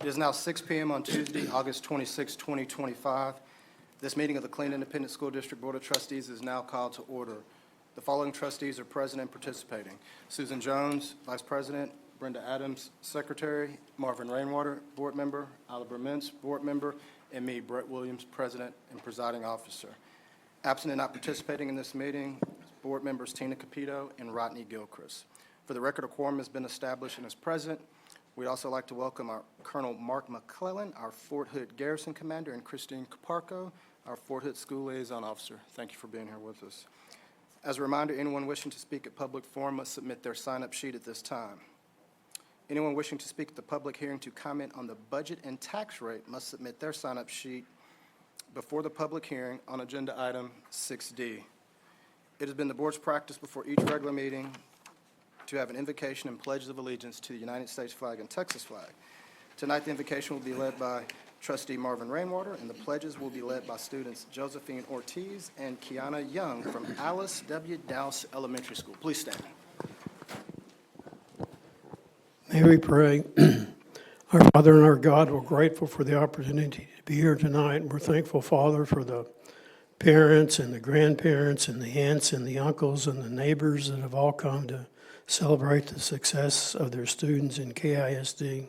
It is now 6 p.m. on Tuesday, August 26, 2025. This meeting of the Killeen Independent School District Board of Trustees is now called to order. The following trustees are present and participating: Susan Jones, Vice President; Brenda Adams, Secretary; Marvin Rainwater, Board Member; Oliver Mintz, Board Member; and me, Brett Williams, President and Presiding Officer. Absent and not participating in this meeting, Board Members Tina Capito and Rodney Gilchrist. For the record, a quorum has been established and is present. We'd also like to welcome our Colonel Mark McClellan, our Fort Hood Garrison Commander, and Christine Caparco, our Fort Hood School Liaison Officer. Thank you for being here with us. As a reminder, anyone wishing to speak at public forum must submit their sign-up sheet at this time. Anyone wishing to speak at the public hearing to comment on the budget and tax rate must submit their sign-up sheet before the public hearing on agenda item 6D. It has been the board's practice before each regular meeting to have an invocation and pledges of allegiance to the United States flag and Texas flag. Tonight, the invocation will be led by Trustee Marvin Rainwater, and the pledges will be led by students Josephine Ortiz and Kiana Young from Alice W. Dowse Elementary School. Please stand. May we pray. Our Father and our God, we're grateful for the opportunity to be here tonight. We're thankful, Father, for the parents and the grandparents and the aunts and the uncles and the neighbors that have all come to celebrate the success of their students in KISD.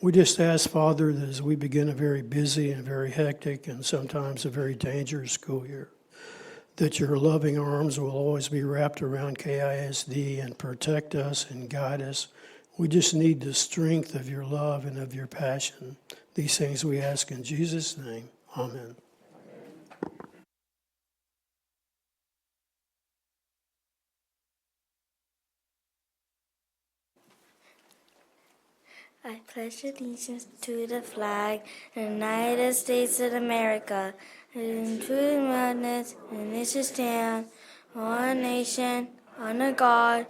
We just ask, Father, that as we begin a very busy and very hectic and sometimes a very dangerous school year, that your loving arms will always be wrapped around KISD and protect us and guide us. We just need the strength of your love and of your passion. These things we ask in Jesus' name. Amen. I pledge allegiance to the flag of the United States of America, and to the madness and this is stand, one nation, under God,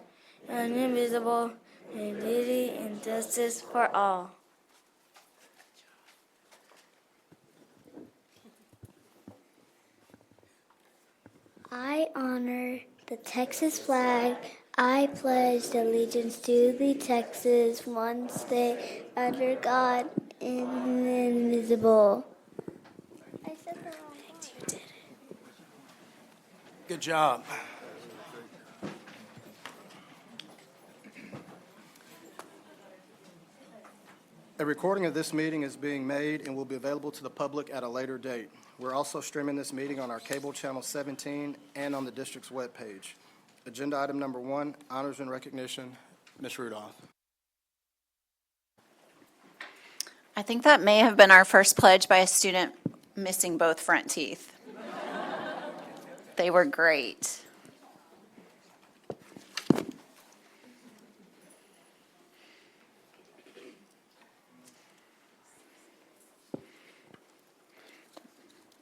indivisible, and liberty and justice for all. I honor the Texas flag. I pledge allegiance to the Texas, one state, under God, indivisible. I said the wrong one. You did it. Good job. A recording of this meeting is being made and will be available to the public at a later date. We're also streaming this meeting on our cable channel 17 and on the district's webpage. Agenda item number 1, honors and recognition. Ms. Rudolph. I think that may have been our first pledge by a student missing both front teeth. They were great.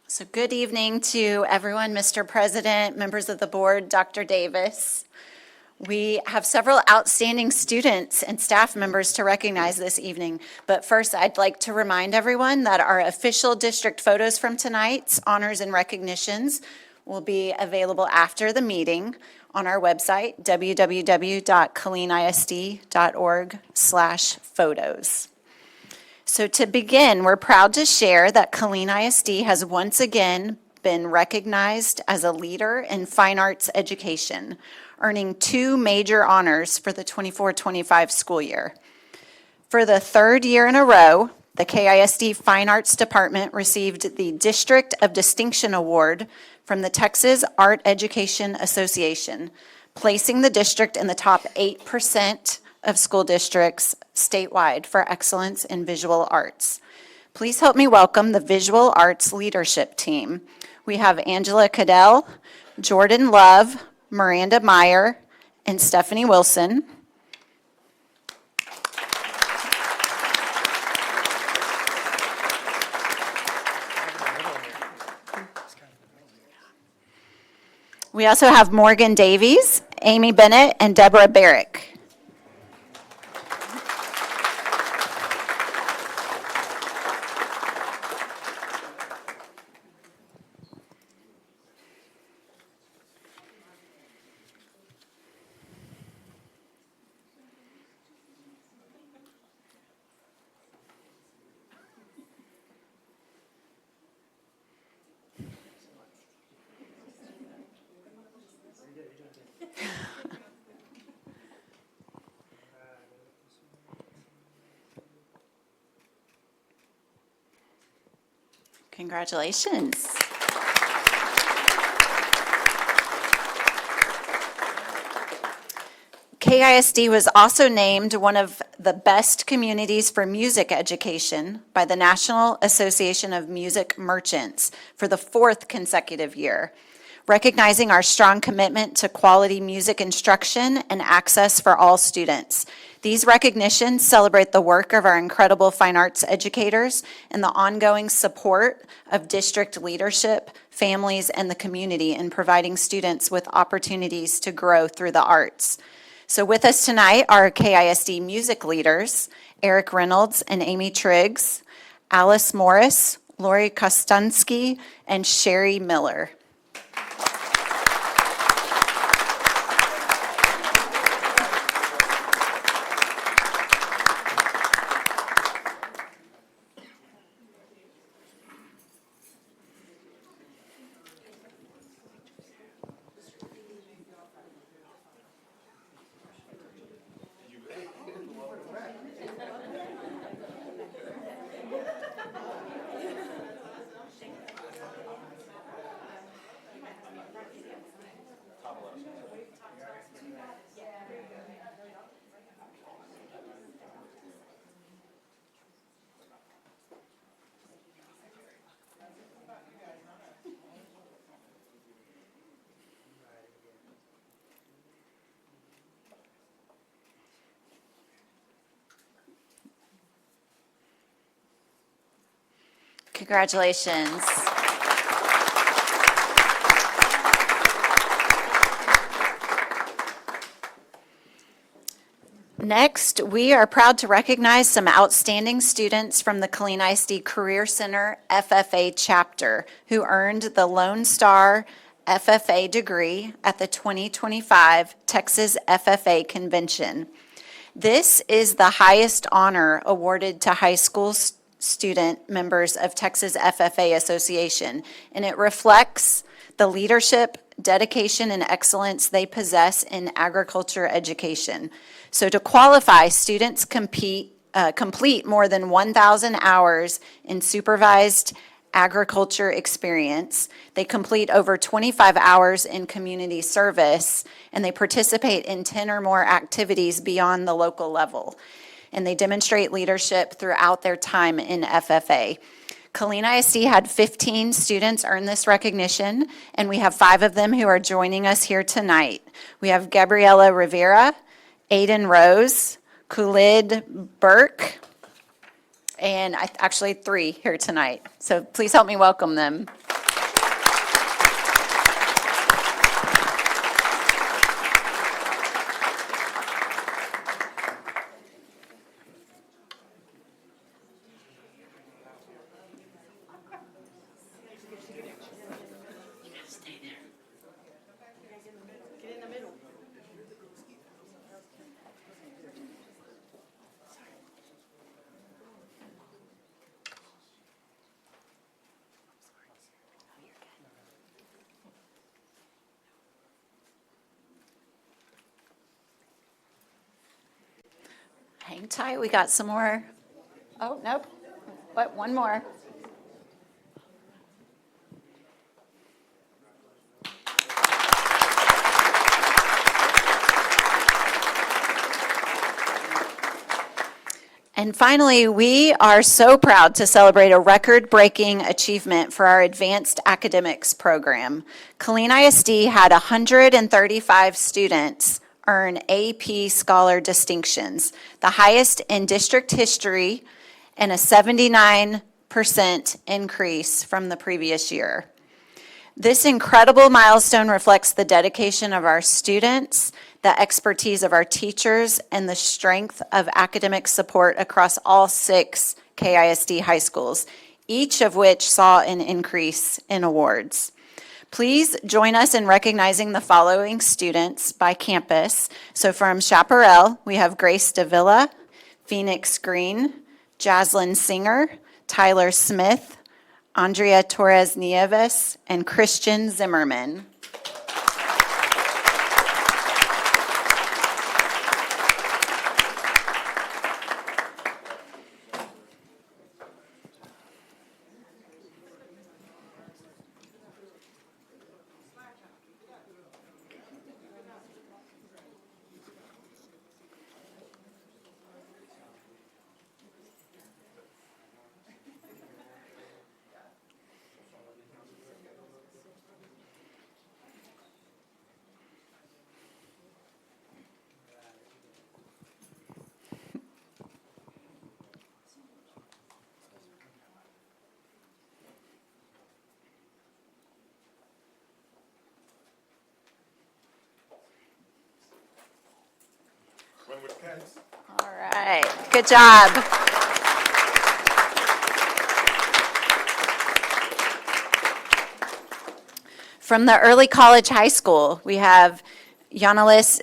So good evening to everyone, Mr. President, members of the board, Dr. Davis. We have several outstanding students and staff members to recognize this evening. But first, I'd like to remind everyone that our official district photos from tonight's honors and recognitions will be available after the meeting on our website, www.killeenisd.org/photos. So to begin, we're proud to share that Killeen ISD has once again been recognized as a leader in fine arts education, earning 2 major honors for the 24-25 school year. For the 3rd year in a row, the KISD Fine Arts Department received the District of Distinction Award from the Texas Art Education Association, placing the district in the top 8% of school districts statewide for excellence in visual arts. Please help me welcome the Visual Arts Leadership Team. We have Angela Cadell, Jordan Love, Miranda Meyer, and Stephanie Wilson. We also have Morgan Davies, Amy Bennett, and Deborah Barrick. Congratulations. KISD was also named one of the best communities for music education by the National Association of Music Merchants for the 4th consecutive year, recognizing our strong commitment to quality music instruction and access for all students. These recognitions celebrate the work of our incredible fine arts educators and the ongoing support of district leadership, families, and the community in providing students with opportunities to grow through the arts. So with us tonight are KISD music leaders, Eric Reynolds and Amy Triggs, Alice Morris, Lori Kostunsky, and Sherry Miller. Congratulations. Next, we are proud to recognize some outstanding students from the Killeen ISD Career Center FFA chapter who earned the Lone Star FFA degree at the 2025 Texas FFA Convention. This is the highest honor awarded to high school student members of Texas FFA Association, and it reflects the leadership, dedication, and excellence they possess in agriculture education. So to qualify, students complete more than 1,000 hours in supervised agriculture experience. They complete over 25 hours in community service, and they participate in 10 or more activities beyond the local level. And they demonstrate leadership throughout their time in FFA. Killeen ISD had 15 students earn this recognition, and we have 5 of them who are joining us here tonight. We have Gabriela Rivera, Aiden Rose, Khalid Burke, and actually 3 here tonight. So please help me welcome them. Hang tight, we got some more. Oh, nope. What, one more. And finally, we are so proud to celebrate a record-breaking achievement for our Advanced Academics program. Killeen ISD had 135 students earn AP Scholar distinctions, the highest in district history, and a 79% increase from the previous year. This incredible milestone reflects the dedication of our students, the expertise of our teachers, and the strength of academic support across all 6 KISD high schools, each of which saw an increase in awards. Please join us in recognizing the following students by campus. So from Chaparral, we have Grace Davila, Phoenix Green, Jaslyn Singer, Tyler Smith, Andrea Torres Nieves, and Christian Zimmerman. right, good job. From the early college high school, we have Yanalis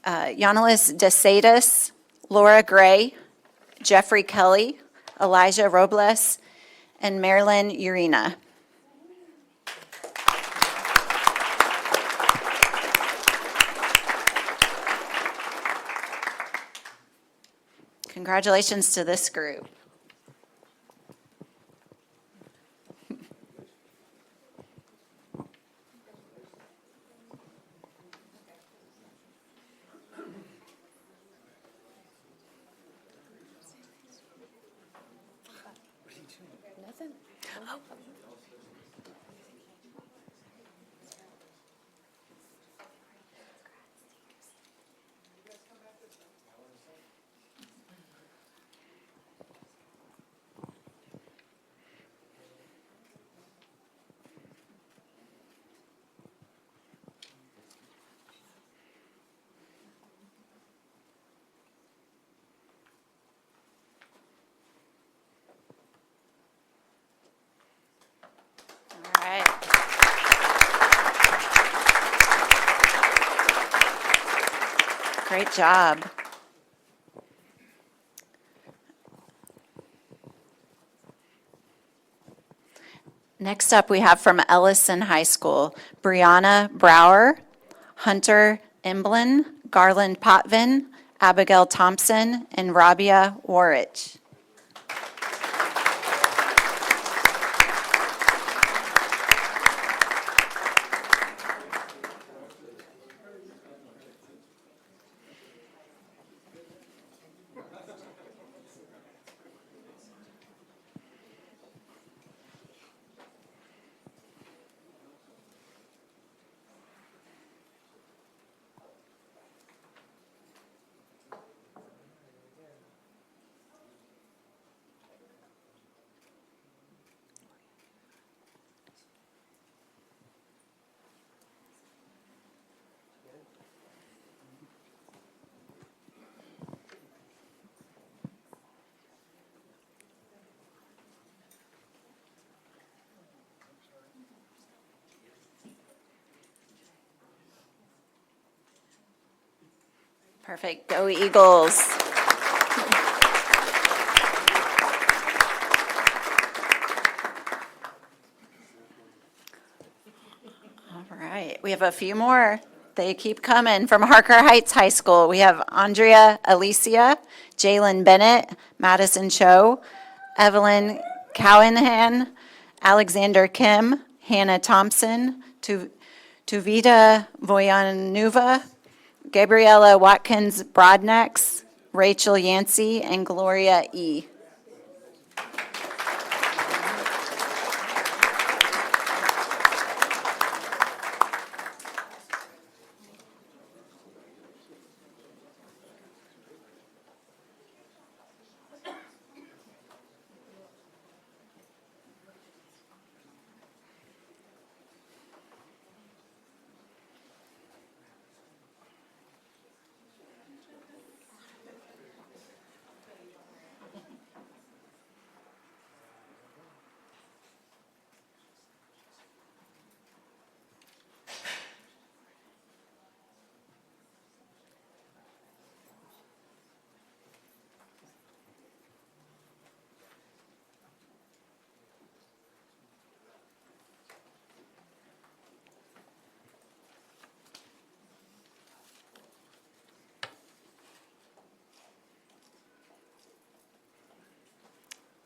DeSatis, Laura Gray, Jeffrey Kelly, Elijah Robles, and Marilyn Urena. Congratulations to this group. All right. Great job. Next up, we have from Ellison High School, Brianna Brower, Hunter Emblin, Garland Potvin, Abigail Thompson, and Rabia Warich. Perfect. Go Eagles. All right. We have a few more. They keep coming. From Harker Heights High School, we have Andrea Alicia, Jalen Bennett, Madison Cho, Evelyn Cowanhan, Alexander Kim, Hannah Thompson, Tuvita Voyanuva, Gabriella Watkins Broadnax, Rachel Yancey, and Gloria E.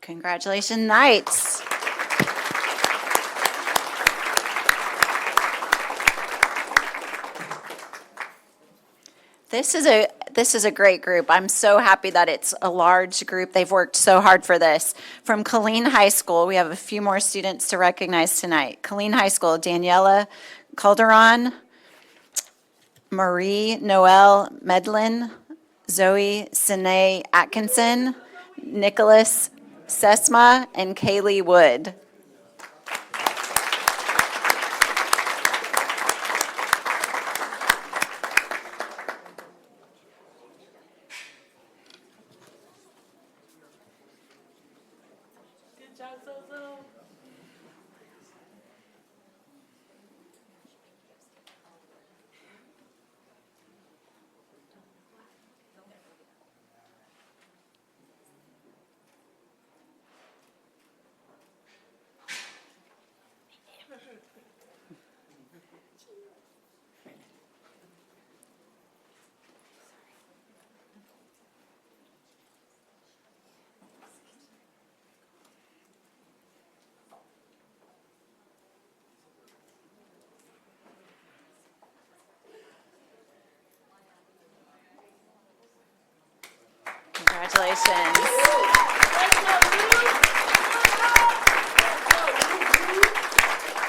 Congratulations, Knights. This is a great group. I'm so happy that it's a large group. They've worked so hard for this. From Killeen High School, we have a few more students to recognize tonight. Killeen High School, Daniela Calderon, Marie Noel Medlin, Zoe Sine Atkinson, Nicholas Sesma, and Kaylee Wood. Congratulations.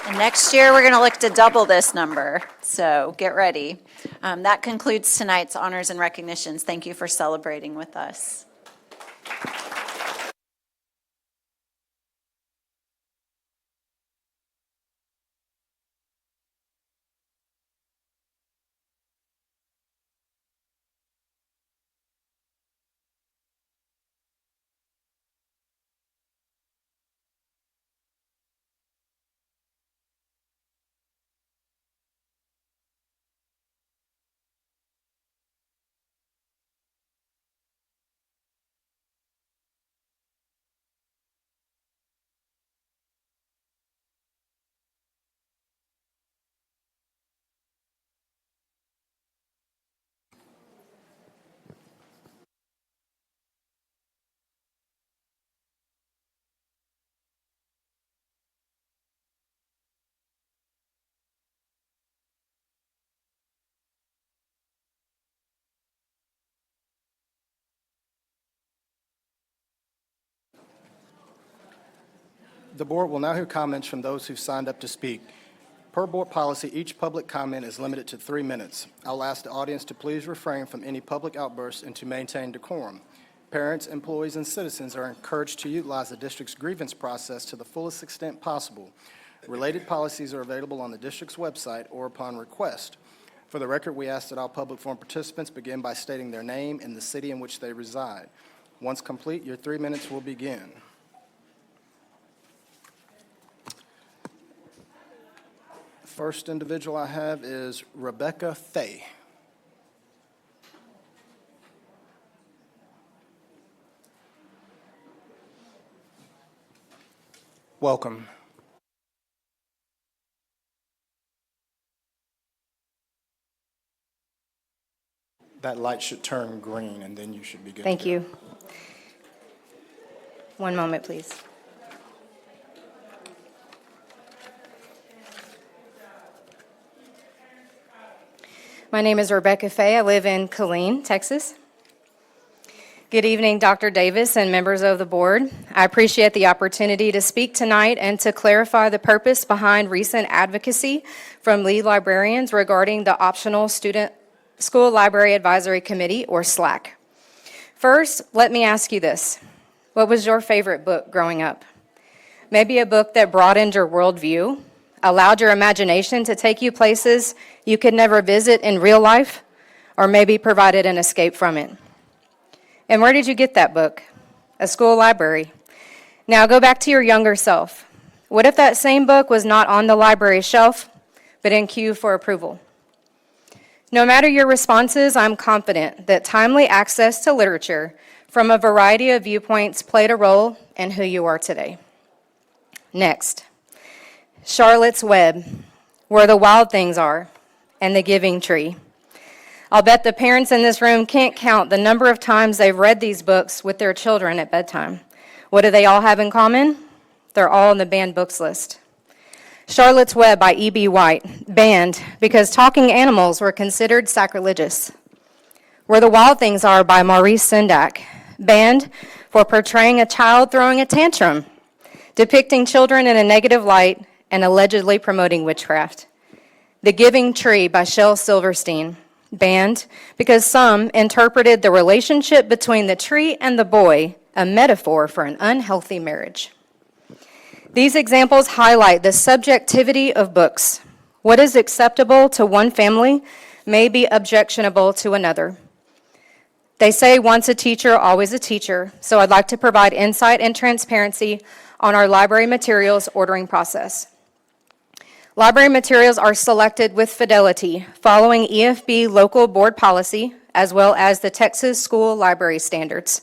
And next year, we're going to look to double this number, so get ready. That concludes tonight's honors and recognitions. Thank you for celebrating with us. The board will now hear comments from those who signed up to speak. Per board policy, each public comment is limited to 3 minutes. I'll ask the audience to please refrain from any public outbursts and to maintain decorum. Parents, employees, and citizens are encouraged to utilize the district's grievance process to the fullest extent possible. Related policies are available on the district's website or upon request. For the record, we ask that all public forum participants begin by stating their name and the city in which they reside. Once complete, your 3 minutes will begin. First individual I have is Rebecca Fay. Welcome. That light should turn green, and then you should be good. Thank you. One moment, please. My name is Rebecca Fay. I live in Killeen, Texas. Good evening, Dr. Davis and members of the board. I appreciate the opportunity to speak tonight and to clarify the purpose behind recent advocacy from lead librarians regarding the Optional Student School Library Advisory Committee, or SLAC. First, let me ask you this. What was your favorite book growing up? Maybe a book that broadened your worldview, allowed your imagination to take you places you could never visit in real life, or maybe provided an escape from it. And where did you get that book? A school library. Now go back to your younger self. What if that same book was not on the library shelf, but in queue for approval? No matter your responses, I'm confident that timely access to literature from a variety of viewpoints played a role in who you are today. Next, Charlotte's Web, Where the Wild Things Are, and The Giving Tree. I'll bet the parents in this room can't count the number of times they've read these books with their children at bedtime. What do they all have in common? They're all on the banned books list. Charlotte's Web by E.B. White, banned because talking animals were considered sacrilegious. Where the Wild Things Are by Maurice Sendak, banned for portraying a child throwing a tantrum, depicting children in a negative light, and allegedly promoting witchcraft. The Giving Tree by Shel Silverstein, banned because some interpreted the relationship between the tree and the boy a metaphor for an unhealthy marriage. These examples highlight the subjectivity of books. What is acceptable to one family may be objectionable to another. They say once a teacher, always a teacher, so I'd like to provide insight and transparency on our library materials ordering process. Library materials are selected with fidelity, following EFB local board policy, as well as the Texas School Library Standards.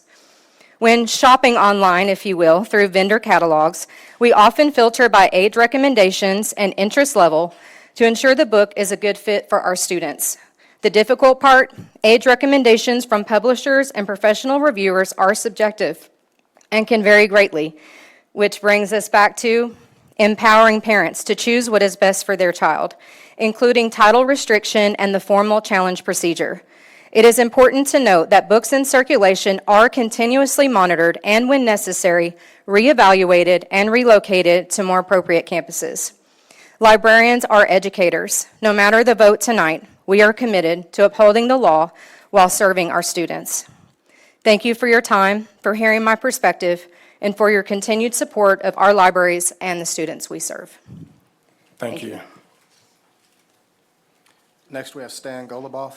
When shopping online, if you will, through vendor catalogs, we often filter by age recommendations and interest level to ensure the book is a good fit for our students. The difficult part, age recommendations from publishers and professional reviewers are subjective and can vary greatly, which brings us back to empowering parents to choose what is best for their child, including title restriction and the formal challenge procedure. It is important to note that books in circulation are continuously monitored and, when necessary, reevaluated and relocated to more appropriate campuses. Librarians are educators. No matter the vote tonight, we are committed to upholding the law while serving our students. Thank you for your time, for hearing my perspective, and for your continued support of our libraries and the students we serve. Thank you. Next, we have Stan Goluboff.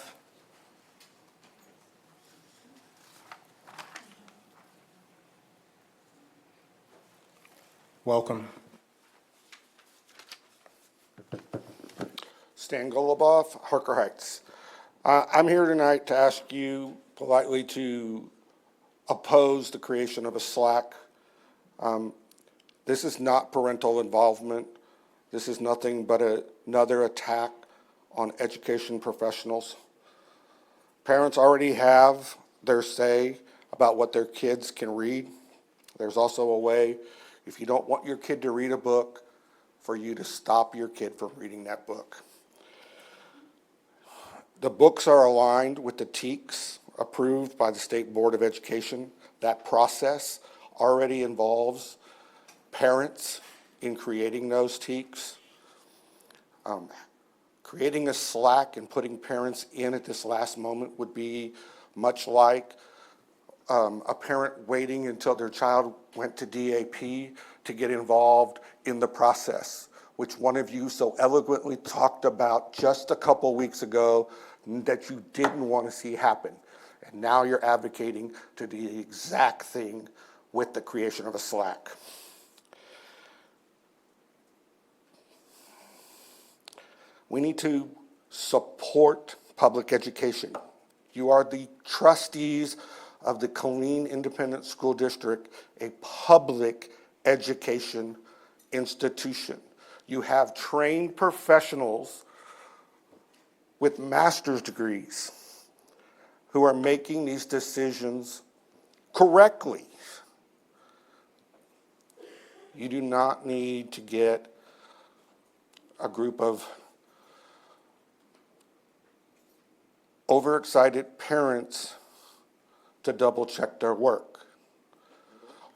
Welcome. Stan Goluboff, Harker Heights. I'm here tonight to ask you politely to oppose the creation of a SLAC. This is not parental involvement. This is nothing but another attack on education professionals. Parents already have their say about what their kids can read. There's also a way, if you don't want your kid to read a book, for you to stop your kid from reading that book. The books are aligned with the TEKS approved by the State Board of Education. That process already involves parents in creating those TEKS. Creating a SLAC and putting parents in at this last moment would be much like a parent waiting until their child went to DAP to get involved in the process, which one of you so eloquently talked about just a couple weeks ago that you didn't want to see happen. And now you're advocating to do the exact thing with the creation of a SLAC. We need to support public education. You are the trustees of the Killeen Independent School District, a public education institution. You have trained professionals with master's degrees who are making these decisions correctly. You do not need to get a group of overexcited parents to double check their work.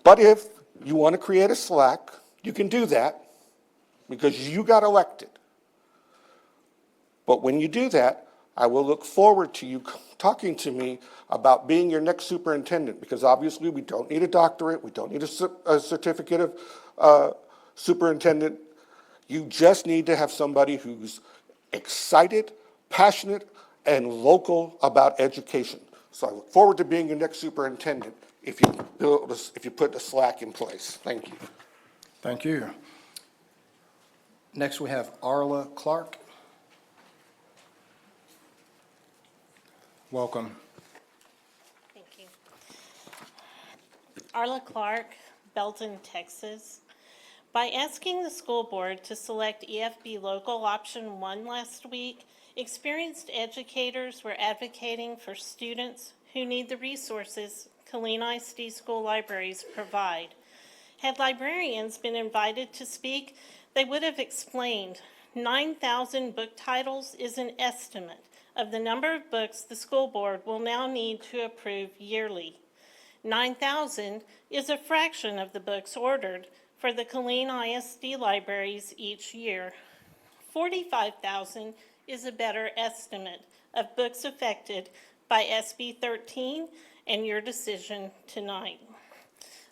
But if you want to create a SLAC, you can do that because you got elected. But when you do that, I will look forward to you talking to me about being your next superintendent, because obviously we don't need a doctorate, we don't need a certificate of superintendent. You just need to have somebody who's excited, passionate, and local about education. So I look forward to being your next superintendent if you put a SLAC in place. Thank you. Thank you. Next, we have Arla Clark. Welcome. Thank you. Arla Clark, Belton, Texas. By asking the school board to select EFB Local Option 1 last week, experienced educators were advocating for students who need the resources Killeen ISD school libraries provide. Had librarians been invited to speak, they would have explained 9,000 book titles is an estimate of the number of books the school board will now need to approve yearly. 9,000 is a fraction of the books ordered for the Killeen ISD libraries each year. 45,000 is a better estimate of books affected by SB 13 and your decision tonight.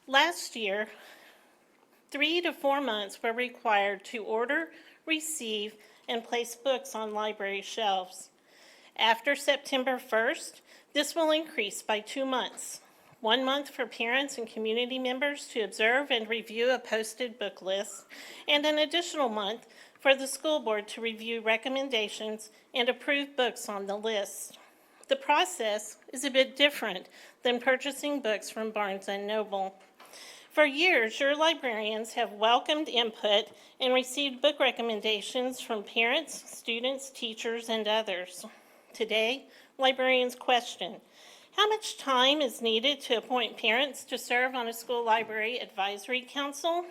Last year, 3 to 4 months were required to order, receive, and place books on library shelves. After September 1st, this will increase by 2 months. 1 month for parents and community members to observe and review a posted book list, and an additional month for the school board to review recommendations and approve books on the list. The process is a bit different than purchasing books from Barnes & Noble. For years, your librarians have welcomed input and received book recommendations from parents, students, teachers, and others. Today, librarians question, how much time is needed to appoint parents to serve on a school library advisory council?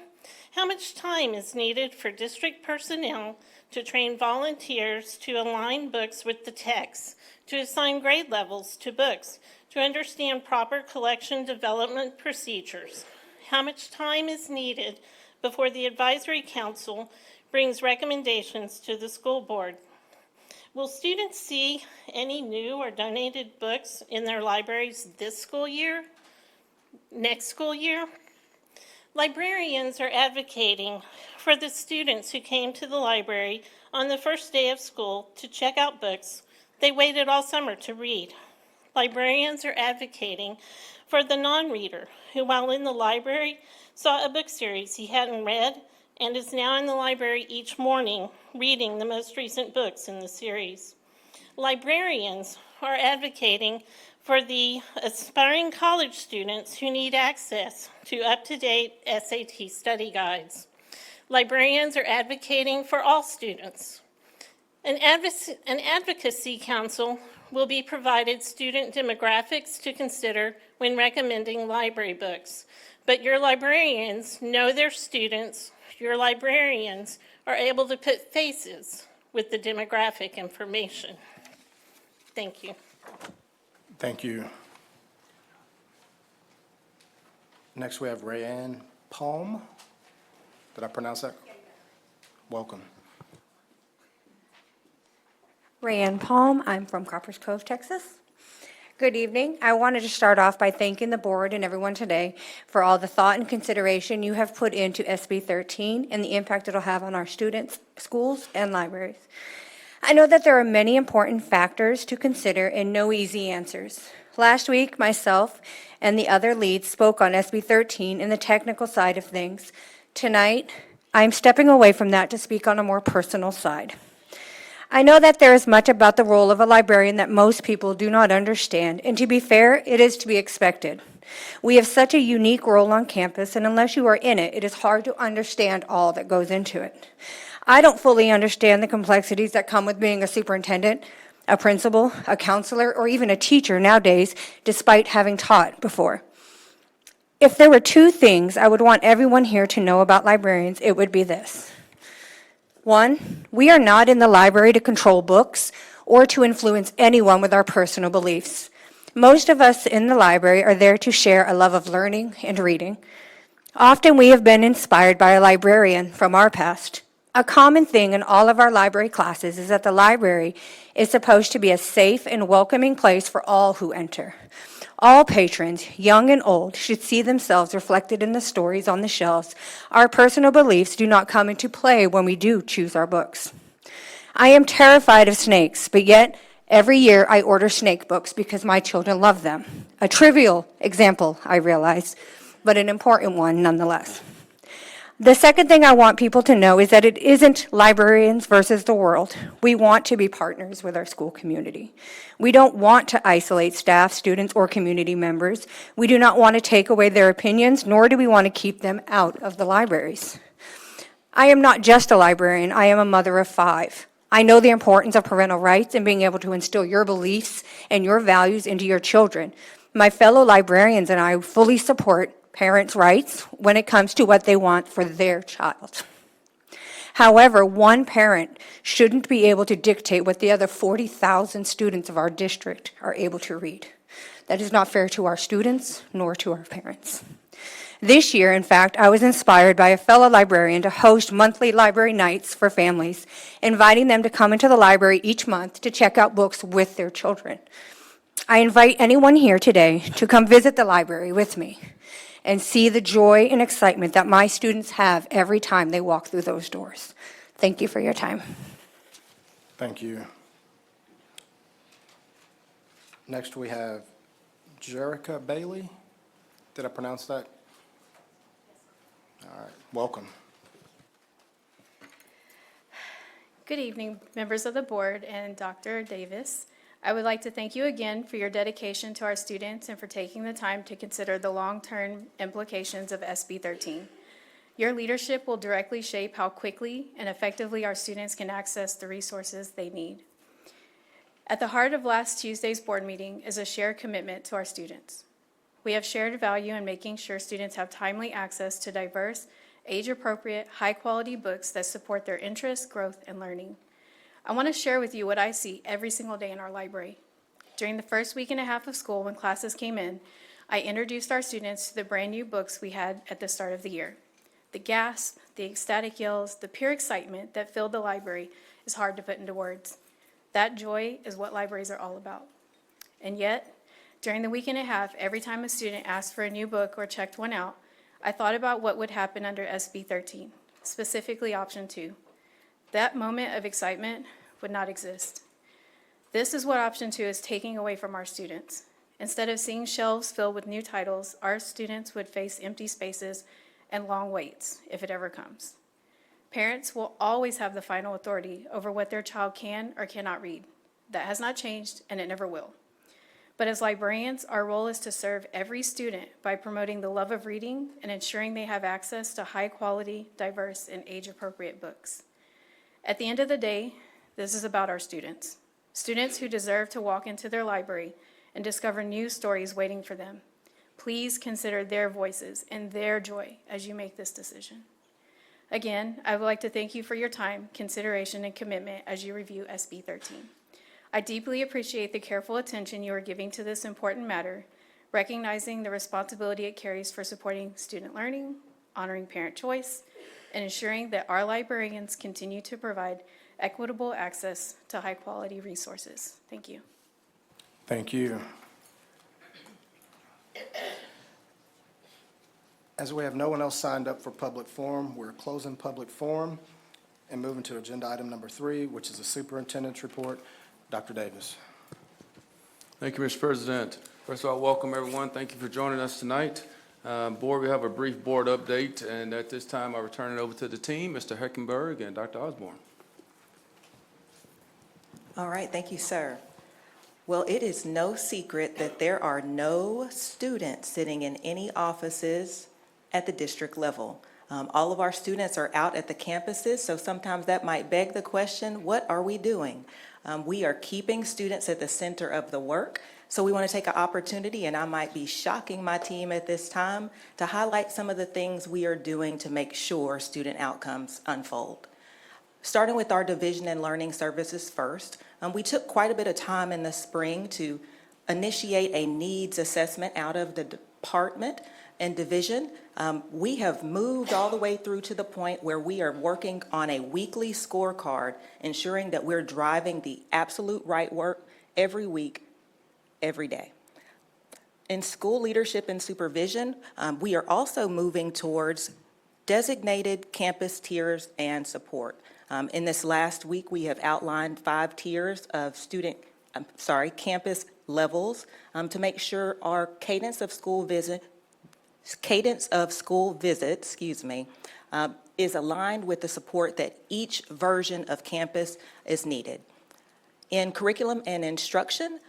How much time is needed for district personnel to train volunteers to align books with the text, to assign grade levels to books, to understand proper collection development procedures? How much time is needed before the advisory council brings recommendations to the school board? Will students see any new or donated books in their libraries this school year, next school year? Librarians are advocating for the students who came to the library on the first day of school to check out books they waited all summer to read. Librarians are advocating for the non-reader who, while in the library, saw a book series he hadn't read and is now in the library each morning reading the most recent books in the series. Librarians are advocating for the aspiring college students who need access to up-to-date SAT study guides. Librarians are advocating for all students. An advocacy council will be provided student demographics to consider when recommending library books. But your librarians know their students. Your librarians are able to put faces with the demographic information. Thank you. Thank you. Next, we have Rayanne Palm. Did I pronounce that? Welcome. Rayanne Palm, I'm from Coppers Cove, Texas. Good evening. I wanted to start off by thanking the board and everyone today for all the thought and consideration you have put into SB 13 and the impact it'll have on our students, schools, and libraries. I know that there are many important factors to consider and no easy answers. Last week, myself and the other leads spoke on SB 13 and the technical side of things. Tonight, I'm stepping away from that to speak on a more personal side. I know that there is much about the role of a librarian that most people do not understand, and to be fair, it is to be expected. We have such a unique role on campus, and unless you are in it, it is hard to understand all that goes into it. I don't fully understand the complexities that come with being a superintendent, a principal, a counselor, or even a teacher nowadays, despite having taught before. If there were two things I would want everyone here to know about librarians, it would be this. One, we are not in the library to control books or to influence anyone with our personal beliefs. Most of us in the library are there to share a love of learning and reading. Often we have been inspired by a librarian from our past. A common thing in all of our library classes is that the library is supposed to be a safe and welcoming place for all who enter. All patrons, young and old, should see themselves reflected in the stories on the shelves. Our personal beliefs do not come into play when we do choose our books. I am terrified of snakes, but yet every year I order snake books because my children love them. A trivial example, I realize, but an important one nonetheless. The second thing I want people to know is that it isn't librarians versus the world. We want to be partners with our school community. We don't want to isolate staff, students, or community members. We do not want to take away their opinions, nor do we want to keep them out of the libraries. I am not just a librarian, I am a mother of 5. I know the importance of parental rights and being able to instill your beliefs and your values into your children. My fellow librarians and I fully support parents' rights when it comes to what they want for their child. However, one parent shouldn't be able to dictate what the other 40,000 students of our district are able to read. That is not fair to our students nor to our parents. This year, in fact, I was inspired by a fellow librarian to host monthly library nights for families, inviting them to come into the library each month to check out books with their children. I invite anyone here today to come visit the library with me and see the joy and excitement that my students have every time they walk through those doors. Thank you for your time. Thank you. Next, we have Jerica Bailey. Did I pronounce that? All right, welcome. Good evening, members of the board and Dr. Davis. I would like to thank you again for your dedication to our students and for taking the time to consider the long-term implications of SB 13. Your leadership will directly shape how quickly and effectively our students can access the resources they need. At the heart of last Tuesday's board meeting is a shared commitment to our students. We have shared value in making sure students have timely access to diverse age-appropriate, high-quality books that support their interests, growth, and learning. I want to share with you what I see every single day in our library. During the first week and a half of school, when classes came in, I introduced our students to the brand-new books we had at the start of the year. The gasp, the ecstatic yells, the pure excitement that filled the library is hard to put into words. That joy is what libraries are all about. And yet, during the week and a half, every time a student asked for a new book or checked one out, I thought about what would happen under SB 13, specifically option 2. That moment of excitement would not exist. This is what option 2 is taking away from our students. Instead of seeing shelves filled with new titles, our students would face empty spaces and long waits, if it ever comes. Parents will always have the final authority over what their child can or cannot read. That has not changed, and it never will. But as librarians, our role is to serve every student by promoting the love of reading and ensuring they have access to high-quality, diverse, and age-appropriate books. At the end of the day, this is about our students. Students who deserve to walk into their library and discover new stories waiting for them. Please consider their voices and their joy as you make this decision. Again, I would like to thank you for your time, consideration, and commitment as you review SB 13. I deeply appreciate the careful attention you are giving to this important matter, recognizing the responsibility it carries for supporting student learning, honoring parent choice, and ensuring that our librarians continue to provide equitable access to high-quality resources. Thank you. Thank you. As we have no one else signed up for public forum, we're closing public forum and moving to agenda item number 3, which is the superintendent's report. Dr. Davis. Thank you, Mr. President. First of all, welcome everyone. Thank you for joining us tonight. Board, we have a brief board update, and at this time I return it over to the team, Mr. Heckenberg and Dr. Osborne. All right, thank you, sir. Well, it is no secret that there are no students sitting in any offices at the district level. All of our students are out at the campuses, so sometimes that might beg the question, what are we doing? We are keeping students at the center of the work, so we want to take an opportunity, and I might be shocking my team at this time, to highlight some of the things we are doing to make sure student outcomes unfold. Starting with our Division and Learning Services first, we took quite a bit of time in the spring to initiate a needs assessment out of the department and division. We have moved all the way through to the point where we are working on a weekly scorecard, ensuring that we're driving the absolute right work every week, every day. In school leadership and supervision, we are also moving towards designated campus tiers and support. In this last week, we have outlined 5 tiers of campus levels to make sure our cadence of school visit, is aligned with the support that each version of campus is needed. In curriculum and instruction,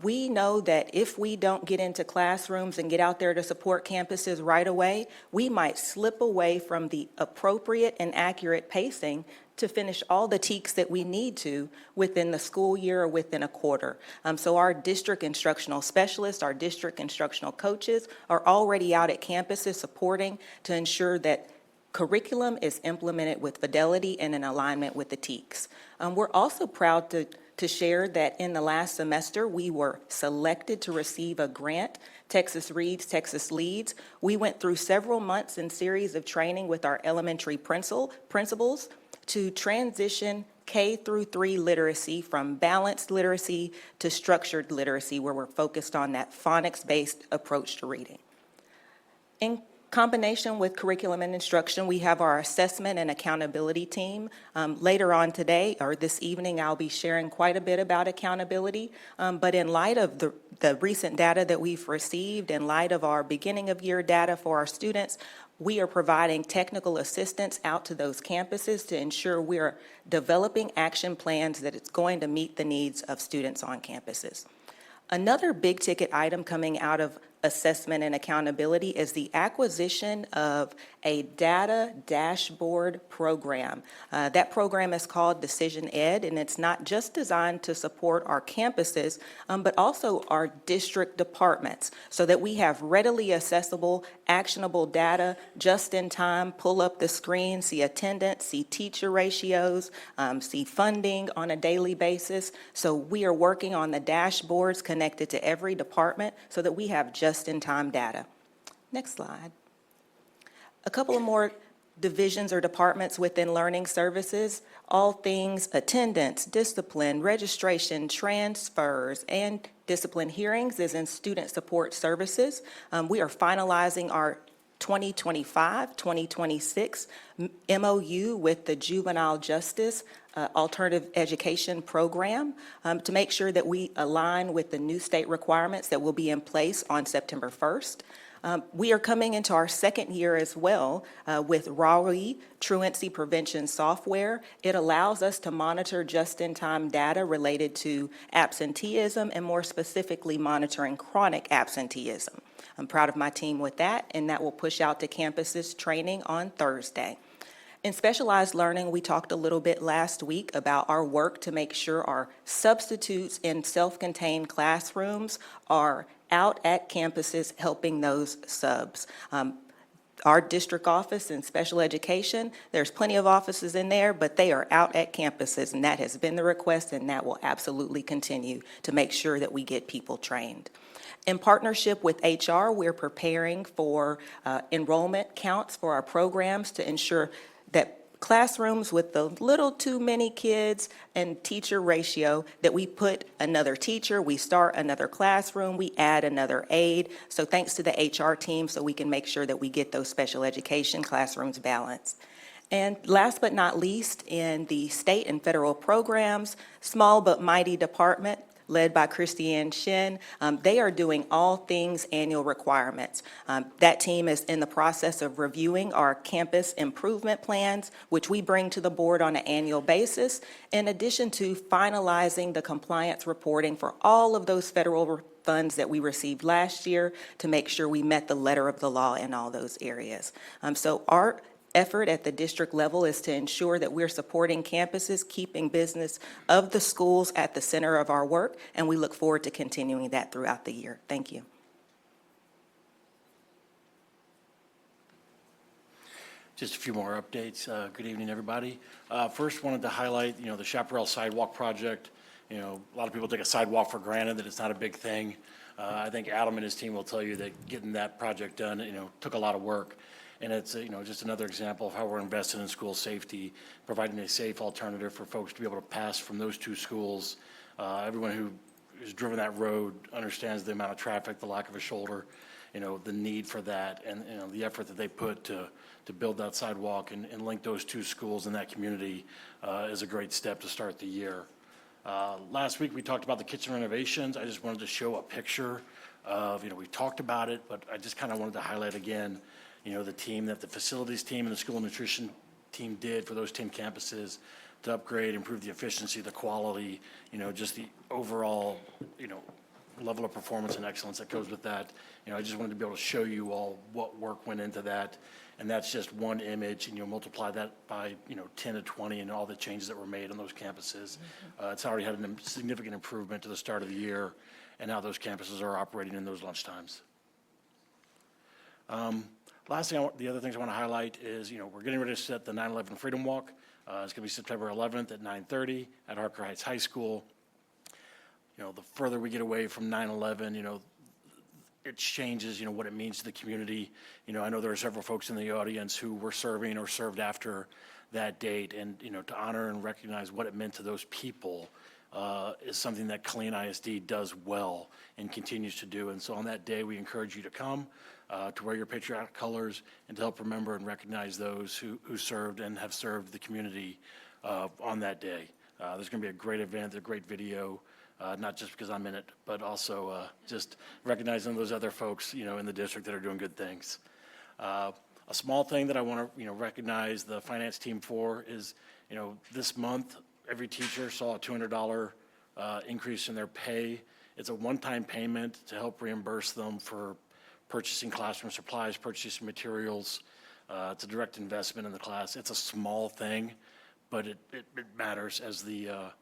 we know that if we don't get into classrooms and get out there to support campuses right away, we might slip away from the appropriate and accurate pacing to finish all the TEKS that we need to within the school year or within a quarter. So our district instructional specialists, our district instructional coaches are already out at campuses supporting to ensure that curriculum is implemented with fidelity and in alignment with the TEKS. We're also proud to share that in the last semester, we were selected to receive a grant, Texas Reads, Texas Leads. We went through several months and series of training with our elementary principals to transition K through 3 literacy from balanced literacy to structured literacy, where we're focused on that phonics-based approach to reading. In combination with curriculum and instruction, we have our assessment and accountability team. Later on today, or this evening, I'll be sharing quite a bit about accountability. But in light of the recent data that we've received, in light of our beginning of year data for our students, we are providing technical assistance out to those campuses to ensure we're developing action plans that it's going to meet the needs of students on campuses. Another big ticket item coming out of assessment and accountability is the acquisition of a data dashboard program. That program is called Decision Ed, and it's not just designed to support our campuses, but also our district departments, so that we have readily accessible, actionable data just in time, pull up the screen, see attendance, see teacher ratios, see funding on a daily basis. So we are working on the dashboards connected to every department so that we have just-in-time data. Next slide. A couple of more divisions or departments within learning services, all things attendance, discipline, registration, transfers, and discipline hearings is in student support services. We are finalizing our 2025-2026 MOU with the Juvenile Justice Alternative Education Program to make sure that we align with the new state requirements that will be in place on September 1st. We are coming into our second year as well with RAWI, Truancy Prevention Software. It allows us to monitor just-in-time data related to absenteeism and more specifically monitoring chronic absenteeism. I'm proud of my team with that, and that will push out to campuses training on Thursday. In specialized learning, we talked a little bit last week about our work to make sure our substitutes in self-contained classrooms are out at campuses helping those subs. Our district office in special education, there's plenty of offices in there, but they are out at campuses, and that has been the request, and that will absolutely continue to make sure that we get people trained. In partnership with HR, we're preparing for enrollment counts for our programs to ensure that classrooms with the little too many kids and teacher ratio, that we put another teacher, we start another classroom, we add another aide. So thanks to the HR team, so we can make sure that we get those special education classrooms balanced. And last but not least, in the state and federal programs, small but mighty department, led by Christiane Shin. They are doing all things annual requirements. That team is in the process of reviewing our campus improvement plans, which we bring to the board on an annual basis, in addition to finalizing the compliance reporting for all of those federal funds that we received last year to make sure we met the letter of the law in all those areas. So our effort at the district level is to ensure that we're supporting campuses, keeping business of the schools at the center of our work, and we look forward to continuing that throughout the year. Thank you. Just a few more updates. Good evening, everybody. First, wanted to highlight, the Chaparral Sidewalk Project. A lot of people take a sidewalk for granted, that it's not a big thing. I think Adam and his team will tell you that getting that project done, took a lot of work. And it's, just another example of how we're investing in school safety, providing a safe alternative for folks to be able to pass from those two schools. Everyone who has driven that road understands the amount of traffic, the lack of a shoulder, the need for that, and, the effort that they put to build that sidewalk and link those two schools in that community is a great step to start the year. Last week, we talked about the kitchen renovations. I just wanted to show a picture of, we talked about it, but I just kind of wanted to highlight again, the team that the facilities team and the school nutrition team did for those 10 campuses to upgrade, improve the efficiency, the quality, just the overall, level of performance and excellence that goes with that. I just wanted to be able to show you all what work went into that. And that's just one image, and you'll multiply that by, 10 to 20 and all the changes that were made on those campuses. It's already had a significant improvement to the start of the year and how those campuses are operating in those lunchtimes. Last thing, the other things I want to highlight is, we're getting ready to set the 9/11 Freedom Walk. It's going to be September 11th at 9:30 at Harker Heights High School. The further we get away from 9/11, it changes, what it means to the community. I know there are several folks in the audience who were serving or served after that date, and, to honor and recognize what it meant to those people is something that Killeen ISD does well and continues to do. And so on that day, we encourage you to come, to wear your patriotic colors, and to help remember and recognize those who served and have served the community on that day. There's going to be a great event, a great video, not just because I'm in it, but also just recognizing those other folks, in the district that are doing good things. A small thing that I want to, recognize the finance team for is, this month, every teacher saw a $200 increase in their pay. It's a one-time payment to help reimburse them for purchasing classroom supplies, purchasing materials. It's a direct investment in the class. It's a small thing, but it matters. As the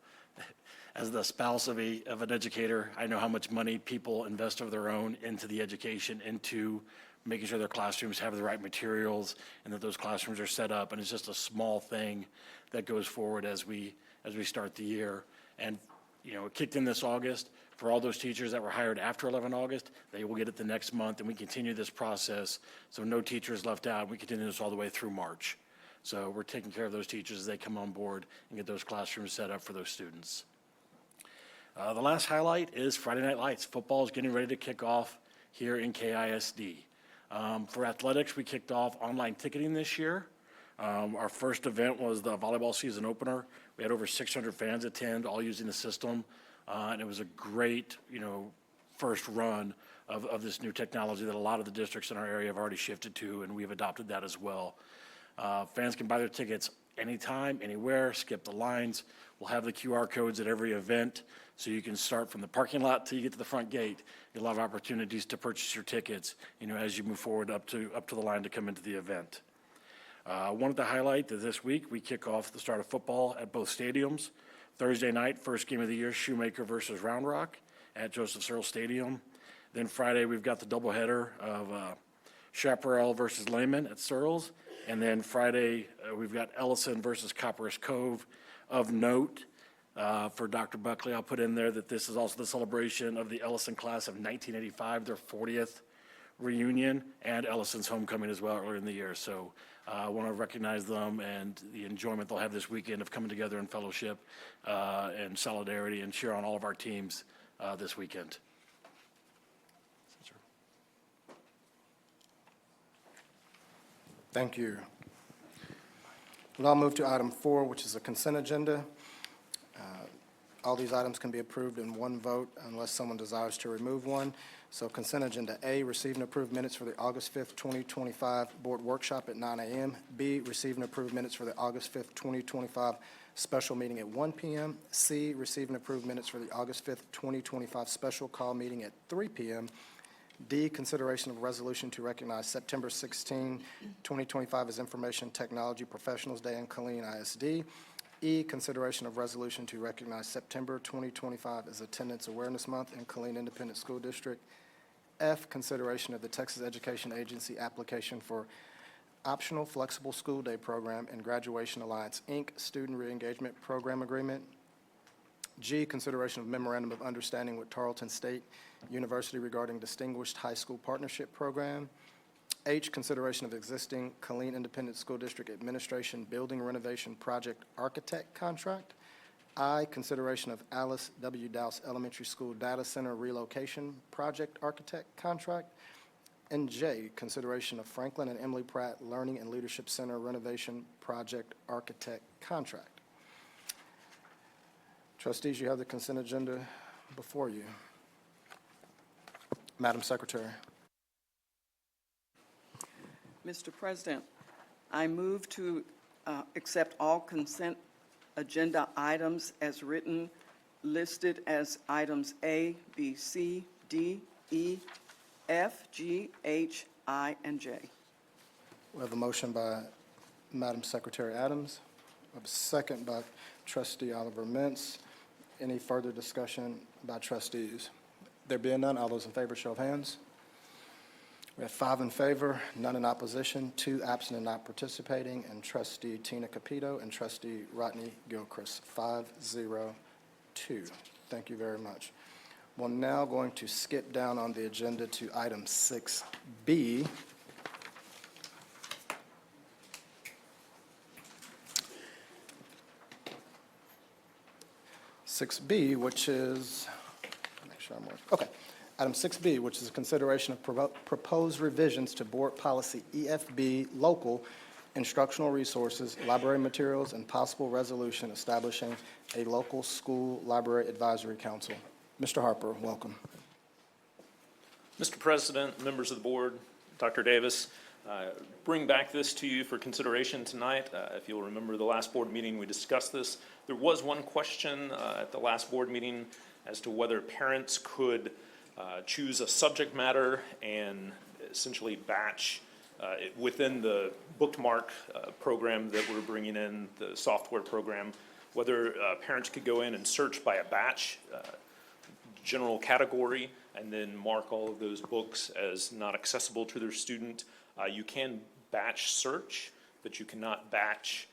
spouse of an educator, I know how much money people invest of their own into the education, into making sure their classrooms have the right materials and that those classrooms are set up. And it's just a small thing that goes forward as we start the year. And, you know, it kicked in this August. For all those teachers that were hired after 11 August, they will get it the next month, and we continue this process. So no teacher is left out. We continue this all the way through March. So we're taking care of those teachers as they come on board and get those classrooms set up for those students. The last highlight is Friday Night Lights. Football is getting ready to kick off here in KISD. For athletics, we kicked off online ticketing this year. Our first event was the volleyball season opener. We had over 600 fans attend, all using the system. And it was a great, first run of this new technology that a lot of the districts in our area have already shifted to, and we've adopted that as well. Fans can buy their tickets anytime, anywhere, skip the lines. We'll have the QR codes at every event, so you can start from the parking lot till you get to the front gate. You'll have opportunities to purchase your tickets, as you move forward up to the line to come into the event. Wanted to highlight that this week we kick off the start of football at both stadiums. Thursday night, first game of the year, Shoemaker versus Round Rock at Joseph Searle Stadium. Then Friday, we've got the doubleheader of Chaparral versus Lehman at Searles. And then Friday, we've got Ellison versus Copperas Cove. Of note, for Dr. Buckley, I'll put in there that this is also the celebration of the Ellison class of 1985, their 40th reunion, and Ellison's homecoming as well earlier in the year. So I want to recognize them and the enjoyment they'll have this weekend of coming together in fellowship and solidarity and cheer on all of our teams this weekend. Thank you. We'll now move to item 4, which is a consent agenda. All these items can be approved in one vote unless someone desires to remove one. So consent agenda A, receive and approve minutes for the August 5th, 2025 board workshop at 9 a.m. B, receive and approve minutes for the August 5th, 2025 special meeting at 1 p.m. C, receive and approve minutes for the August 5th, 2025 special call meeting at 3 p.m. D, consideration of resolution to recognize September 16, 2025 as Information Technology Professionals Day in Killeen ISD. E, consideration of resolution to recognize September 2025 as Attendance Awareness Month in Killeen Independent School District. F, consideration of the Texas Education Agency application for Optional Flexible School Day Program and Graduation Alliance, Inc. Student Reengagement Program Agreement. G, consideration of memorandum of understanding with Tarleton State University regarding Distinguished High School Partnership Program. H, consideration of existing Killeen Independent School District Administration Building Renovation Project Architect Contract. I, consideration of Alice W. Dowse Elementary School Data Center Relocation Project Architect Contract. And J, consideration of Franklin and Emily Pratt Learning and Leadership Center Renovation Project Architect Contract. Trustees, you have the consent agenda before you. Madam Secretary. Mr. President, I move to accept all consent agenda items as written, listed as items A, B, C, D, E, F, G, H, I, and J. We have a motion by Madam Secretary Adams. We have a second by Trustee Oliver Mintz. Any further discussion by trustees? There being none, all those in favor, show of hands. We have 5 in favor, none in opposition, 2 absent and not participating, and Trustee Tina Capito and Trustee Rodney Gilchrist, 5-0-2. Thank you very much. We're now going to skip down on the agenda to item 6B. Which is, make sure I'm okay. Item 6B, which is a consideration of proposed revisions to Board Policy EFB Local Instructional Resources, Library Materials, and possible resolution establishing a local school library advisory council. Mr. Harper, welcome. Mr. President, members of the board, Dr. Davis, bring back this to you for consideration tonight. If you'll remember the last board meeting, we discussed this. There was one question at the last board meeting as to whether parents could choose a subject matter and essentially batch within the bookmark program that we're bringing in, the software program, whether parents could go in and search by a batch, general category, and then mark all of those books as not accessible to their student. You can batch search, but you cannot batch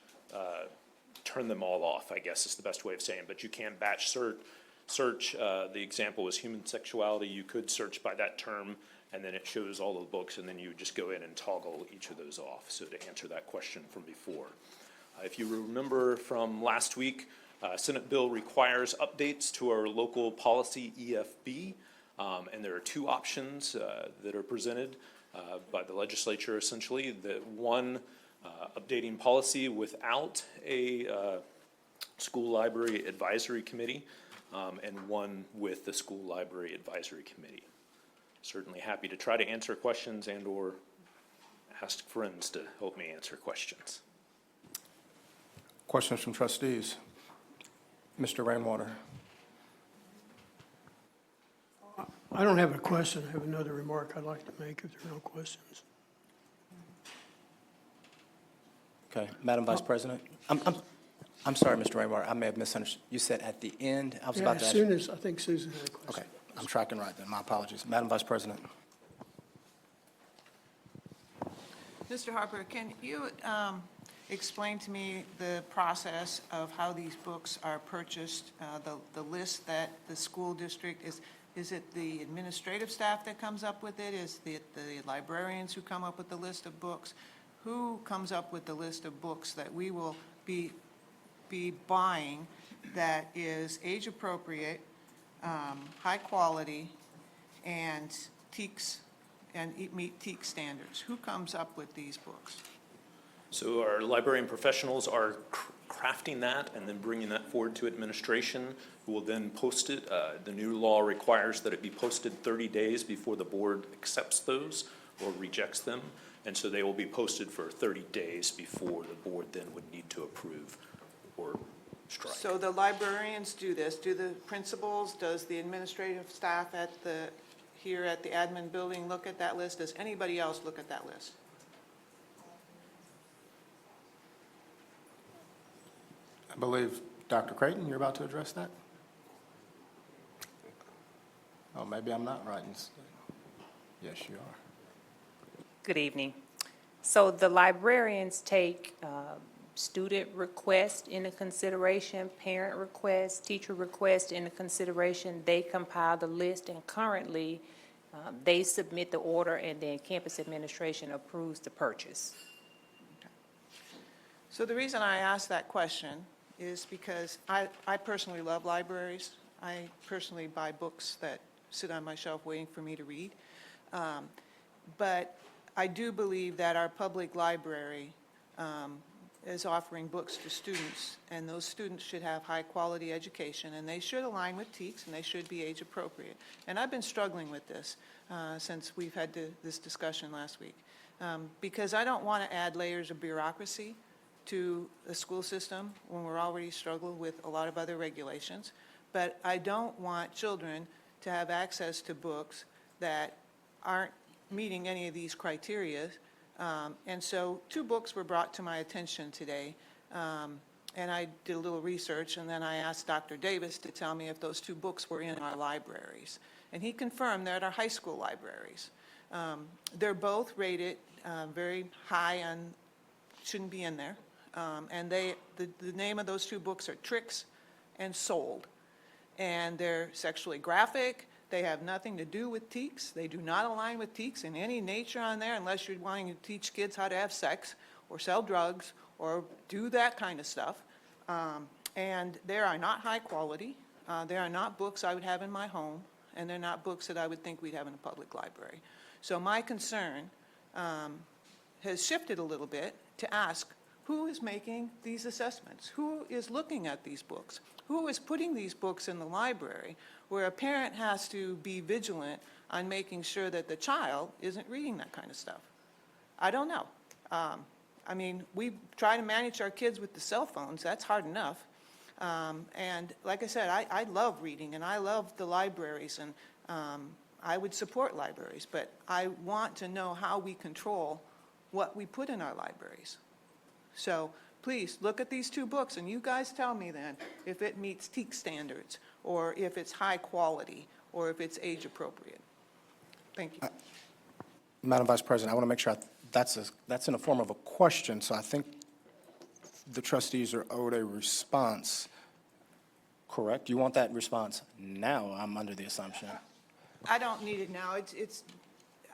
turn them all off, I guess is the best way of saying, but you can batch search. The example was human sexuality. You could search by that term, and then it shows all of the books, and then you just go in and toggle each of those off. So to answer that question from before. If you remember from last week, Senate bill requires updates to our local policy EFB, and there are two options that are presented by the legislature essentially. The one, updating policy without a school library advisory committee, and one with the school library advisory committee. Certainly happy to try to answer questions and or ask friends to help me answer questions. Questions from trustees? Mr. Rainwater. I don't have a question. I have another remark I'd like to make if there are no questions. Okay, Madam Vice President? I'm sorry, Mr. Rainwater, I may have misunderstood. You said at the end? I was Yeah, about to as ask. soon as, I think Susan had a question. Okay, I'm tracking right then. My apologies. Madam Vice President? Mr. Harper, can you explain to me the process of how these books are purchased, the list that the school district is it the administrative staff that comes up with it? Is it the librarians who come up with the list of books? Who comes up with the list of books that we will be buying that is age appropriate, high quality, and TEKS, and meet TEKS standards? Who comes up with these books? So our librarian professionals are crafting that and then bringing that forward to administration, who will then post it. The new law requires that it be posted 30 days before the board accepts those or rejects them. And so they will be posted for 30 days before the board then would need to approve or strike. So the librarians do this. Do the principals, does the administrative staff here at the admin building look at that list? Does anybody else look at that list? I believe, Dr. Creighton, you're about to address that? Oh, maybe I'm not right. Yes, you are. Good evening. So the librarians take student requests into consideration, parent requests, teacher requests into consideration. They compile the list, and currently they submit the order, and then campus administration approves the purchase. So the reason I asked that question is because I personally love libraries. I personally buy books that sit on my shelf waiting for me to read. But I do believe that our public library is offering books to students, and those students should have high-quality education, and they should align with TEKS, and they should be age-appropriate. And I've been struggling with this since we've had this discussion last week, because I don't want to add layers of bureaucracy to the school system when we're already struggling with a lot of other regulations, but I don't want children to have access to books that aren't meeting any of these criteria. And so 2 books were brought to my attention today, and I did a little research, and then I asked Dr. Davis to tell me if those 2 books were in our libraries. And he confirmed they're at our high school libraries. They're both rated very high on, shouldn't be in there. And the name of those 2 books are Tricks and Sold. And they're sexually graphic. They have nothing to do with TEKS. They do not align with TEKS in any nature on there unless you're wanting to teach kids how to have sex or sell drugs or do that kind of stuff. And they are not high quality. They are not books I would have in my home, and they're not books that I would think we'd have in a public library. So my concern has shifted a little bit to ask, who is making these assessments? Who is looking at these books? Who is putting these books in the library where a parent has to be vigilant on making sure that the child isn't reading that kind of stuff? I don't know. I mean, we try to manage our kids with the cell phones. That's hard enough. And like I said, I love reading, and I love the libraries, and I would support libraries, but I want to know how we control what we put in our libraries. So please, look at these two books, and you guys tell me then if it meets TEAC standards, or if it's high quality, or if it's age appropriate. Thank you. Madam Vice President, I want to make sure that's in the form of a question, so I think the trustees are owed a response. Correct? You want that response now, I'm under the assumption. I don't need it now.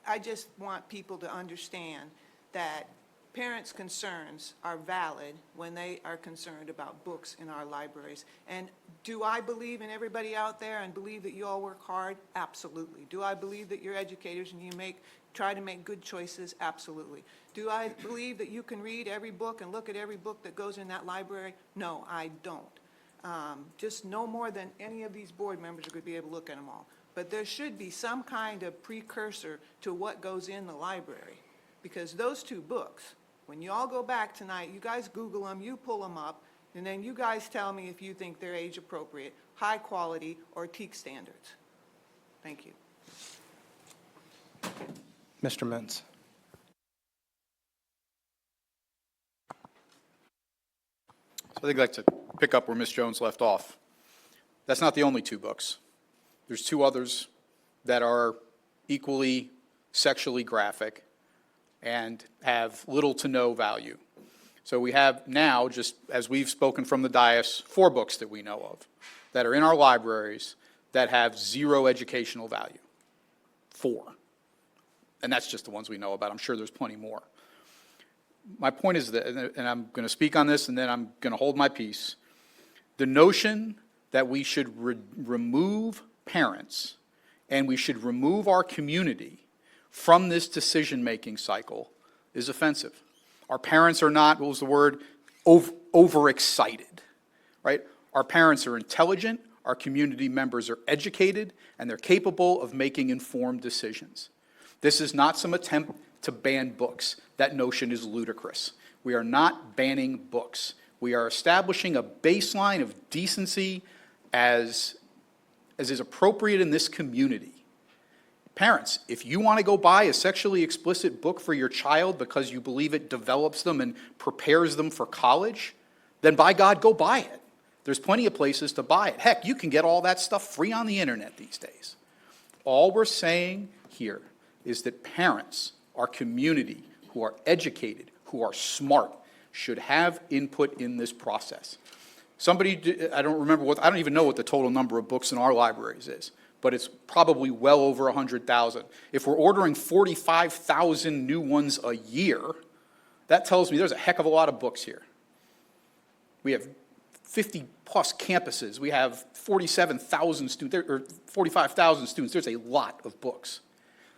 I just want people to understand that parents' concerns are valid when they are concerned about books in our libraries. And do I believe in everybody out there and believe that you all work hard? Absolutely. Do I believe that you're educators and you try to make good choices? Absolutely. Do I believe that you can read every book and look at every book that goes in that library? No, I don't. Just no more than any of these board members are going to be able to look at them all. But there should be some kind of precursor to what goes in the library. Because those two books, when you all go back tonight, you guys Google them, you pull them up, and then you guys tell me if you think they're age appropriate, high quality, or TEAC standards. Thank you. Mr. Mintz. So I think I'd like to pick up where Ms. Jones left off. That's not the only two books. There's two others that are equally sexually graphic and have little to no value. So we have now, just as we've spoken from the dais, 4 books that we know of that are in our libraries that have 0 educational value. 4. And that's just the ones we know about. I'm sure there's plenty more. My point is that, and I'm going to speak on this and then I'm going to hold my peace, the notion that we should remove parents and we should remove our community from this decision-making cycle is offensive. Our parents are not, what was the word, overexcited, right? Our parents are intelligent, our community members are educated, and they're capable of making informed decisions. This is not some attempt to ban books. That notion is ludicrous. We are not banning books. We are establishing a baseline of decency as is appropriate in this community. Parents, if you want to go buy a sexually explicit book for your child because you believe it develops them and prepares them for college, then by God, go buy it. There's plenty of places to buy it. Heck, you can get all that stuff free on the internet these days. All we're saying here is that parents, our community, who are educated, who are smart, should have input in this process. Somebody, I don't even know what the total number of books in our libraries is, but it's probably well over 100,000. If we're ordering 45,000 new ones a year, that tells me there's a heck of a lot of books here. We have 50-plus campuses. We have 47,000 students, or 45,000 students. There's a lot of books.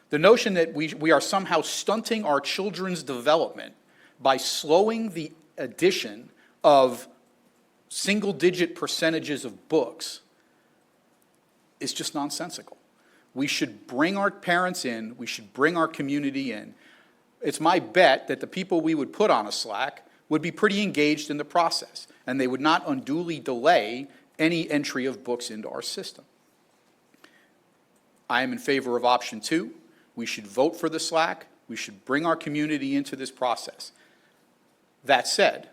The notion that we are somehow stunting our children's development by slowing the addition of single-digit percentages of books is just nonsensical. We should bring our parents in. We should bring our community in. It's my bet that the people we would put on a Slack would be pretty engaged in the process, and they would not unduly delay any entry of books into our system. I am in favor of option 2. We should vote for the Slack. We should bring our community into this process. That said,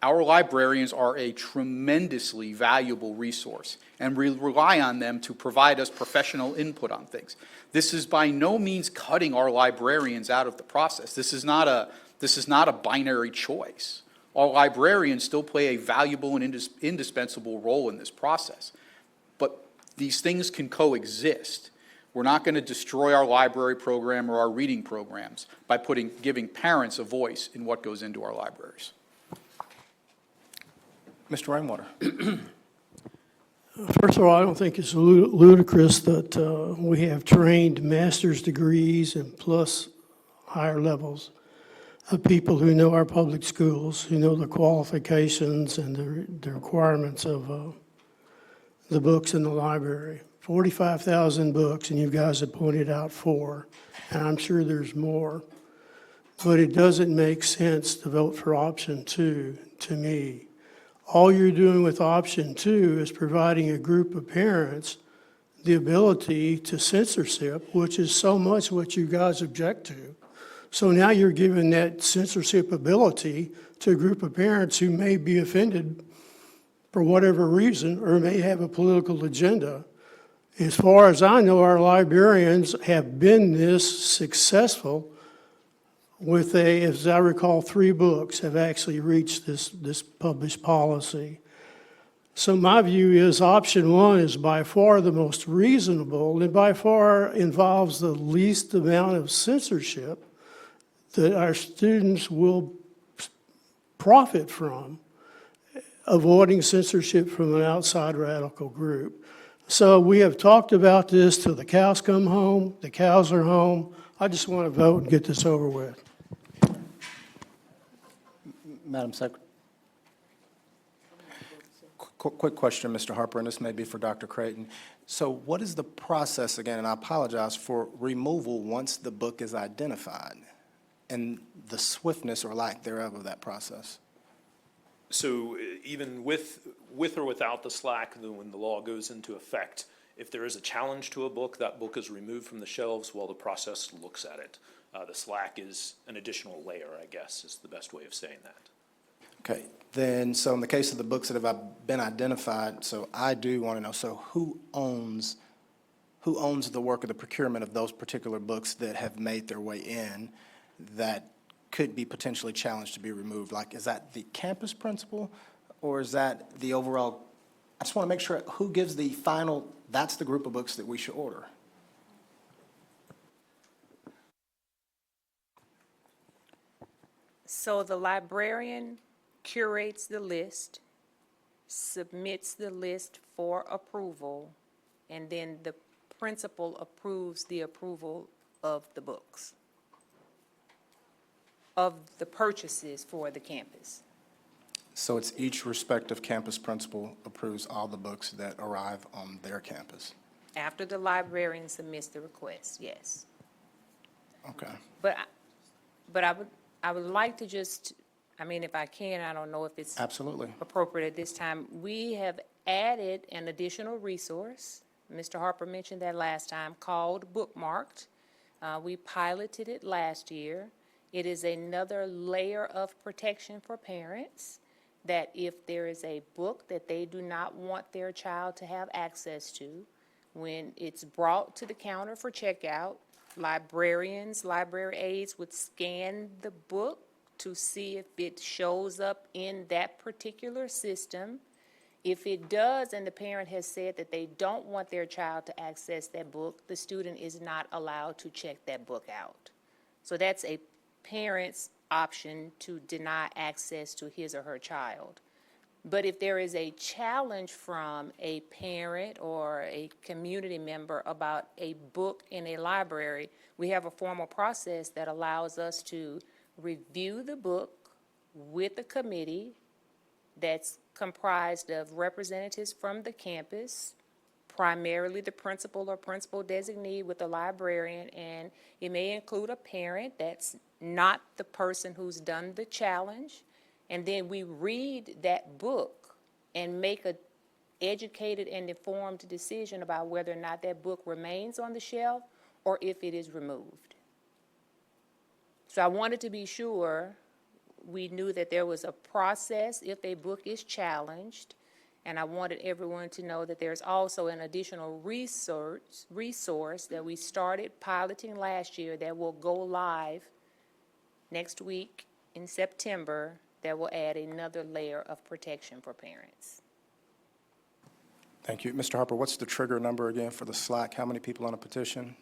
our librarians are a tremendously valuable resource, and we rely on them to provide us professional input on things. This is by no means cutting our librarians out of the process. This is not a binary choice. Our librarians still play a valuable and indispensable role in this process. But these things can coexist. We're not going to destroy our library program or our reading programs by giving parents a voice in what goes into our libraries. Mr. Rainwater. First of all, I don't think it's ludicrous that we have trained master's degrees and plus higher levels of people who know our public schools, who know the qualifications and the requirements of the books in the library. 45,000 books, and you guys have pointed out 4, and I'm sure there's more. But it doesn't make sense to vote for option 2 to me. All you're doing with option 2 is providing a group of parents the ability to censorship, which is so much what you guys object to. So now you're giving that censorship ability to a group of parents who may be offended for whatever reason or may have a political agenda. As far as I know, our librarians have been this successful with as I recall, 3 books have actually reached this published policy. So my view is option 1 is by far the most reasonable and by far involves the least amount of censorship that our students will profit from, avoiding censorship from an outside radical group. So we have talked about this till the cows come home. The cows are home. I just want to vote and get this over with. Madam Secretary. Quick question, Mr. Harper, and this may be for Dr. Creighton. So what is the process, again, and I apologize, for removal once the book is identified and the swiftness or lack thereof of that process? So even with or without the SLAC, when the law goes into effect, if there is a challenge to a book, that book is removed from the shelves while the process looks at it. The SLAC is an additional layer, I guess, is the best way of saying that. Okay, then, so in the case of the books that have been identified, so I do want to know, so who owns the work of the procurement of those particular books that have made their way in that could be potentially challenged to be removed? Like, is that the campus principal, or is that the overall? I just want to make sure, who gives the final, that's the group of books that we should order? So the librarian curates the list, submits the list for approval, and then the principal approves the approval of the books, of the purchases for the campus. So it's each respective campus principal approves all the books that arrive on their campus? After the librarian submits the request, yes. Okay. But I would like to just, I mean, if I can, I don't know if it's Absolutely. appropriate at this time. We have added an additional resource. Mr. Harper mentioned that last time, called Bookmarked. We piloted it last year. It is another layer of protection for parents, that if there is a book that they do not want their child to have access to, when it's brought to the counter for checkout, librarians, library aides would scan the book to see if it shows up in that particular system. If it does, and the parent has said that they don't want their child to access that book, the student is not allowed to check that book out. So that's a parent's option to deny access to his or her child. But if there is a challenge from a parent or a community member about a book in a library, we have a formal process that allows us to review the book with a committee that's comprised of representatives from the campus, primarily the principal or principal designee with the librarian, and it may include a parent that's not the person who's done the challenge. And then we read that book and make an educated and informed decision about whether or not that book remains on the shelf or if it is removed. So I wanted to be sure we knew that there was a process if a book is challenged, and I wanted everyone to know that there's also an additional resource that we started piloting last year that will go live next week in September, that will add another layer of protection for parents. Thank you. Mr. Harper, what's the trigger number again for the SLAC? How many people on a petition?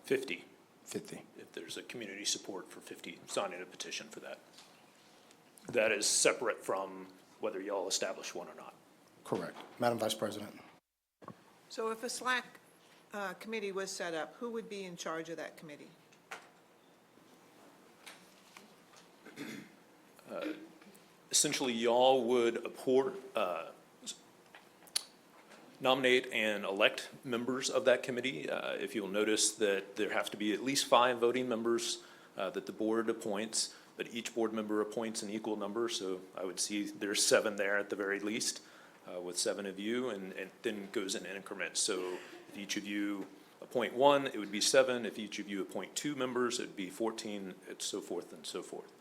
50. 50. If there's a community support for 50 signing a petition for that. That is separate from whether y'all establish one or not. Correct. Madam Vice President. So if a SLAC committee was set up, who would be in charge of that committee? Essentially, y'all would nominate and elect members of that committee. If you'll notice that there have to be at least 5 voting members that the board appoints, but each board member appoints an equal number. So I would see there's 7 there at the very least, with 7 of you, and then goes in increments. So If each of you appoint one, it would be 7. If each of you appoint 2 members, it'd be 14, and so forth and so forth.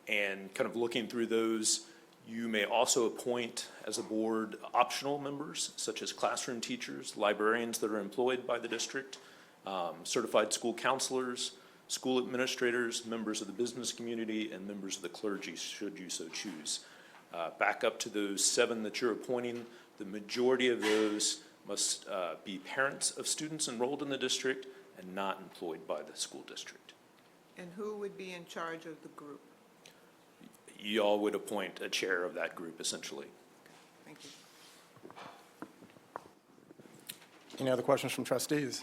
And kind of looking through those, you may also appoint as a board optional members, such as classroom teachers, librarians that are employed by the district, certified school counselors, school administrators, members of the business community, and members of the clergy, should you so choose. Back up to those 7 that you're appointing, the majority of those must be parents of students enrolled in the district and not employed by the school district. And who would be in charge of the group? Y'all would appoint a chair of that group, essentially. Thank you. Any other questions from trustees?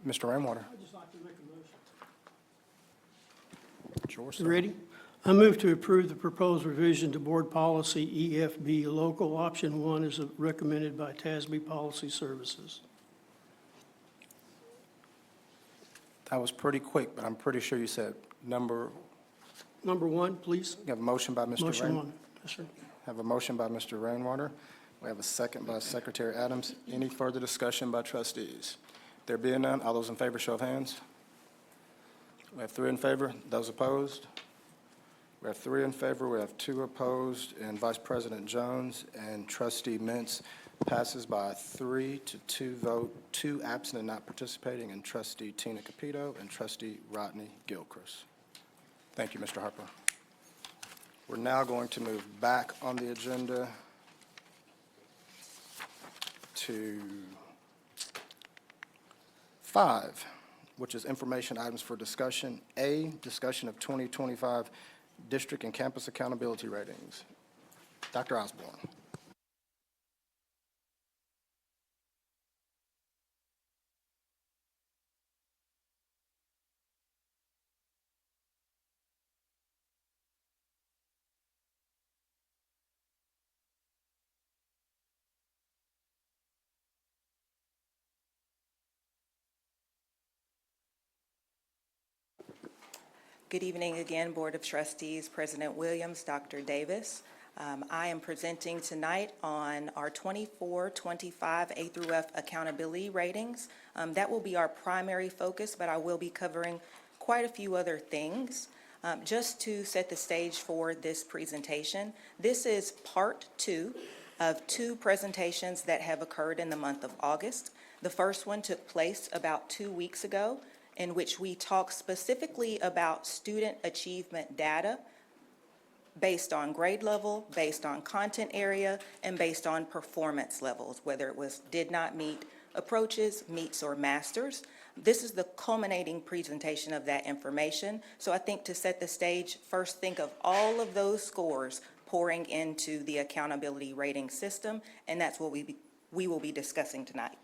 Mr. Rainwater. I'd just like to make a motion. Sure, You ready? I move to approve the proposed revision to Board Policy EFB Local Option 1 as recommended by TASB Policy Services. That was pretty quick, but I'm pretty sure you said number. Number 1, please. You have a motion by Mr. Motion 1. Yes, sir. Have a motion by Mr. Rainwater. We have a second by Secretary Adams. Any further discussion by trustees? There being none, all those in favor, show of hands. We have 3 in favor. Those opposed? We have 3 in favor. We have 2 opposed. And Vice President Jones and Trustee Mintz passes by a 3-2 vote, 2 absent and not participating, and Trustee Tina Capito and Trustee Rodney Gilchrist. Thank you, Mr. Harper. We're now going to move back on the agenda to 5, which is information items for discussion. A, discussion of 2025 district and campus accountability ratings. Dr. Osborne. Good evening again, Board of Trustees, President Williams, Dr. Davis. I am presenting tonight on our 24-25 A through F accountability ratings. That will be our primary focus, but I will be covering quite a few other things. Just to set the stage for this presentation, this is part 2 of 2 presentations that have occurred in the month of August. The first one took place about 2 weeks ago, in which we talk specifically about student achievement data based on grade level, based on content area, and based on performance levels, whether it was did not meet approaches, meets, or masters. This is the culminating presentation of that information. So I think to set the stage, first think of all of those scores pouring into the accountability rating system, and that's what we will be discussing tonight.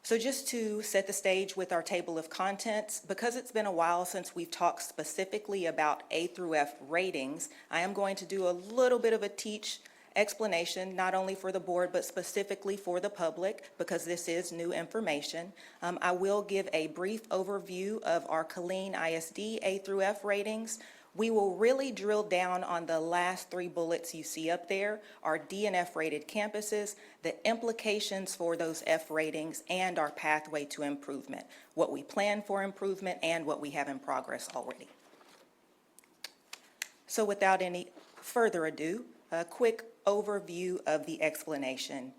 So just to set the stage with our table of contents, because it's been a while since we've talked specifically about A through F ratings, I am going to do a little bit of a explanation, not only for the board, but specifically for the public, because this is new information. I will give a brief overview of our Killeen ISD A through F ratings. We will really drill down on the last 3 bullets you see up there, our D and F rated campuses, the implications for those F ratings, and our pathway to improvement, what we plan for improvement and what we have in progress already. So without any further ado, a quick overview of the explanation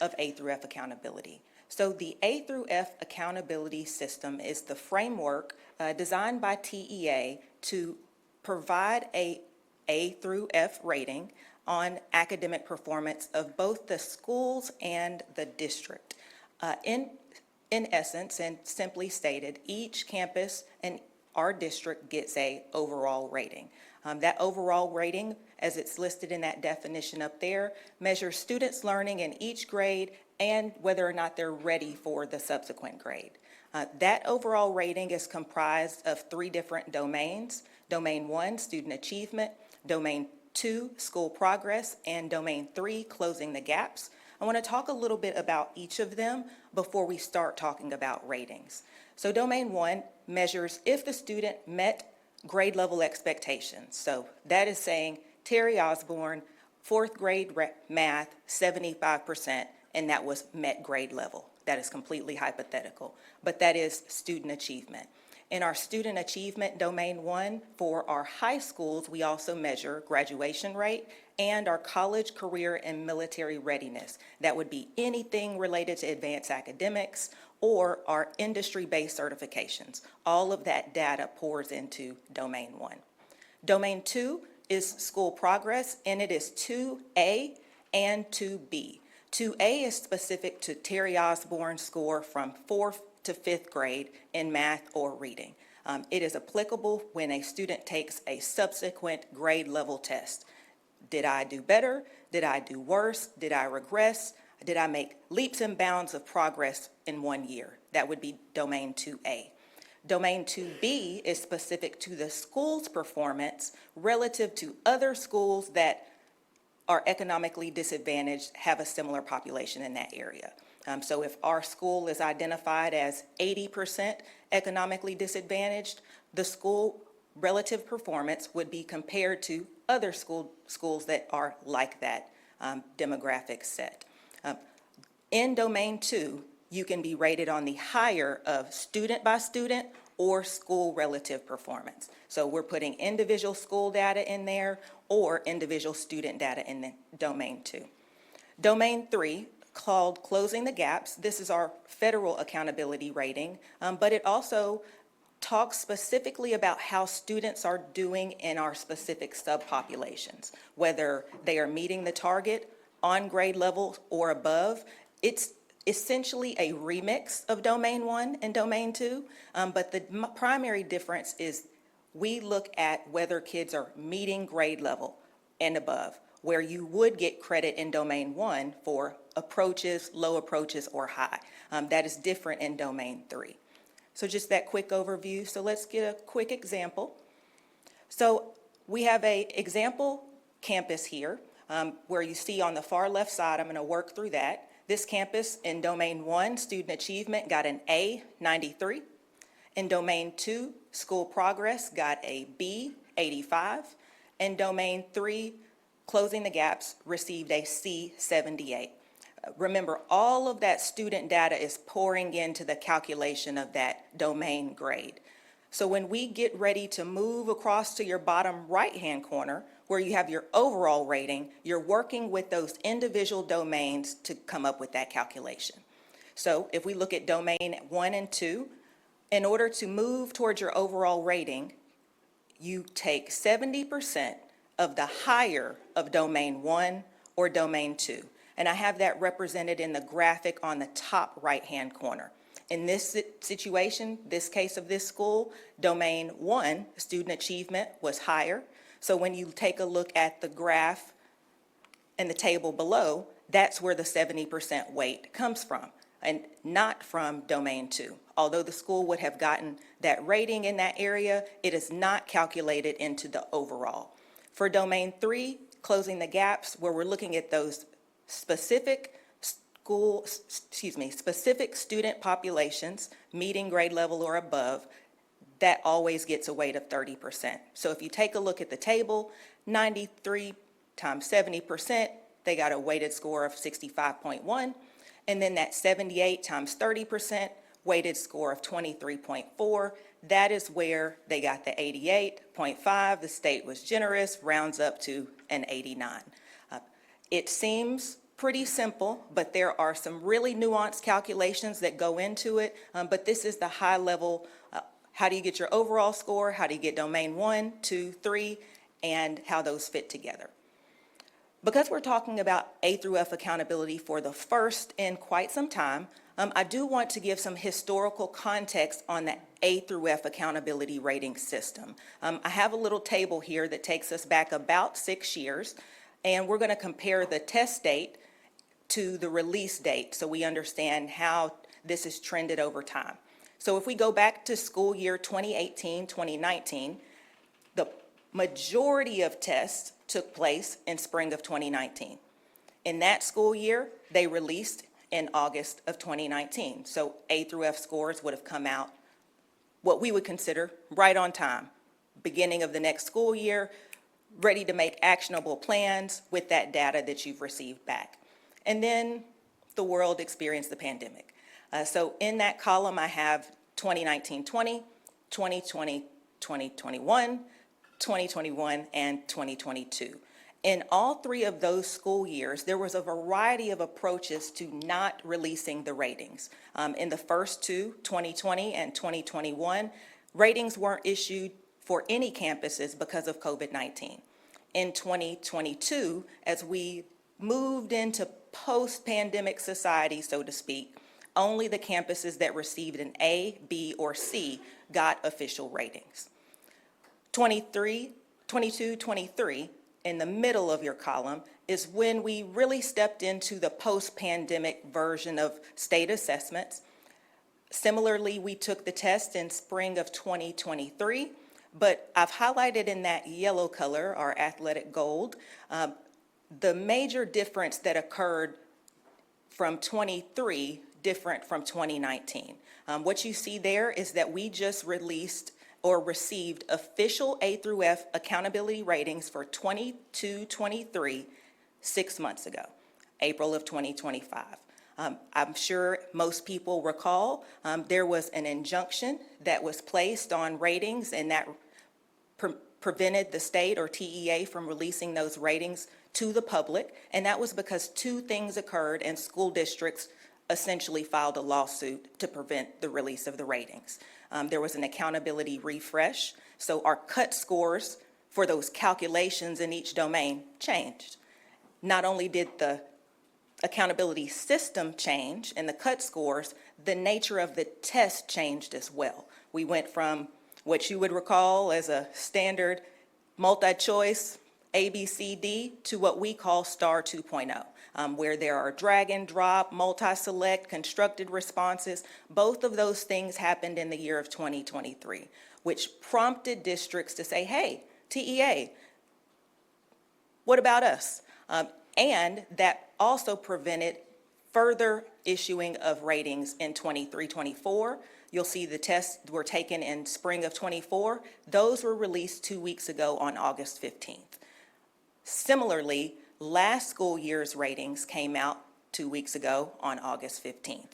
of A through F accountability. So the A through F accountability system is the framework designed by TEA to provide a through F rating on academic performance of both the schools and the district. In essence, and simply stated, each campus and our district gets a overall rating. That overall rating, as it's listed in that definition up there, measures students' learning in each grade and whether or not they're ready for the subsequent grade. That overall rating is comprised of 3 different domains. Domain 1, student achievement, Domain 2, school progress, and Domain 3, closing the gaps. I want to talk a little bit about each of them before we start talking about ratings. So Domain 1 measures if the student met grade level expectations. So that is saying, Terry Osborne, Fourth grade math, 75%, and that was met grade level. That is completely hypothetical, but that is student achievement. In our student achievement domain 1, for our high schools, we also measure graduation rate and our college, career, and military readiness. That would be anything related to advanced academics or our industry-based certifications. All of that data pours into domain 1. Domain 2 is school progress, and it is 2A and 2B. 2A is specific to Terry Osborne's score from 4th to 5th grade in math or reading. It is applicable when a student takes a subsequent grade level test. Did I do better? Did I do worse? Did I regress? Did I make leaps and bounds of progress in 1 year? That would be domain 2A. Domain 2B is specific to the school's performance relative to other schools that are economically disadvantaged, have a similar population in that area. So if our school is identified as 80% economically disadvantaged, the school relative performance would be compared to other schools that are like that demographic set. In domain 2, you can be rated on the higher of student by student or school relative performance. So we're putting individual school data in there or individual student data in the domain 2. Domain 3, called Closing the Gaps, this is our federal accountability rating, but it also talks specifically about how students are doing in our specific subpopulations, whether they are meeting the target on grade level or above. It's essentially a remix of domain 1 and domain 2, but the primary difference is we look at whether kids are meeting grade level and above, where you would get credit in domain 1 for approaches, low approaches, or high. That is different in domain 3. So just that quick overview. So let's get a quick example. So we have a example campus here where you see on the far left side, I'm going to work through that. This campus in domain 1, student achievement, got an A, 93. In domain 2, school progress, got a B, 85. In domain 3, closing the gaps, received a C, 78. Remember, all of that student data is pouring into the calculation of that domain grade. So when we get ready to move across to your bottom right-hand corner, where you have your overall rating, you're working with those individual domains to come up with that calculation. So if we look at domain 1 and 2, in order to move towards your overall rating, you take 70% of the higher of domain 1 or domain 2. And I have that represented in the graphic on the top right-hand corner. In this situation, this case of this school, domain 1, student achievement, was higher. So when you take a look at the graph and the table below, that's where the 70% weight comes from, and not from domain 2. Although the school would have gotten that rating in that area, it is not calculated into the overall. For domain 3, closing the gaps, where we're looking at those specific specific student populations meeting grade level or above, that always gets a weight of 30%. So if you take a look at the table, 93 times 70%, they got a weighted score of 65.1, and then that 78 times 30%, weighted score of 23.4. That is where they got the 88.5. The state was generous, rounds up to an 89. It seems pretty simple, but there are some really nuanced calculations that go into it. But this is the high level, how do you get your overall score, how do you get domain 1, 2, 3, and how those fit together. Because we're talking about A through F accountability for the first in quite some time, I do want to give some historical context on the A through F accountability rating system. I have a little table here that takes us back about 6 years, and we're going to compare the test date to the release date so we understand how this has trended over time. So if we go back to school year 2018-2019, the majority of tests took place in spring of 2019. In that school year, they released in August of 2019. So A through F scores would have come out what we would consider right on time. Beginning of the next school year, ready to make actionable plans with that data that you've received back. And then the world experienced the pandemic. So in that column, I have 2019-20, 2020-2021, 2021, and 2022. In all three of those school years, there was a variety of approaches to not releasing the ratings. In the first two, 2020 and 2021, ratings weren't issued for any campuses because of COVID-19. In 2022, as we moved into post-pandemic society, so to speak, only the campuses that received an A, B, or C got official ratings. 22, 23, in the middle of your column, is when we really stepped into the post-pandemic version of state assessments. Similarly, we took the test in spring of 2023, but I've highlighted in that yellow color, our athletic gold, the major difference that occurred from 23 different from 2019. What you see there is that we just released or received official A through F accountability ratings for 22-23 6 months ago, April of 2025. I'm sure most people recall there was an injunction that was placed on ratings, and that prevented the state or TEA from releasing those ratings to the public, and that was because two things occurred and school districts essentially filed a lawsuit to prevent the release of the ratings. There was an accountability refresh, so our cut scores for those calculations in each domain changed. Not only did the accountability system change and the cut scores, the nature of the test changed as well. We went from what you would recall as a standard multi-choice ABCD to what we call STAR 2.0. Where there are drag and drop, multi-select, constructed responses. Both of those things happened in the year of 2023, which prompted districts to say, hey, TEA, what about us? And that also prevented further issuing of ratings in 23-24. You'll see the tests were taken in spring of 24. Those were released 2 weeks ago on August 15th. Similarly, last school year's ratings came out 2 weeks ago on August 15th.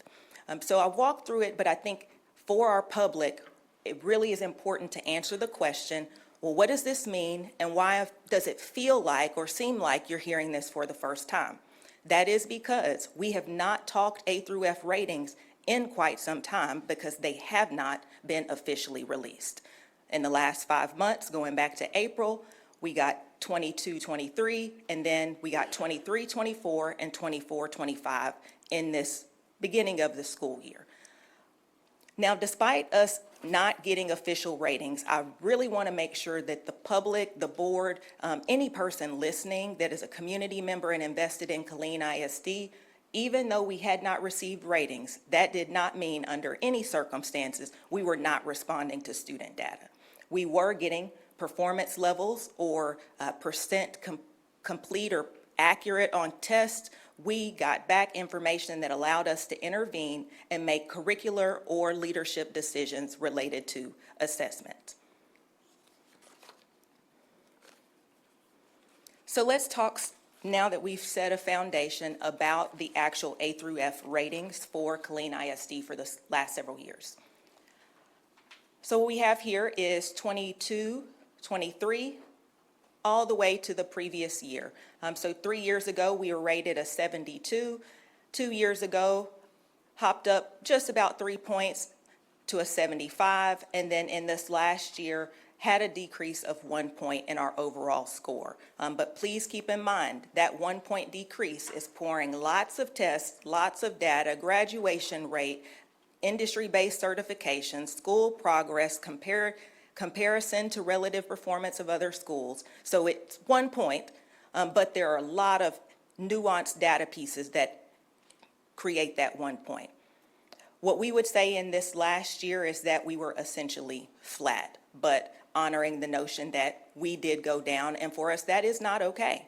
So I walked through it, but I think for our public, it really is important to answer the question, well, what does this mean, and why does it feel like or seem like you're hearing this for the first time? That is because we have not talked A through F ratings in quite some time because they have not been officially released. In the last 5 months, going back to April, we got 22-23, and then we got 23-24 and 24-25 in this beginning of the school year. Now, despite us not getting official ratings, I really want to make sure that the public, the board, any person listening that is a community member and invested in Killeen ISD, even though we had not received ratings, that did not mean under any circumstances we were not responding to student data. We were getting performance levels or percent complete or accurate on tests. We got back information that allowed us to intervene and make curricular or leadership decisions related to assessment. So let's talk, now that we've set a foundation, about the actual A through F ratings for Killeen ISD for the last several years. So what we have here is 22-23 all the way to the previous year. So 3 years ago, we were rated a 72. 2 years ago, hopped up just about 3 points to a 75. And then in this last year, had a decrease of 1 point in our overall score. But please keep in mind that 1 point decrease is pouring lots of tests, lots of data, graduation rate, industry-based certifications, school progress, comparison to relative performance of other schools. So it's 1 point, but there are a lot of nuanced data pieces that create that 1 point. What we would say in this last year is that we were essentially flat, but honoring the notion that we did go down, and for us that is not okay.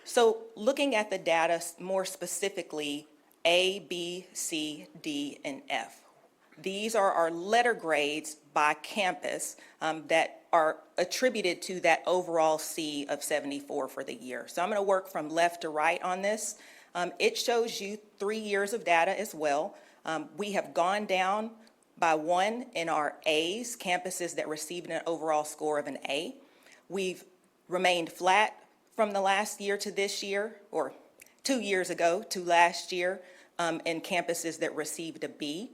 So looking at the data more specifically, A, B, C, D, and F. These are our letter grades by campus that are attributed to that overall C of 74 for the year. So I'm going to work from left to right on this. It shows you 3 years of data as well. We have gone down by 1 in our A's, campuses that received an overall score of an A. We've remained flat from the last year to this year, or 2 years ago to last year, in campuses that received a B.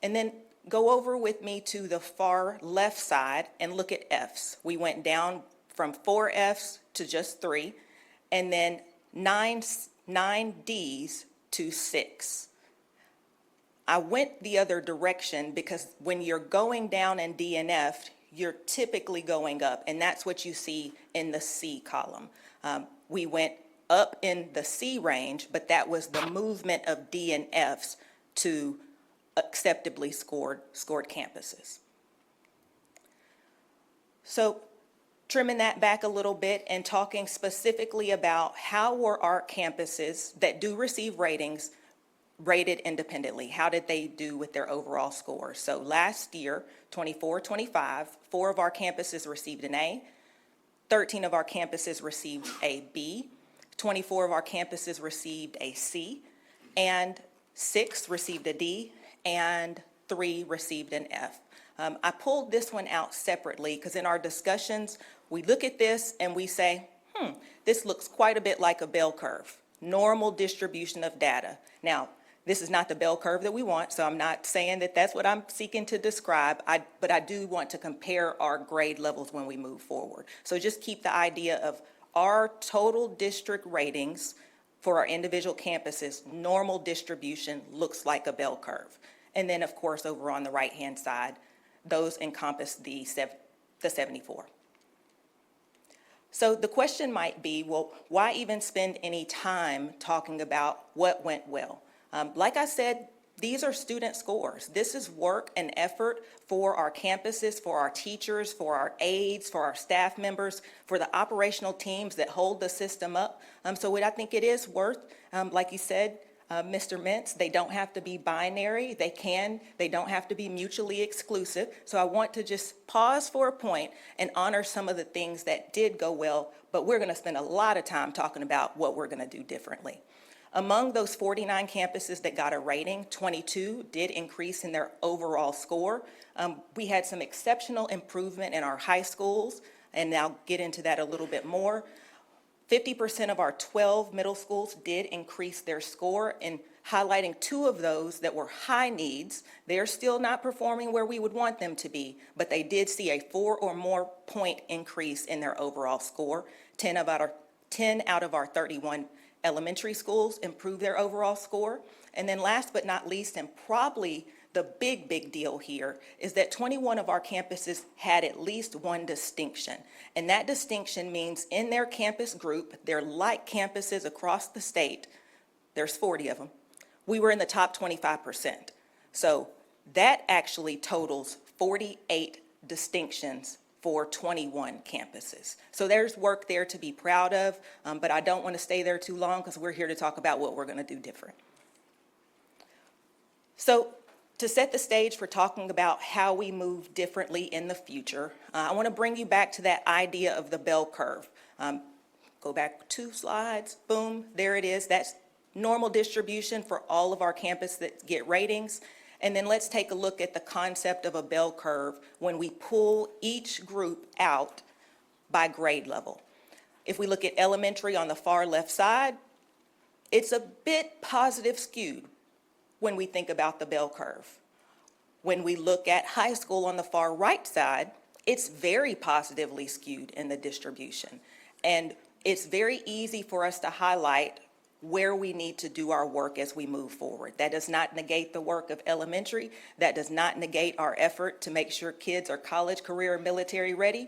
And then go over with me to the far left side and look at Fs. We went down from 4 Fs to just 3, and then 9 Ds to 6. I went the other direction because when you're going down in D and F, you're typically going up, and that's what you see in the C column. We went up in the C range, but that was the movement of D and Fs to acceptably scored campuses. So trimming that back a little bit and talking specifically about how were our campuses that do receive ratings rated independently? How did they do with their overall scores? So last year, 24-25, 4 of our campuses received an A, 13 of our campuses received a B, 24 of our campuses received a C, and 6 received a D, and 3 received an F. I pulled this one out separately because in our discussions, we look at this and we say, this looks quite a bit like a bell curve, normal distribution of data. Now, this is not the bell curve that we want, so I'm not saying that that's what I'm seeking to describe, but I do want to compare our grade levels when we move forward. So just keep the idea of our total district ratings for our individual campuses, normal distribution looks like a bell curve. And then, of course, over on the right-hand side, those encompass the 74. So the question might be, well, why even spend any time talking about what went well? Like I said, these are student scores. This is work and effort for our campuses, for our teachers, for our aides, for our staff members, for the operational teams that hold the system up. So what I think it is worth, like you said, Mr. Mintz, they don't have to be binary. They don't have to be mutually exclusive. So I want to just pause for a point and honor some of the things that did go well, but we're going to spend a lot of time talking about what we're going to do differently. Among those 49 campuses that got a rating, 22 did increase in their overall score. We had some exceptional improvement in our high schools, and I'll get into that a little bit more. 50% of our 12 middle schools did increase their score, and highlighting 2 of those that were high needs. They're still not performing where we would want them to be, but they did see a 4 or more point increase in their overall score. 10 out of our 31 elementary schools improved their overall score. And then last but not least, and probably the big deal here, is that 21 of our campuses had at least 1 distinction. And that distinction means in their campus group, they're like campuses across the state, there's 40 of them, we were in the top 25%. So that actually totals 48 distinctions for 21 campuses. So there's work there to be proud of, but I don't want to stay there too long because we're here to talk about what we're going to do different. So to set the stage for talking about how we move differently in the future, I want to bring you back to that idea of the bell curve. Go back 2 slides, boom, there it is. That's normal distribution for all of our campuses that get ratings. And then let's take a look at the concept of a bell curve when we pull each group out by grade level. If we look at elementary on the far left side, it's a bit positive skewed when we think about the bell curve. When we look at high school on the far right side, it's very positively skewed in the distribution. And it's very easy for us to highlight where we need to do our work as we move forward. That does not negate the work of elementary. That does not negate our effort to make sure kids are college, career, and military ready.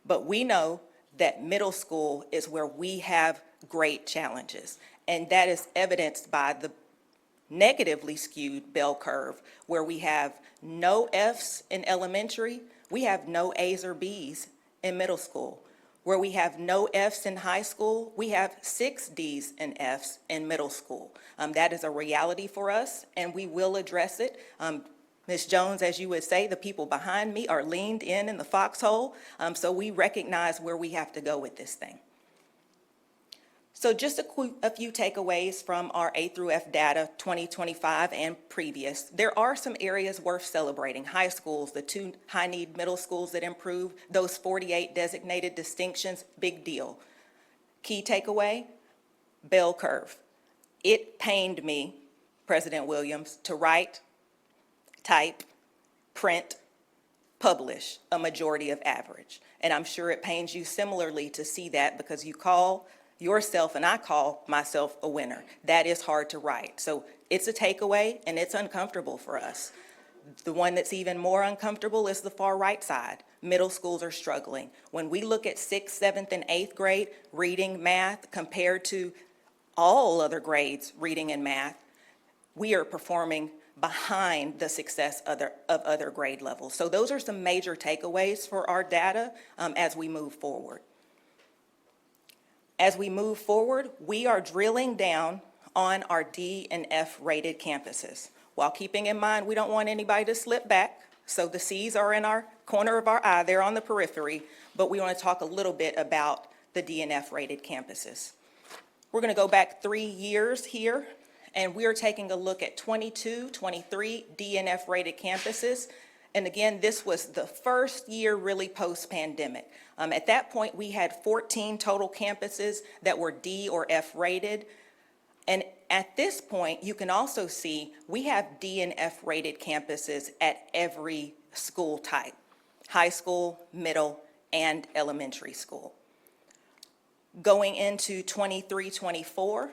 But we know that middle school is where we have great challenges. And that is evidenced by the negatively skewed bell curve, where we have no Fs in elementary, we have no As or Bs in middle school. Where we have no Fs in high school, we have 6 Ds and Fs in middle school. That is a reality for us, and we will address it. Ms. Jones, as you would say, the people behind me are leaned in the foxhole, so we recognize where we have to go with this thing. So just a few takeaways from our A through F data 2025 and previous. There are some areas worth celebrating. High schools, the 2 high-need middle schools that improved, those 48 designated distinctions, big deal. Key takeaway, bell curve. It pained me, President Williams, to write, type, print, publish a majority of average. And I'm sure it pains you similarly to see that because you call yourself, and I call myself, a winner. That is hard to write. So it's a takeaway, and it's uncomfortable for us. The one that's even more uncomfortable is the far right side. Middle schools are struggling. When we look at 6th, 7th, and 8th grade reading, math, compared to all other grades, reading and math, we are performing behind the success of other grade levels. So those are some major takeaways for our data as we move forward. As we move forward, we are drilling down on our D and F rated campuses, while keeping in mind we don't want anybody to slip back. So the C's are in our corner of our eye, they're on the periphery, but we want to talk a little bit about the D and F rated campuses. We're going to go back 3 years here, and we're taking a look at 22, 23 D and F rated campuses. And again, this was the first year really post-pandemic. At that point, we had 14 total campuses that were D or F rated. And at this point, you can also see we have D and F rated campuses at every school type, high school, middle, and elementary school. Going into 23-24,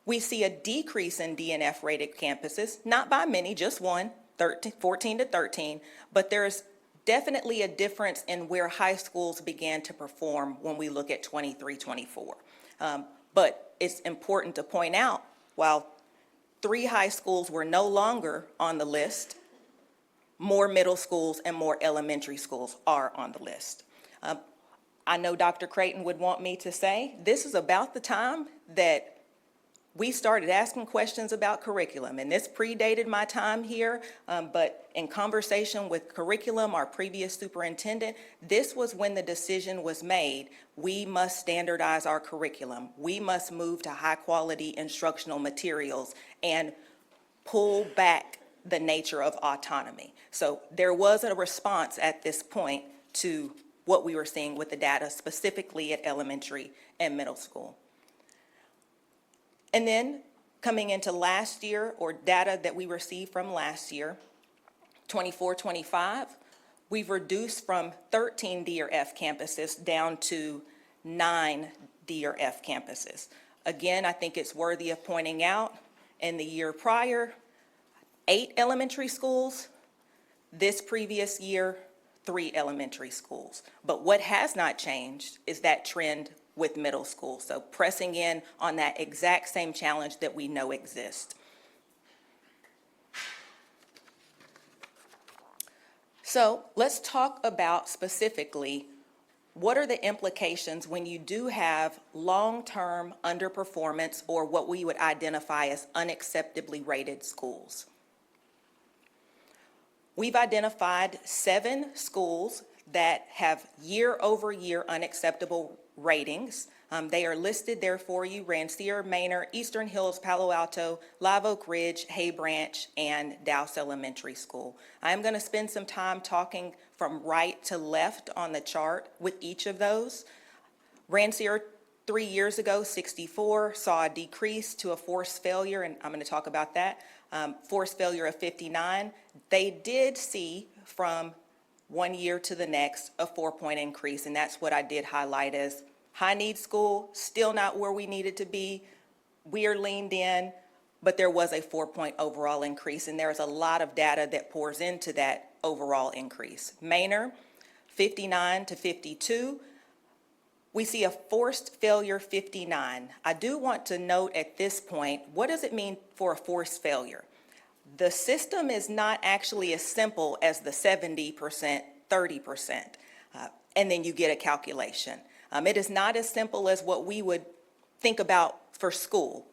we see a decrease in D and F rated campuses, not by many, just one, 14 to 13, but there's definitely a difference in where high schools began to perform when we look at 23-24. But it's important to point out, while 3 high schools were no longer on the list, more middle schools and more elementary schools are on the list. I know Dr. Creighton would want me to say, this is about the time that we started asking questions about curriculum, and this predated my time here, but in conversation with curriculum, our previous superintendent, this was when the decision was made. We must standardize our curriculum. We must move to high-quality instructional materials and pull back the nature of autonomy. So there was a response at this point to what we were seeing with the data, specifically at elementary and middle school. And then coming into last year, or data that we received from last year, 24-25, we've reduced from 13 D or F campuses down to 9 D or F campuses. Again, I think it's worthy of pointing out, in the year prior, 8 elementary schools. This previous year, 3 elementary schools. But what has not changed is that trend with middle school. So pressing in on that exact same challenge that we know exists. So let's talk about specifically what are the implications when you do have long-term underperformance or what we would identify as unacceptably rated schools. We've identified 7 schools that have year-over-year unacceptable ratings. They are listed there for you: Rancier, Manor, Eastern Hills, Palo Alto, Live Oak Ridge, Hay Branch, and Dowse Elementary School. I'm going to spend some time talking from right to left on the chart with each of those. Rancier, 3 years ago, 64, saw a decrease to a forced failure, and I'm going to talk about that, forced failure of 59. They did see from 1 year to the next a 4-point increase, and that's what I did highlight as high need school, still not where we needed to be. We are leaned in, but there was a 4-point overall increase, and there's a lot of data that pours into that overall increase. Manor, 59 to 52. We see a forced failure 59. I do want to note at this point, what does it mean for a forced failure? The system is not actually as simple as the 70%, 30%, and then you get a calculation. It is not as simple as what we would think about for school,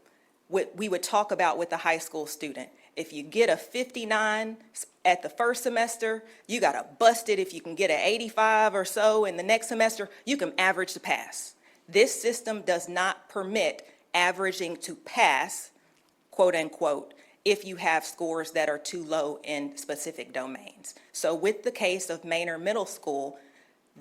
what we would talk about with a high school student. If you get a 59 at the first semester, you got to bust it. If you can get an 85 or so in the next semester, you can average to pass. This system does not permit averaging to pass, quote unquote, if you have scores that are too low in specific domains. So with the case of Manor Middle School,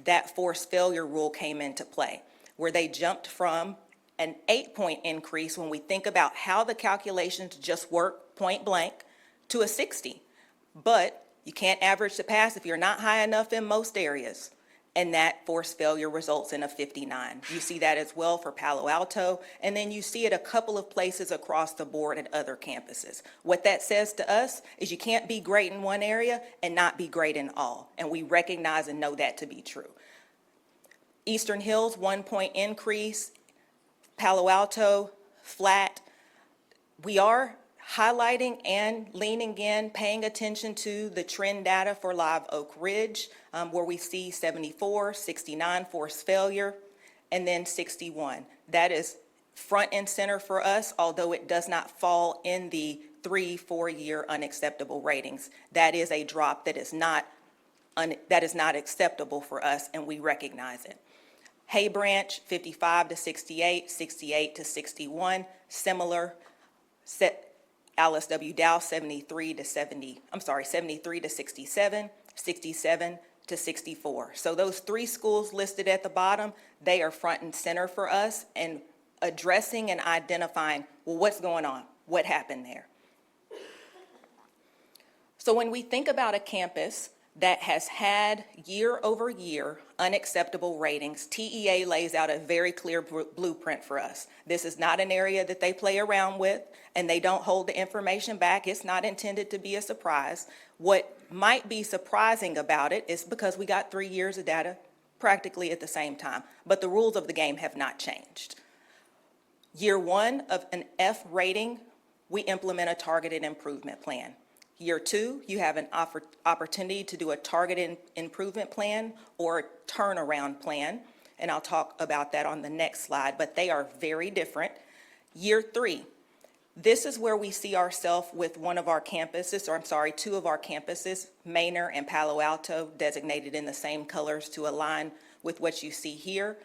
that forced failure rule came into play, where they jumped from an 8-point increase when we think about how the calculations just work point blank to a 60. But you can't average to pass if you're not high enough in most areas. And that forced failure results in a 59. You see that as well for Palo Alto, and then you see it a couple of places across the board at other campuses. What that says to us is you can't be great in one area and not be great in all, and we recognize and know that to be true. Eastern Hills, 1-point increase. Palo Alto, flat. We are highlighting and leaning in, paying attention to the trend data for Live Oak Ridge, where we see 74, 69 forced failure, and then 61. That is front and center for us, although it does not fall in the 3-4-year unacceptable ratings. That is a drop that is not acceptable for us, and we recognize it. Hay Branch, 55 to 68, 68 to 61, similar. Alice W. Dow, 73 to 67, 67 to 64. So those 3 schools listed at the bottom, they are front and center for us and addressing and identifying, well, what's going on? What happened there? So when we think about a campus that has had year over year unacceptable ratings, TEA lays out a very clear blueprint for us. This is not an area that they play around with, and they don't hold the information back. It's not intended to be a surprise. What might be surprising about it is because we got 3 years of data practically at the same time, but the rules of the game have not changed. Year 1 of an F rating, we implement a targeted improvement plan. Year 2, you have an opportunity to do a targeted improvement plan or a turnaround plan, and I'll talk about that on the next slide, but they are very different. Year 3, this is where we see ourselves with two of our campuses, Manor and Palo Alto, designated in the same colors to align with what you see here.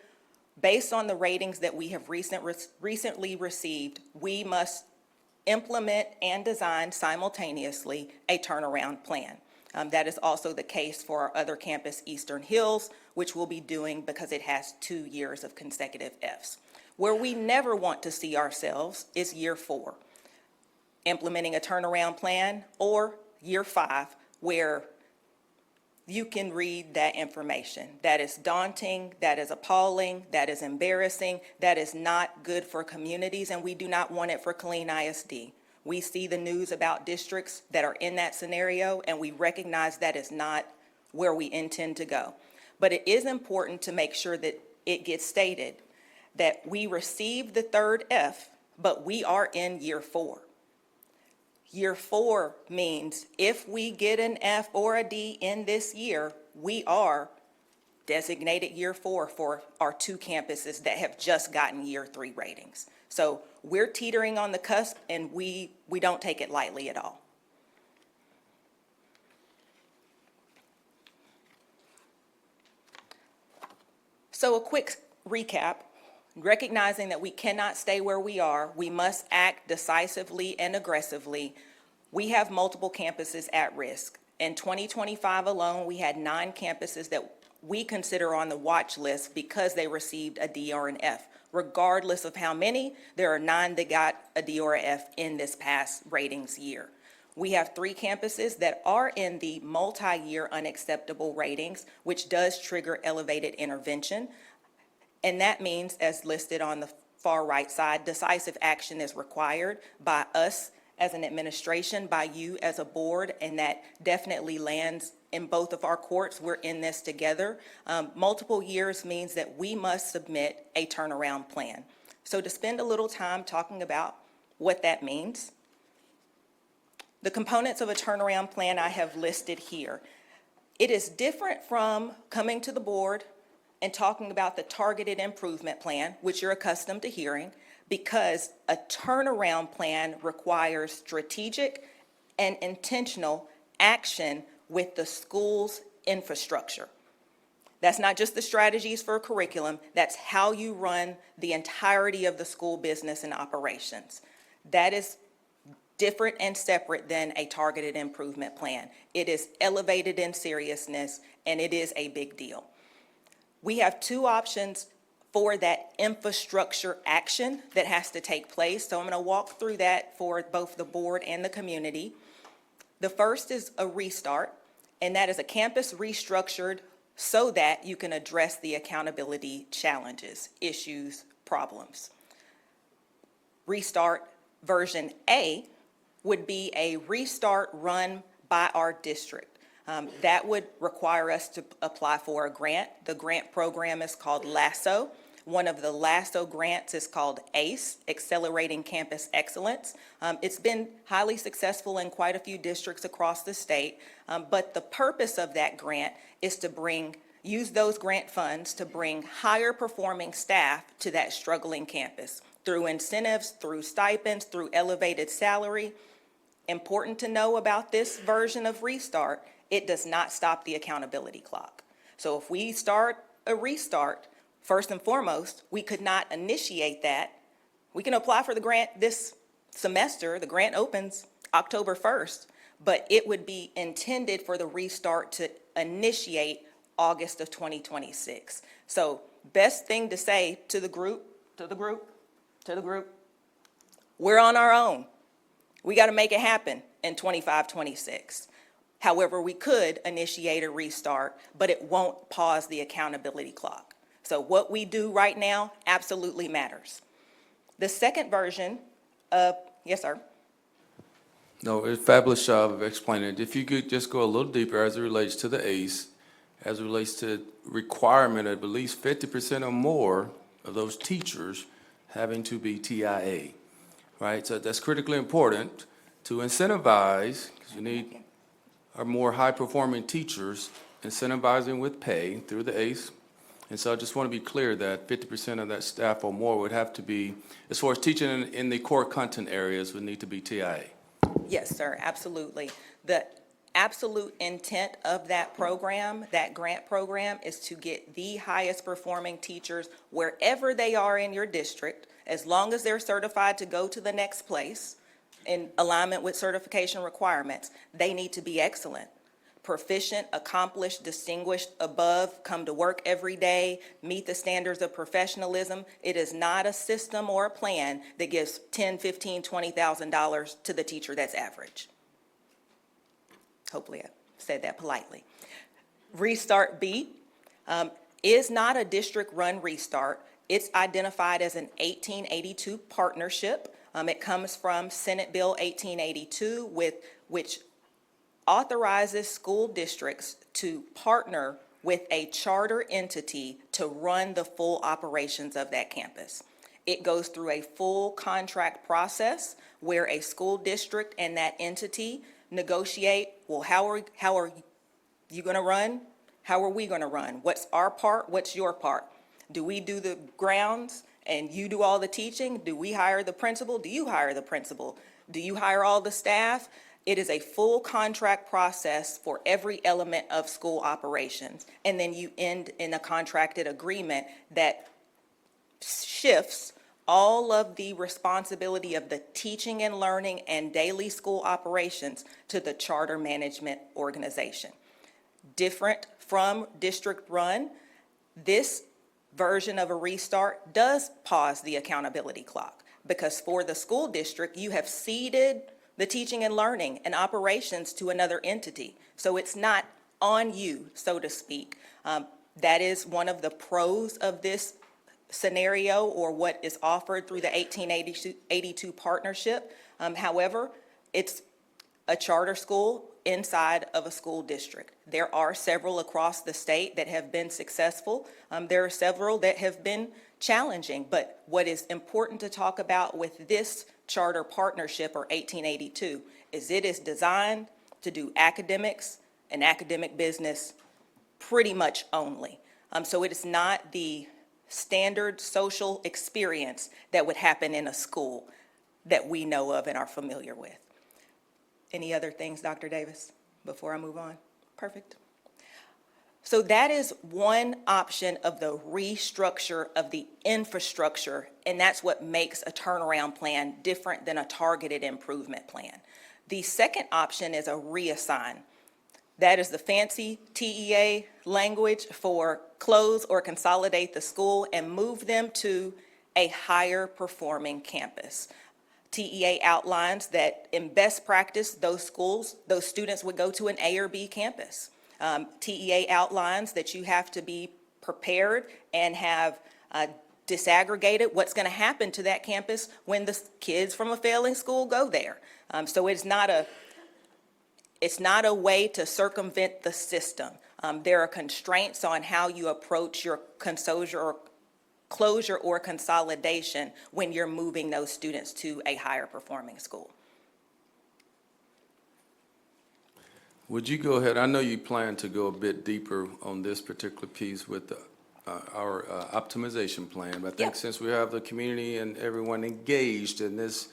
Based on the ratings that we have recently received, we must implement and design simultaneously a turnaround plan. That is also the case for our other campus, Eastern Hills, which we'll be doing because it has 2 years of consecutive Fs. Where we never want to see ourselves is year 4, implementing a turnaround plan, or year 5, where you can read that information. That is daunting, that is appalling, that is embarrassing, that is not good for communities, and we do not want it for Killeen ISD. We see the news about districts that are in that scenario, and we recognize that is not where we intend to go. But it is important to make sure that it gets stated that we received the 3rd F, but we are in year 4. Year 4 means if we get an F or a D in this year, we are designated year 4 for our 2 campuses that have just gotten year 3 ratings. So we're teetering on the cusp, and we don't take it lightly at all. So a quick recap. Recognizing that we cannot stay where we are, we must act decisively and aggressively. We have multiple campuses at risk. In 2025 alone, we had 9 campuses that we consider on the watch list because they received a D or an F. Regardless of how many, there are 9 that got a D or a F in this past ratings year. We have 3 campuses that are in the multi-year unacceptable ratings, which does trigger elevated intervention. And that means, as listed on the far right side, decisive action is required by us as an administration, by you as a board, and that definitely lands in both of our courts. We're in this together. Multiple years means that we must submit a turnaround plan. So to spend a little time talking about what that means, the components of a turnaround plan I have listed here. It is different from coming to the board and talking about the targeted improvement plan, which you're accustomed to hearing, because a turnaround plan requires strategic and intentional action with the school's infrastructure. That's not just the strategies for a curriculum, that's how you run the entirety of the school business and operations. That is different and separate than a targeted improvement plan. It is elevated in seriousness, and it is a big deal. We have two options for that infrastructure action that has to take place, so I'm going to walk through that for both the board and the community. The first is a restart, and that is a campus restructured so that you can address the accountability challenges, issues, problems. Restart version A would be a restart run by our district. That would require us to apply for a grant. The grant program is called LASSO. One of the LASSO grants is called ACE, Accelerating Campus Excellence. It's been highly successful in quite a few districts across the state, but the purpose of that grant is to use those grant funds to bring higher performing staff to that struggling campus through incentives, through stipends, through elevated salary. Important to know about this version of Restart, it does not stop the accountability clock. So if we start a restart, first and foremost, we could not initiate that. We can apply for the grant this semester. The grant opens October 1st, but it would be intended for the restart to initiate August of 2026. So best thing to say to the group, we're on our own. We got to make it happen in 25-26. However, we could initiate a restart, but it won't pause the accountability clock. So what we do right now absolutely matters. The second version of, yes, sir? No, it's fabulous job of explaining it. If you could just go a little deeper as it relates to the ACE, as it relates to requirement of at least 50% or more of those teachers having to be TIA, right? So that's critically important to incentivize, because you need our more high-performing teachers, incentivizing with pay through the ACE. And so I just want to be clear that 50% of that staff or more would have to be, as far as teaching in the core content areas, would need to be TIA. Yes, sir, absolutely. The absolute intent of that program, that grant program, is to get the highest performing teachers wherever they are in your district, as long as they're certified to go to the next place in alignment with certification requirements. They need to be excellent, proficient, accomplished, distinguished, above, come to work every day, meet the standards of professionalism. It is not a system or a plan that gives $10,000, $15,000, $20,000 to the teacher that's average. Hopefully I said that politely. Restart B is not a district-run restart. It's identified as an 1882 partnership. It comes from Senate Bill 1882, which authorizes school districts to partner with a charter entity to run the full operations of that campus. It goes through a full contract process where a school district and that entity negotiate, well, how are you going to run? How are we going to run? What's our part? What's your part? Do we do the grounds and you do all the teaching? Do we hire the principal? Do you hire the principal? Do you hire all the staff? It is a full contract process for every element of school operations. And then you end in a contracted agreement that shifts all of the responsibility of the teaching and learning and daily school operations to the charter management organization. Different from district run, this version of a restart does pause the accountability clock, because for the school district, you have ceded the teaching and learning and operations to another entity. So it's not on you, so to speak. That is one of the pros of this scenario, or what is offered through the 1882 partnership. However, it's a charter school inside of a school district. There are several across the state that have been successful. There are several that have been challenging, but what is important to talk about with this charter partnership, or 1882, is it is designed to do academics and academic business pretty much only. So it is not the standard social experience that would happen in a school that we know of and are familiar with. Any other things, Dr. Davis, before I move on? Perfect. So that is one option of the restructure of the infrastructure, and that's what makes a turnaround plan different than a targeted improvement plan. The second option is a reassign. That is the fancy TEA language for close or consolidate the school and move them to a higher performing campus. TEA outlines that in best practice, those students would go to an A or B campus. TEA outlines that you have to be prepared and have disaggregated what's going to happen to that campus when the kids from a failing school go there. So it's not a way to circumvent the system. There are constraints on how you approach your closure or consolidation when you're moving those students to a higher performing school. Would you go ahead, I know you plan to go a bit deeper on this particular piece with our optimization plan, but I think since we have the community and everyone engaged in this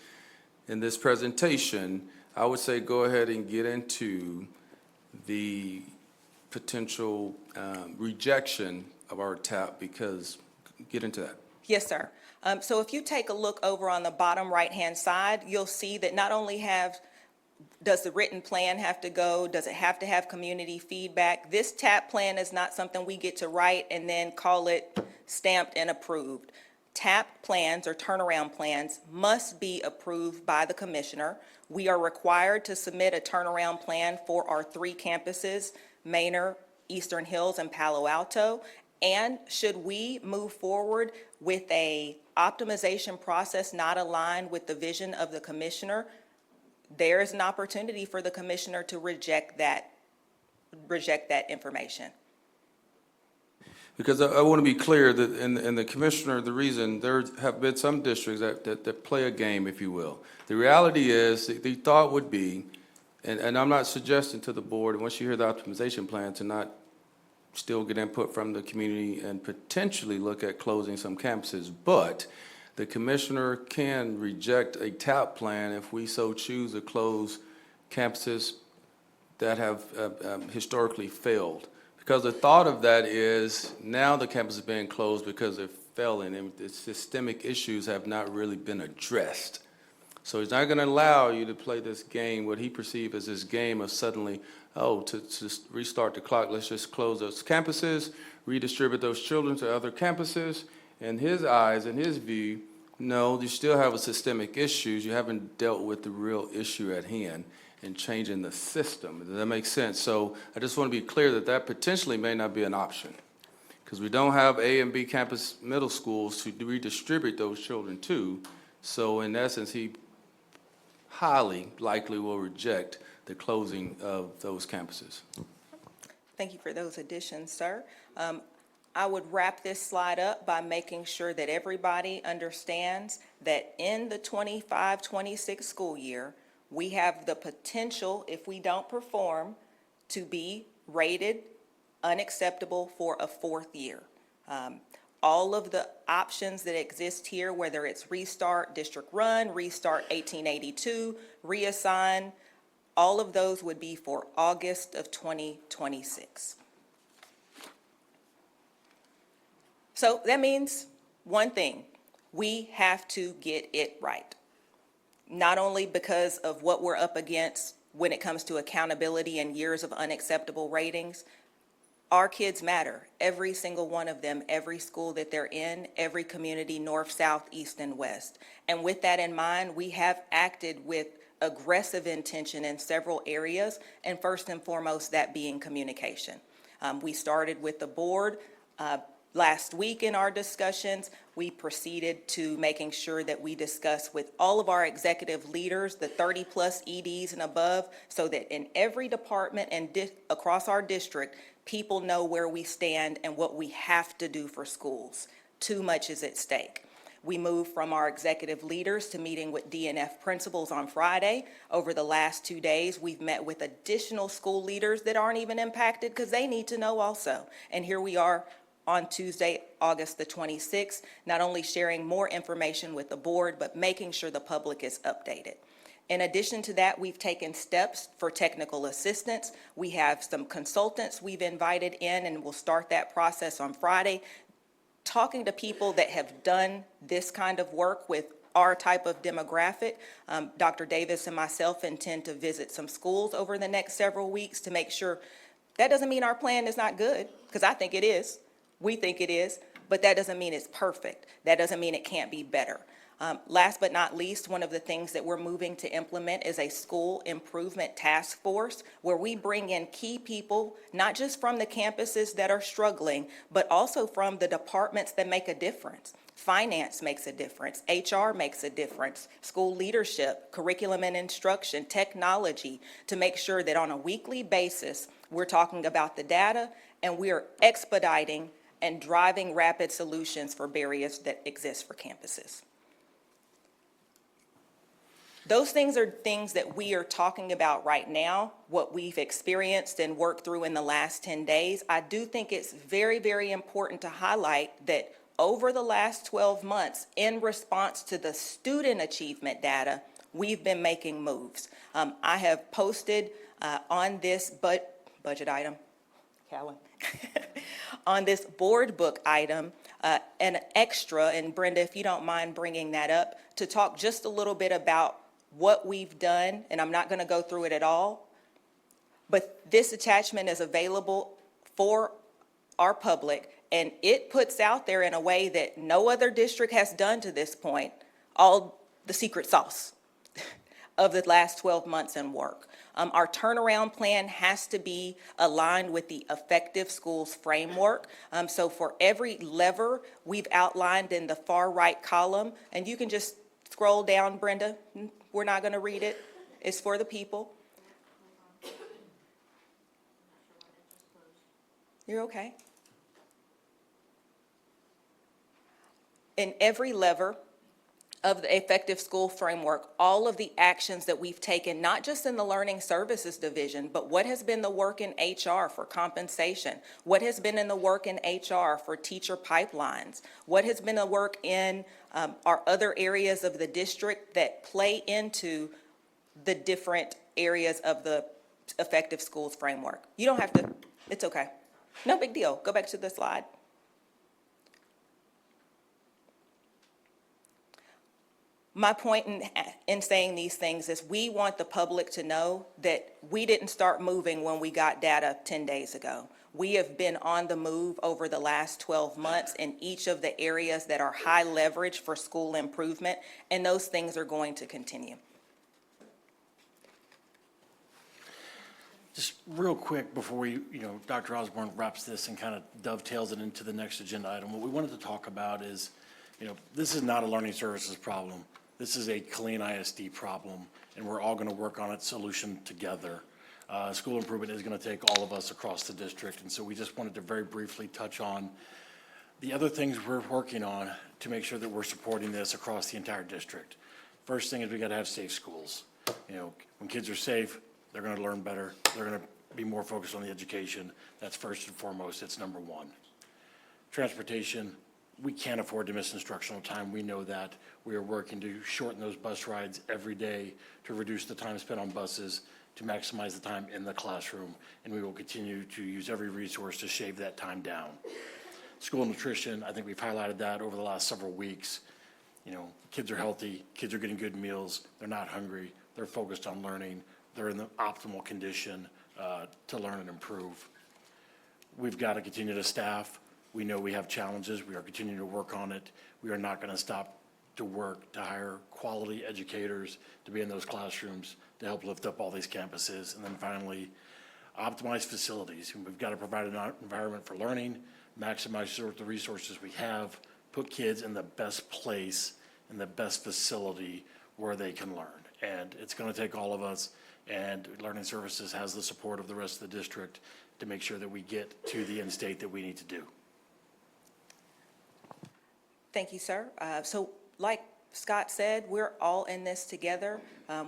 presentation, I would say go ahead and get into the potential rejection of our TAP, because, get into that. Yes, sir. So if you take a look over on the bottom right-hand side, you'll see that not only does the written plan have to go, does it have to have community feedback? This TAP plan is not something we get to write and then call it stamped and approved. TAP plans or turnaround plans must be approved by the commissioner. We are required to submit a turnaround plan for our 3 campuses, Manor, Eastern Hills, and Palo Alto. And should we move forward with a optimization process not aligned with the vision of the commissioner, there is an opportunity for the commissioner to reject that information. Because I want to be clear that in the commissioner, the reason there have been some districts that play a game, if you will. The reality is, the thought would be, and I'm not suggesting to the board, once you hear the optimization plan, to not still get input from the community and potentially look at closing some campuses, but the commissioner can reject a TAP plan if we so choose to close campuses that have historically failed. Because the thought of that is now the campus is being closed because they're failing and the systemic issues have not really been addressed. So he's not going to allow you to play this game, what he perceives as this game of suddenly, to restart the clock, let's just close those campuses, redistribute those children to other campuses. In his eyes, in his view, no, you still have a systemic issues. You haven't dealt with the real issue at hand and changing the system. Does that make sense? So I just want to be clear that that potentially may not be an option, because we don't have A and B campus middle schools to redistribute those children to. So in essence, he highly likely will reject the closing of those campuses. Thank you for those additions, sir. I would wrap this slide up by making sure that everybody understands that in the 25-26 school year, we have the potential, if we don't perform, to be rated unacceptable for a 4th year. All of the options that exist here, whether it's restart, district run, restart 1882, reassign, all of those would be for August of 2026. So that means one thing: we have to get it right. Not only because of what we're up against when it comes to accountability and years of unacceptable ratings. Our kids matter, every single one of them, every school that they're in, every community, north, south, east, and west. And with that in mind, we have acted with aggressive intention in several areas, and first and foremost, that being communication. We started with the board last week in our discussions. We proceeded to making sure that we discuss with all of our executive leaders, the 30-plus EDs and above, so that in every department and across our district, people know where we stand and what we have to do for schools. Too much is at stake. We moved from our executive leaders to meeting with DNF principals on Friday. Over the last 2 days, we've met with additional school leaders that aren't even impacted because they need to know also. And here we are on Tuesday, August the 26th, not only sharing more information with the board, but making sure the public is updated. In addition to that, we've taken steps for technical assistance. We have some consultants we've invited in, and we'll start that process on Friday, talking to people that have done this kind of work with our type of demographic. Dr. Davis and myself intend to visit some schools over the next several weeks to make sure. That doesn't mean our plan is not good, because I think it is. We think it is, but that doesn't mean it's perfect. That doesn't mean it can't be better. Last but not least, one of the things that we're moving to implement is a school improvement task force where we bring in key people, not just from the campuses that are struggling, but also from the departments that make a difference. Finance makes a difference. HR makes a difference. School leadership, curriculum and instruction, technology, to make sure that on a weekly basis, we're talking about the data and we are expediting and driving rapid solutions for barriers that exist for campuses. Those things are things that we are talking about right now, what we've experienced and worked through in the last 10 days. I do think it's very, very important to highlight that over the last 12 months, in response to the student achievement data, we've been making moves. I have posted on this budget item, Callan, on this board book item, an extra, and Brenda, if you don't mind bringing that up, to talk just a little bit about what we've done, and I'm not going to go through it at all, but this attachment is available for our public, and it puts out there in a way that no other district has done to this point, all the secret sauce of the last 12 months in work. Our turnaround plan has to be aligned with the Effective Schools framework. So for every lever we've outlined in the far right column, and you can just scroll down, Brenda. We're not going to read it. It's for the people. You're okay. In every lever of the Effective School framework, all of the actions that we've taken, not just in the Learning Services Division, but what has been the work in HR for compensation, what has been in the work in HR for teacher pipelines, what has been the work in our other areas of the district that play into the different areas of the Effective Schools framework. You don't have to, it's okay. No big deal. Go back to the slide. My point in saying these things is we want the public to know that we didn't start moving when we got data 10 days ago. We have been on the move over the last 12 months in each of the areas that are high leverage for school improvement, and those things are going to continue. Just real quick before we, Dr. Osborne wraps this and kind of dovetails it into the next agenda item, what we wanted to talk about is, this is not a learning services problem. This is a Killeen ISD problem, and we're all going to work on its solution together. School improvement is going to take all of us across the district, and so we just wanted to very briefly touch on the other things we're working on to make sure that we're supporting this across the entire district. First thing is we got to have safe schools. When kids are safe, they're going to learn better. They're going to be more focused on the education. That's first and foremost. It's number one. Transportation. We can't afford to miss instructional time. We know that. We are working to shorten those bus rides every day to reduce the time spent on buses, to maximize the time in the classroom, and we will continue to use every resource to shave that time down. School nutrition, I think we've highlighted that over the last several weeks. Kids are healthy, kids are getting good meals, they're not hungry, they're focused on learning, they're in the optimal condition to learn and improve. We've got to continue to staff. We know we have challenges. We are continuing to work on it. We are not going to stop to work to hire quality educators to be in those classrooms to help lift up all these campuses. And then finally, optimize facilities. And we've got to provide an environment for learning, maximize the resources we have, put kids in the best place, in the best facility where they can learn. And it's going to take all of us, and Learning Services has the support of the rest of the district to make sure that we get to the end state that we need to do. Thank you, sir. So like Scott said, we're all in this together.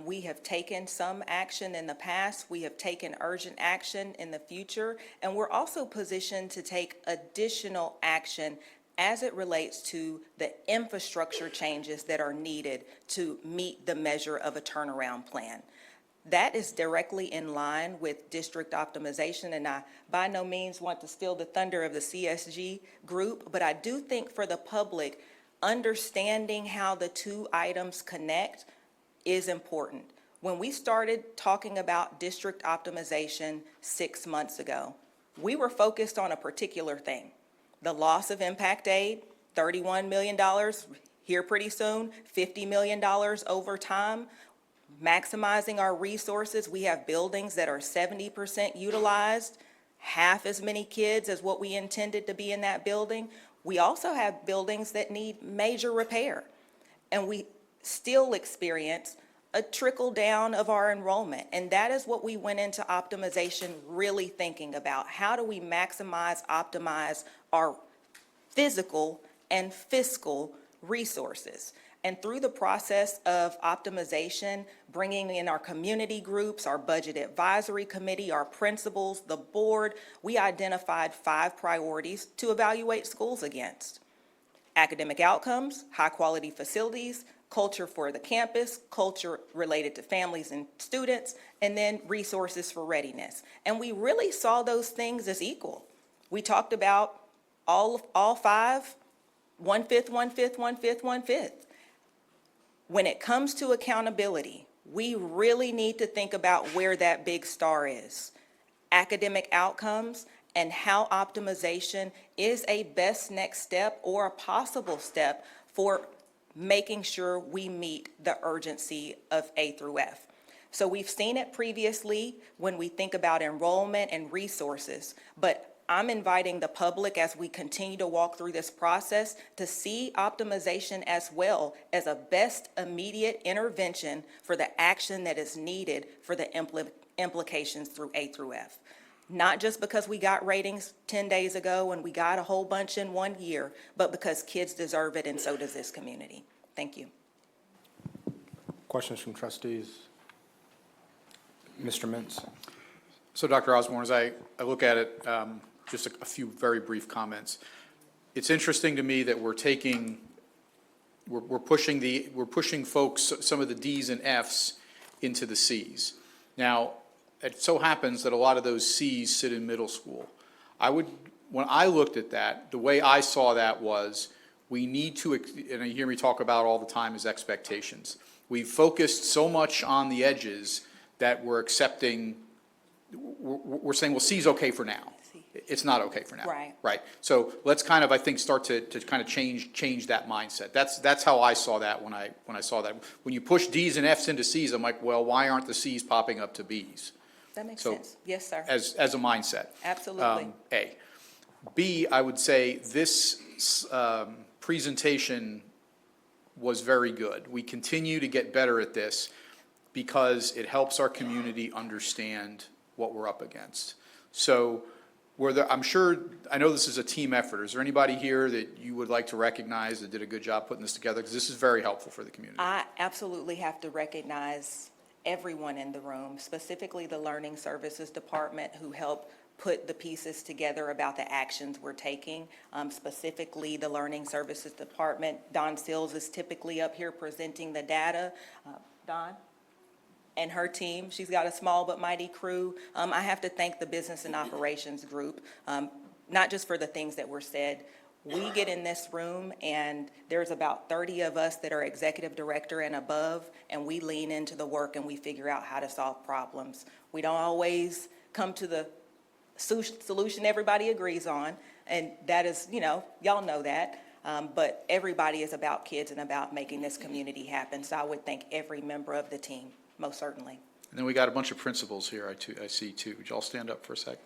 We have taken some action in the past. We have taken urgent action in the future. And we're also positioned to take additional action as it relates to the infrastructure changes that are needed to meet the measure of a turnaround plan. That is directly in line with district optimization, and I by no means want to steal the thunder of the CSG group, but I do think for the public, understanding how the two items connect is important. When we started talking about district optimization 6 months ago, we were focused on a particular thing. The loss of impact aid, $31 million here pretty soon, $50 million over time. Maximizing our resources. We have buildings that are 70% utilized, half as many kids as what we intended to be in that building. We also have buildings that need major repair. And we still experience a trickle down of our enrollment. And that is what we went into optimization really thinking about. How do we maximize, optimize our physical and fiscal resources? And through the process of optimization, bringing in our community groups, our budget advisory committee, our principals, the board, we identified 5 priorities to evaluate schools against. Academic outcomes, high-quality facilities, culture for the campus, culture related to families and students, and then resources for readiness. And we really saw those things as equal. We talked about all 5, 1/5, 1/5, 1/5, 1/5. When it comes to accountability, we really need to think about where that big star is. Academic outcomes and how optimization is a best next step or a possible step for making sure we meet the urgency of A through F. So we've seen it previously when we think about enrollment and resources, but I'm inviting the public as we continue to walk through this process to see optimization as well as a best immediate intervention for the action that is needed for the implications through A through F. Not just because we got ratings 10 days ago and we got a whole bunch in 1 year, but because kids deserve it and so does this community. Thank you. Questions from trustees? Mr. Mintz? So, Dr. Osborne, as I look at it, just a few very brief comments. It's interesting to me that we're pushing folks, some of the Ds and Fs into the Cs. Now, it so happens that a lot of those Cs sit in middle school. When I looked at that, the way I saw that was we need to, and you hear me talk about all the time, is expectations. We've focused so much on the edges that we're accepting, we're saying, well, C's okay for now. It's not okay for now. Right. Right. So let's kind of, I think, start to kind of change that mindset. That's how I saw that when I saw that. When you push D's and F's into C's, I'm like, well, why aren't the C's popping up to B's? That makes So, sense. Yes, sir. As a mindset. Absolutely. A. B, I would say this presentation was very good. We continue to get better at this because it helps our community understand what we're up against. So I know this is a team effort. Is there anybody here that you would like to recognize that did a good job putting this together? Because this is very helpful for the community. I absolutely have to recognize everyone in the room, specifically the Learning Services Department who helped put the pieces together about the actions we're taking, specifically the Learning Services Department. Dawn Sills is typically up here presenting the data. Dawn? And her team. She's got a small but mighty crew. I have to thank the Business and Operations group, not just for the things that were said. We get in this room and there's about 30 of us that are executive director and above, and we lean into the work and we figure out how to solve problems. We don't always come to the solution everybody agrees on, and that is, y'all know that. But everybody is about kids and about making this community happen. So I would thank every member of the team. Most certainly. And then we got a bunch of principals here, I see too. Would you all stand up for a sec?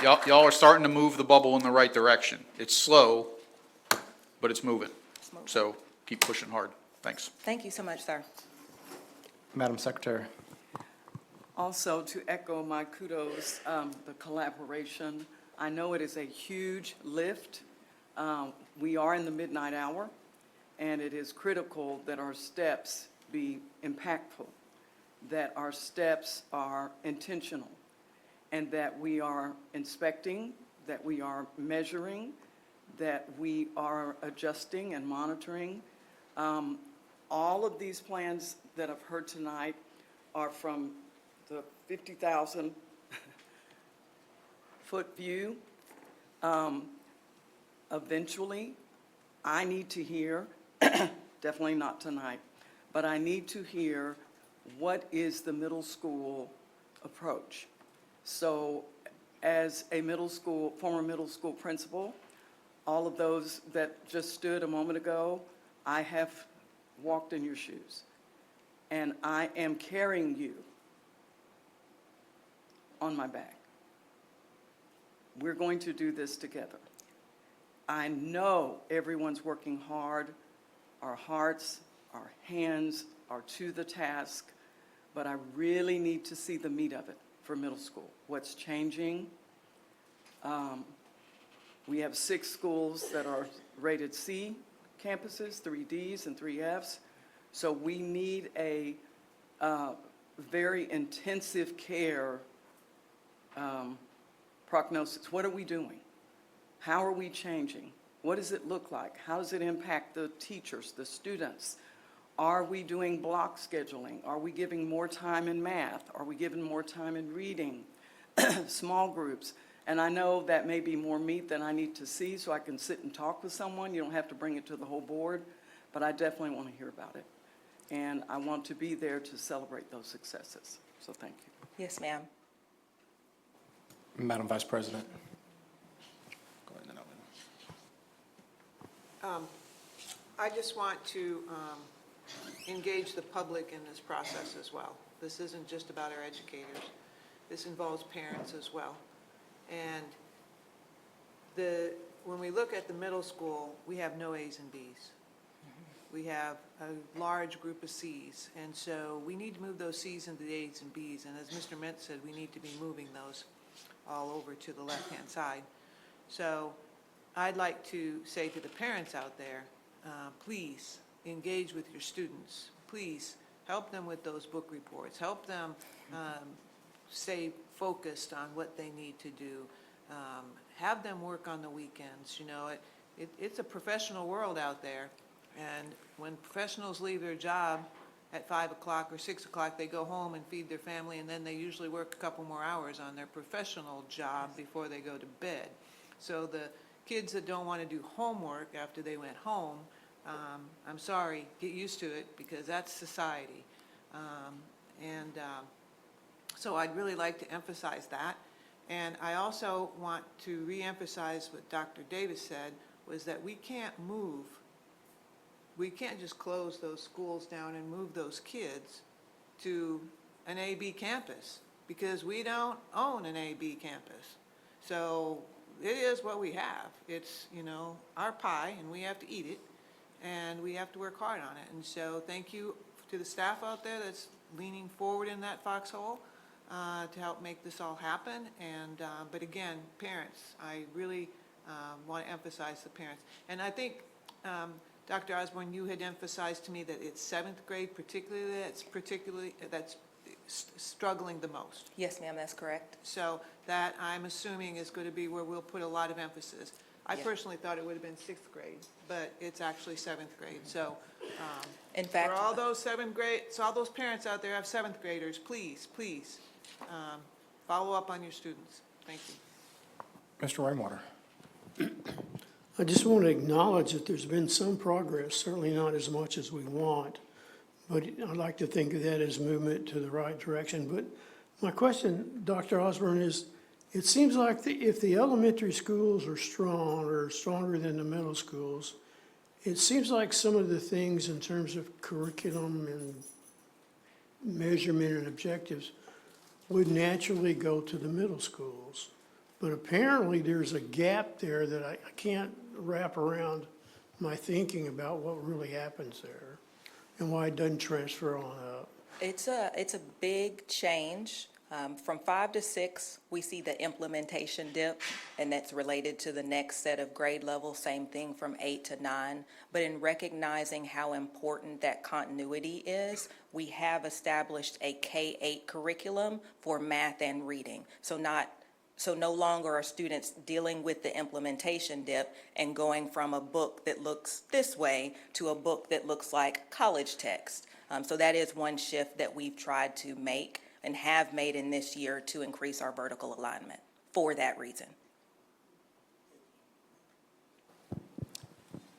Y'all are starting to move the bubble in the right direction. It's slow, but it's moving. So keep pushing hard. Thanks. Thank you so much, sir. Madam Secretary? Also, to echo my kudos, the collaboration I know it is a huge lift. We are in the midnight hour, and it is critical that our steps be impactful, that our steps are intentional, and that we are inspecting, that we are measuring, that we are adjusting and monitoring. All of these plans that I've heard tonight are from the 50,000-foot view. Eventually, I need to hear, definitely not tonight, but I need to hear what is the middle school approach. So as a former middle school principal, all of those that just stood a moment ago, I have walked in your shoes. And I am carrying you on my back. We're going to do this together. I know everyone's working hard. Our hearts, our hands are to the task, but I really need to see the meat of it for middle school. What's changing? We have 6 schools that are rated C campuses, 3 Ds and 3 Fs. So we need a very intensive care prognosis. What are we doing? How are we changing? What does it look like? How does it impact the teachers, the students? Are we doing block scheduling? Are we giving more time in math? Are we giving more time in reading? Small groups. And I know that may be more meat than I need to see, so I can sit and talk with someone. You don't have to bring it to the whole board, but I definitely want to hear about it. And I want to be there to celebrate those successes. So thank you. Yes, ma'am. Madam Vice President. Go ahead, I just want to engage the public in this process as well. This isn't just about our educators. This involves parents as well. And when we look at the middle school, we have no A's and B's. We have a large group of C's, and so we need to move those C's into the A's and B's, and as Mr. Mentz said, we need to be moving those all over to the left-hand side. So I'd like to say to the parents out there, please engage with your students. Please help them with those book reports. Help them stay focused on what they need to do. Have them work on the weekends. You know, it's a professional world out there, and when professionals leave their job at 5 o'clock or 6 o'clock, they go home and feed their family, and then they usually work a couple more hours on their professional job before they go to bed. So the kids that don't want to do homework after they went home, I'm sorry, get used to it, because that's society. So I'd really like to emphasize that. And I also want to reemphasize what Dr. Davis said, was that we can't just close those schools down and move those kids to an AB campus, because we don't own an AB campus. So it is what we have. It's, you know, our pie, and we have to eat it, and we have to work hard on it. And so thank you to the staff out there that's leaning forward in that foxhole to help make this all happen. And but again, parents, I really want to emphasize the parents. And I think, Dr. Osborne, you had emphasized to me that it's 7th grade that's struggling the most. Yes, ma'am, that's correct. So that, I'm assuming, is going to be where we'll put a lot of emphasis. I Yeah. personally thought it would have been 6th grade, but it's actually 7th grade. So In fact, for all those 7th grade, so all those parents out there have 7th graders, please, please, follow up on your students. Thank you. Mr. Rainwater. I just want to acknowledge that there's been some progress, certainly not as much as we want, but I'd like to think of that as movement to the right direction. But my question, Dr. Osborne, is it seems like if the elementary schools are strong or stronger than the middle schools, it seems like some of the things in terms of curriculum and measurement and objectives would naturally go to the middle schools. But apparently there's a gap there that I can't wrap around my thinking about what really happens there and why it doesn't transfer on up. it's a big change From 5 to 6, we see the implementation dip, and that's related to the next set of grade levels. Same thing from 8 to 9. But in recognizing how important that continuity is, we have established a K-8 curriculum for math and reading. So no longer are students dealing with the implementation dip and going from a book that looks this way to a book that looks like college text. So that is one shift that we've tried to make and have made in this year to increase our vertical alignment for that reason.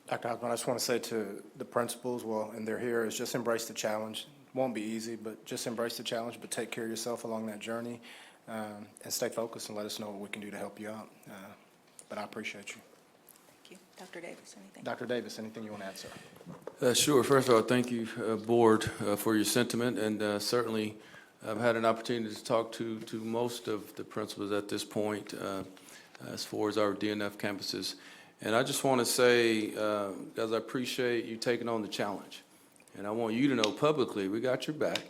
Dr. Osborne, I just want to say to the principals, well, and they're here, is just embrace the challenge. Won't be easy, but just embrace the challenge, but take care of yourself along that journey, and stay focused and let us know what we can do to help you out. But I appreciate you. Thank you. Dr. Davis, anything? Dr. Davis, anything you want to add, sir? Sure. First of all, thank you, Board, for your sentiment, and certainly I've had an opportunity to talk to most of the principals at this point as far as our DNF campuses. And I just want to say, guys, I appreciate you taking on the challenge. And I want you to know publicly, we got your back,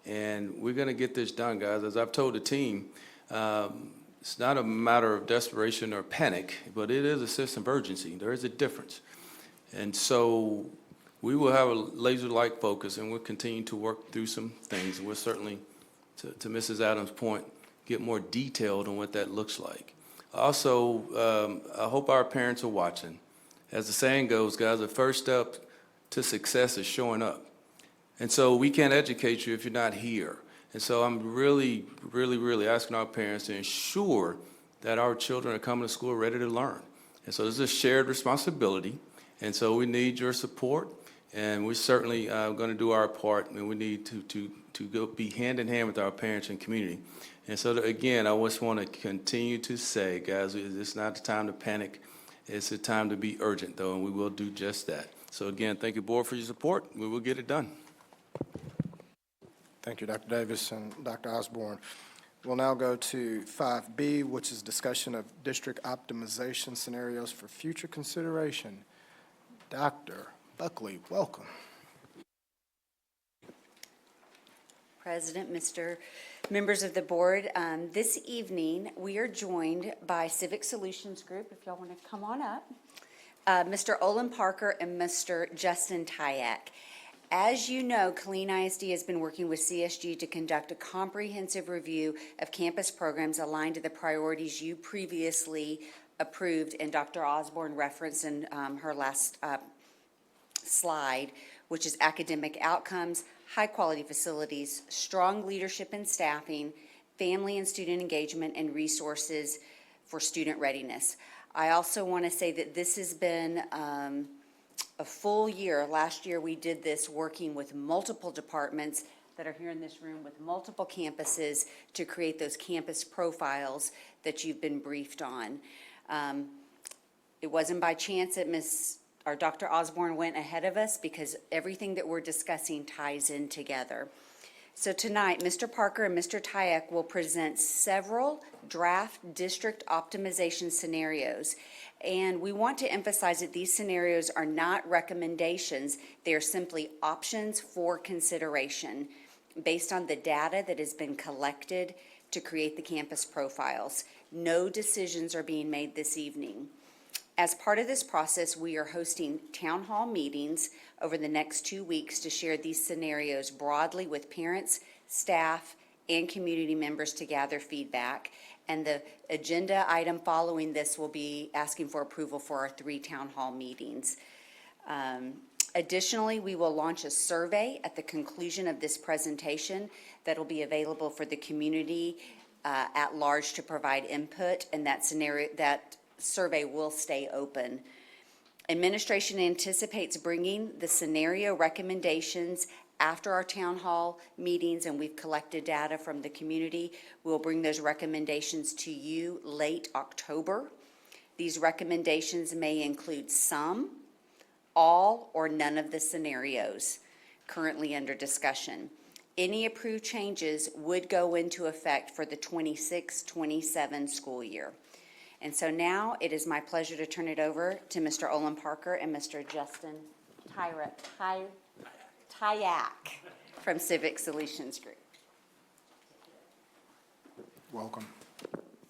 and we're going to get this done, guys. As I've told the team, it's not a matter of desperation or panic, but it is a sense of urgency. There is a difference. And so we will have a laser-like focus, and we'll continue to work through some things. We'll certainly, to Mrs. Adams' point, get more detailed on what that looks like. Also, I hope our parents are watching. As the saying goes, guys, the first step to success is showing up. And so we can't educate you if you're not here. And so I'm really, really, really asking our parents to ensure that our children are coming to school ready to learn. And so this is a shared responsibility. And so we need your support. And we're certainly going to do our part, and we need to go be hand in hand with our parents and community. And so, again, I just want to continue to say, guys, it's not the time to panic. It's the time to be urgent, though, and we will do just that. So, again, thank you, Board, for your support. We will get it done. Thank you, Dr. Davis and Dr. Osborne. We'll now go to 5B, which is discussion of district optimization scenarios for future consideration. Dr. Buckley, welcome. President, members of the board, this evening we are joined by Civic Solutions Group, if y'all want to come on up, Mr. Olin Parker and Mr. Justin Tyack. As you know, Killeen ISD has been working with CSG to conduct a comprehensive review of campus programs aligned to the priorities you previously approved and Dr. Osborne referenced in her last slide, which is academic outcomes, high-quality facilities, strong leadership and staffing, family and student engagement, and resources for student readiness. I also want to say that this has been a full year. Last year we did this working with multiple departments that are here in this room with multiple campuses to create those campus profiles that you've been briefed on. It wasn't by chance that Dr. Osborne went ahead of us, because everything that we're discussing ties in together. So tonight, Mr. Parker and Mr. Tyack will present several draft district optimization scenarios. And we want to emphasize that these scenarios are not recommendations. They are simply options for consideration based on the data that has been collected to create the campus profiles. No decisions are being made this evening. As part of this process, we are hosting town hall meetings over the next 2 weeks to share these scenarios broadly with parents, staff, and community members to gather feedback. And the agenda item following this will be asking for approval for our 3 town hall meetings. Additionally, we will launch a survey at the conclusion of this presentation that will be available for the community at large to provide input, and that survey will stay open. Administration anticipates bringing the scenario recommendations after our town hall meetings, and we've collected data from the community. We'll bring those recommendations to you late October. These recommendations may include some, all, or none of the scenarios currently under discussion. Any approved changes would go into effect for the 26-27 school year. And so now it is my pleasure to turn it over to Mr. Olin Parker and Mr. Justin Tyack from Civic Solutions Group. welcome.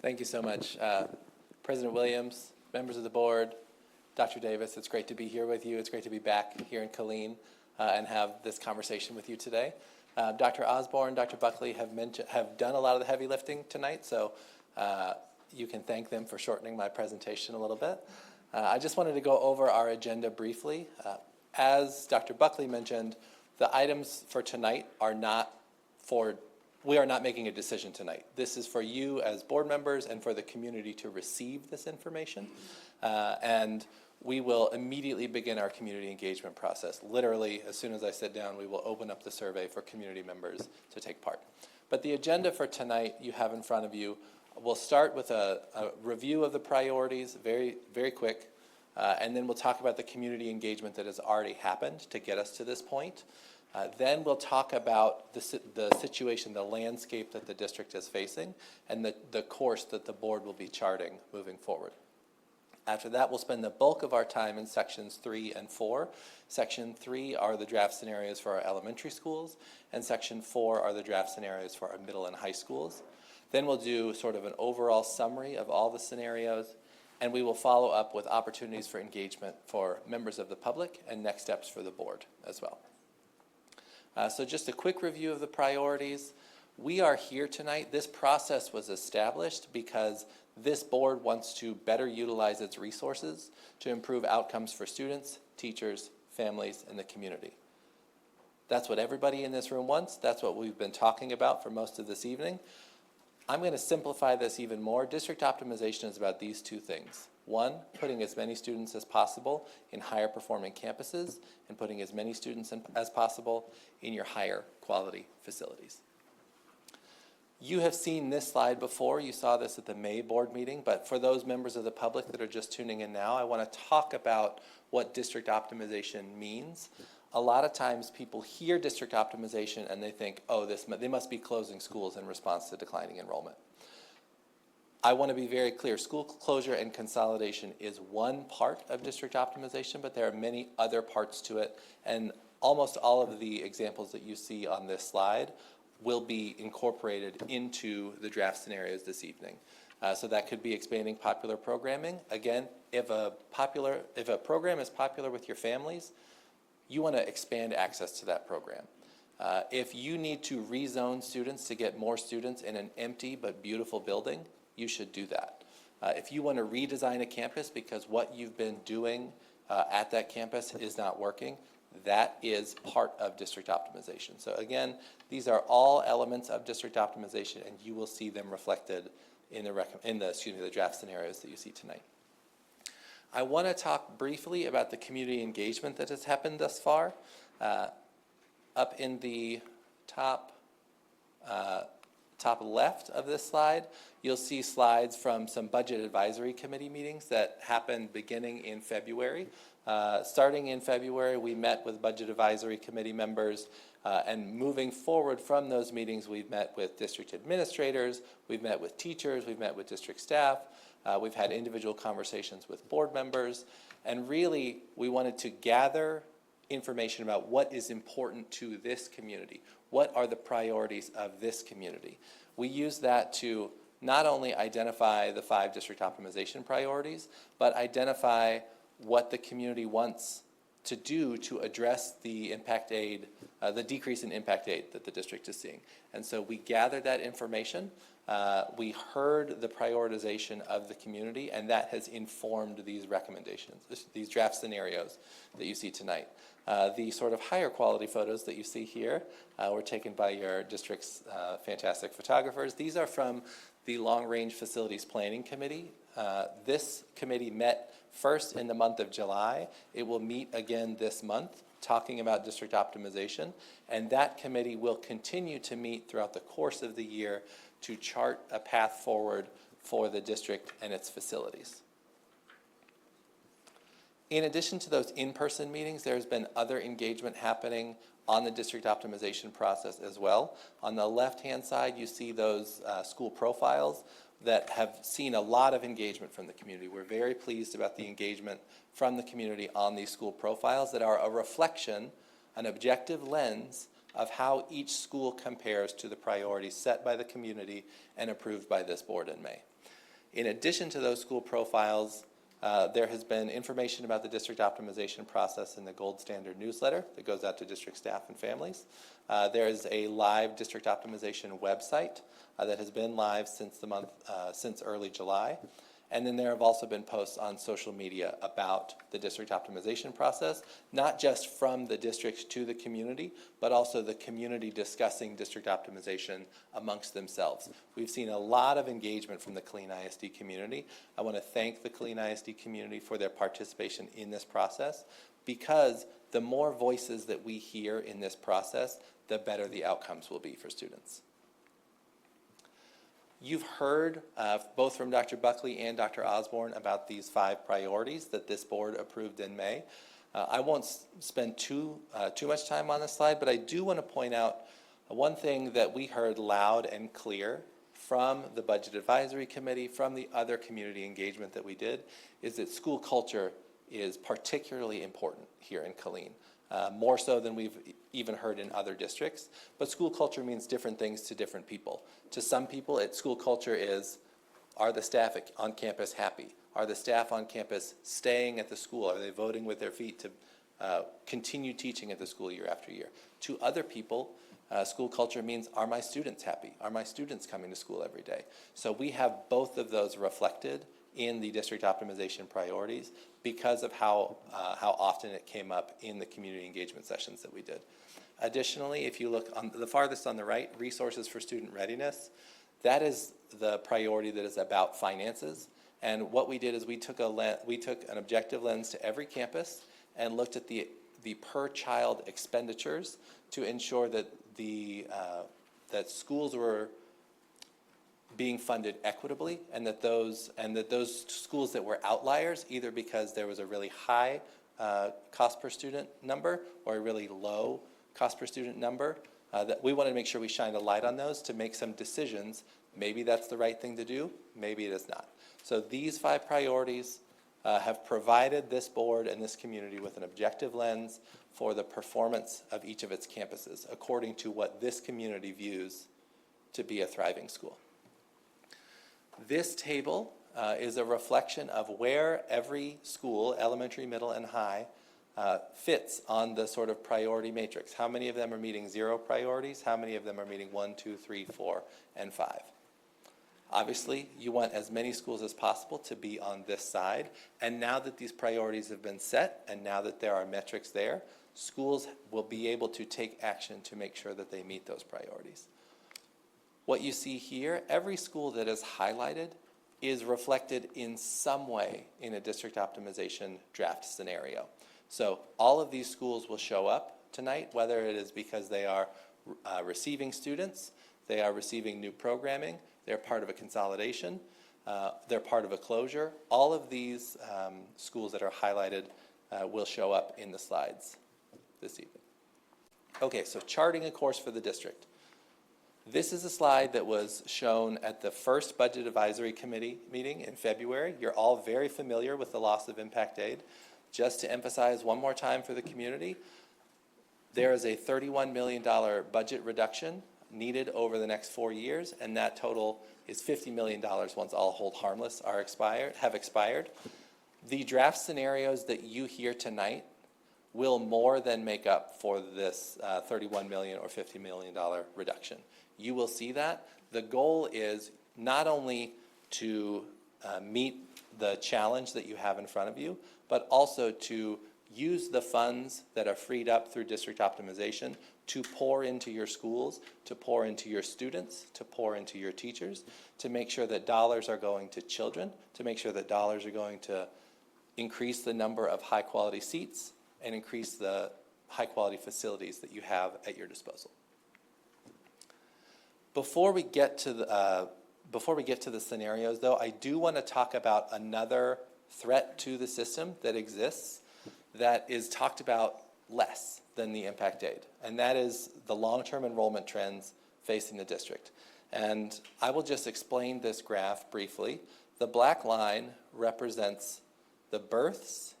Thank you so much. President Williams, members of the board, Dr. Davis, it's great to be here with you. It's great to be back here in Killeen and have this conversation with you today. Dr. Osborne, Dr. Buckley have done a lot of the heavy lifting tonight, so you can thank them for shortening my presentation a little bit. I just wanted to go over our agenda briefly. As Dr. Buckley mentioned, the items for tonight are not for, we are not making a decision tonight. This is for you as board members and for the community to receive this information. And we will immediately begin our community engagement process. Literally, as soon as I sit down, we will open up the survey for community members to take part. But the agenda for tonight you have in front of you. We'll start with a review of the priorities, very, very quick. And then we'll talk about the community engagement that has already happened to get us to this point. Then we'll talk about the situation, the landscape that the district is facing, and the course that the board will be charting moving forward. After that, we'll spend the bulk of our time in sections 3 and 4. Section 3 are the draft scenarios for our elementary schools, and section 4 are the draft scenarios for our middle and high schools. Then we'll do sort of an overall summary of all the scenarios, and we will follow up with opportunities for engagement for members of the public and next steps for the board as well. So just a quick review of the priorities. We are here tonight. This process was established because this board wants to better utilize its resources to improve outcomes for students, teachers, families, and the community. That's what everybody in this room wants. That's what we've been talking about for most of this evening. I'm going to simplify this even more. District optimization is about these two things. One, putting as many students as possible in higher performing campuses and putting as many students as possible in your higher quality facilities. You have seen this slide before. You saw this at the May board meeting, but for those members of the public that are just tuning in now, I want to talk about what district optimization means. A lot of times people hear district optimization and they think, oh, they must be closing schools in response to declining enrollment. I want to be very clear. School closure and consolidation is one part of district optimization, but there are many other parts to it, and almost all of the examples that you see on this slide will be incorporated into the draft scenarios this evening. So that could be expanding popular programming. Again, if a program is popular with your families, you want to expand access to that program. If you need to rezone students to get more students in an empty but beautiful building, you should do that. If you want to redesign a campus because what you've been doing at that campus is not working, that is part of district optimization. So again, these are all elements of district optimization, and you will see them reflected in the draft scenarios that you see tonight. I want to talk briefly about the community engagement that has happened thus far. Up in the top left of this slide, you'll see slides from some budget advisory committee meetings that happened beginning in February. Starting in February, we met with budget advisory committee members, and moving forward from those meetings, we've met with district administrators, we've met with teachers, we've met with district staff, we've had individual conversations with board members, and really we wanted to gather information about what is important to this community. What are the priorities of this community? We use that to not only identify the 5 district optimization priorities, but identify what the community wants to do to address the impact aid, the decrease in impact aid that the district is seeing. And so we gathered that information. We heard the prioritization of the community, and that has informed these recommendations, these draft scenarios that you see tonight. The sort of higher quality photos that you see here were taken by your district's fantastic photographers. These are from the Long Range Facilities Planning Committee. This committee met first in the month of July. It will meet again this month, talking about district optimization, and that committee will continue to meet throughout the course of the year to chart a path forward for the district and its facilities. In addition to those in-person meetings, there's been other engagement happening on the district optimization process as well. On the left-hand side, you see those school profiles that have seen a lot of engagement from the community. We're very pleased about the engagement from the community on these school profiles that are a reflection, an objective lens of how each school compares to the priorities set by the community and approved by this board in May. In addition to those school profiles, there has been information about the district optimization process in the Gold Standard newsletter that goes out to district staff and families. There is a live district optimization website that has been live since early July. And then there have also been posts on social media about the district optimization process, not just from the district to the community, but also the community discussing district optimization amongst themselves. We've seen a lot of engagement from the Killeen ISD community. I want to thank the Killeen ISD community for their participation in this process, because the more voices that we hear in this process, the better the outcomes will be for students. You've heard both from Dr. Buckley and Dr. Osborne about these 5 priorities that this board approved in May. I won't spend too much time on this slide, but I do want to point out one thing that we heard loud and clear from the Budget Advisory Committee, from the other community engagement that we did, is that school culture is particularly important here in Killeen. More so than we've even heard in other districts. But school culture means different things to different people. To some people, school culture is, are the staff on campus happy? Are the staff on campus staying at the school? Are they voting with their feet to continue teaching at the school year after year? To other people, school culture means, are my students happy? Are my students coming to school every day? So we have both of those reflected in the district optimization priorities because of how often it came up in the community engagement sessions that we did. Additionally, if you look on the farthest on the right, resources for student readiness, that is the priority that is about finances. And what we did is we took an objective lens to every campus and looked at the per child expenditures to ensure that that schools were being funded equitably, and that those schools that were outliers, either because there was a really high cost per student number or a really low cost per student number, that we wanted to make sure we shined a light on those to make some decisions. Maybe that's the right thing to do, maybe it is not. So these 5 priorities have provided this board and this community with an objective lens for the performance of each of its campuses, according to what this community views to be a thriving school. This table is a reflection of where every school, elementary, middle, and high, fits on the sort of priority matrix. How many of them are meeting 0 priorities? How many of them are meeting 1, 2, 3, 4, and 5? Obviously, you want as many schools as possible to be on this side. And now that these priorities have been set, and now that there are metrics there, schools will be able to take action to make sure that they meet those priorities. What you see here, every school that is highlighted is reflected in some way in a district optimization draft scenario. So all of these schools will show up tonight, whether it is because they are receiving students, they are receiving new programming, they're part of a consolidation, they're part of a closure. All of these schools that are highlighted will show up in the slides this evening. Okay, so charting a course for the district. This is a slide that was shown at the first Budget Advisory Committee meeting in February. You're all very familiar with the loss of impact aid. Just to emphasize one more time for the community, there is a $31 million budget reduction needed over the next 4 years, and that total is $50 million once all hold harmless have expired. The draft scenarios that you hear tonight will more than make up for this $31 million or $50 million reduction. You will see that. The goal is not only to meet the challenge that you have in front of you, but also to use the funds that are freed up through district optimization to pour into your schools, to pour into your students, to pour into your teachers, to make sure that dollars are going to children, to make sure that dollars are going to increase the number of high-quality seats and increase the high-quality facilities that you have at your disposal. Before we get to the scenarios, though, I do want to talk about another threat to the system that exists that is talked about less than the impact aid, and that is the long-term enrollment trends facing the district. And I will just explain this graph briefly. The black line represents the births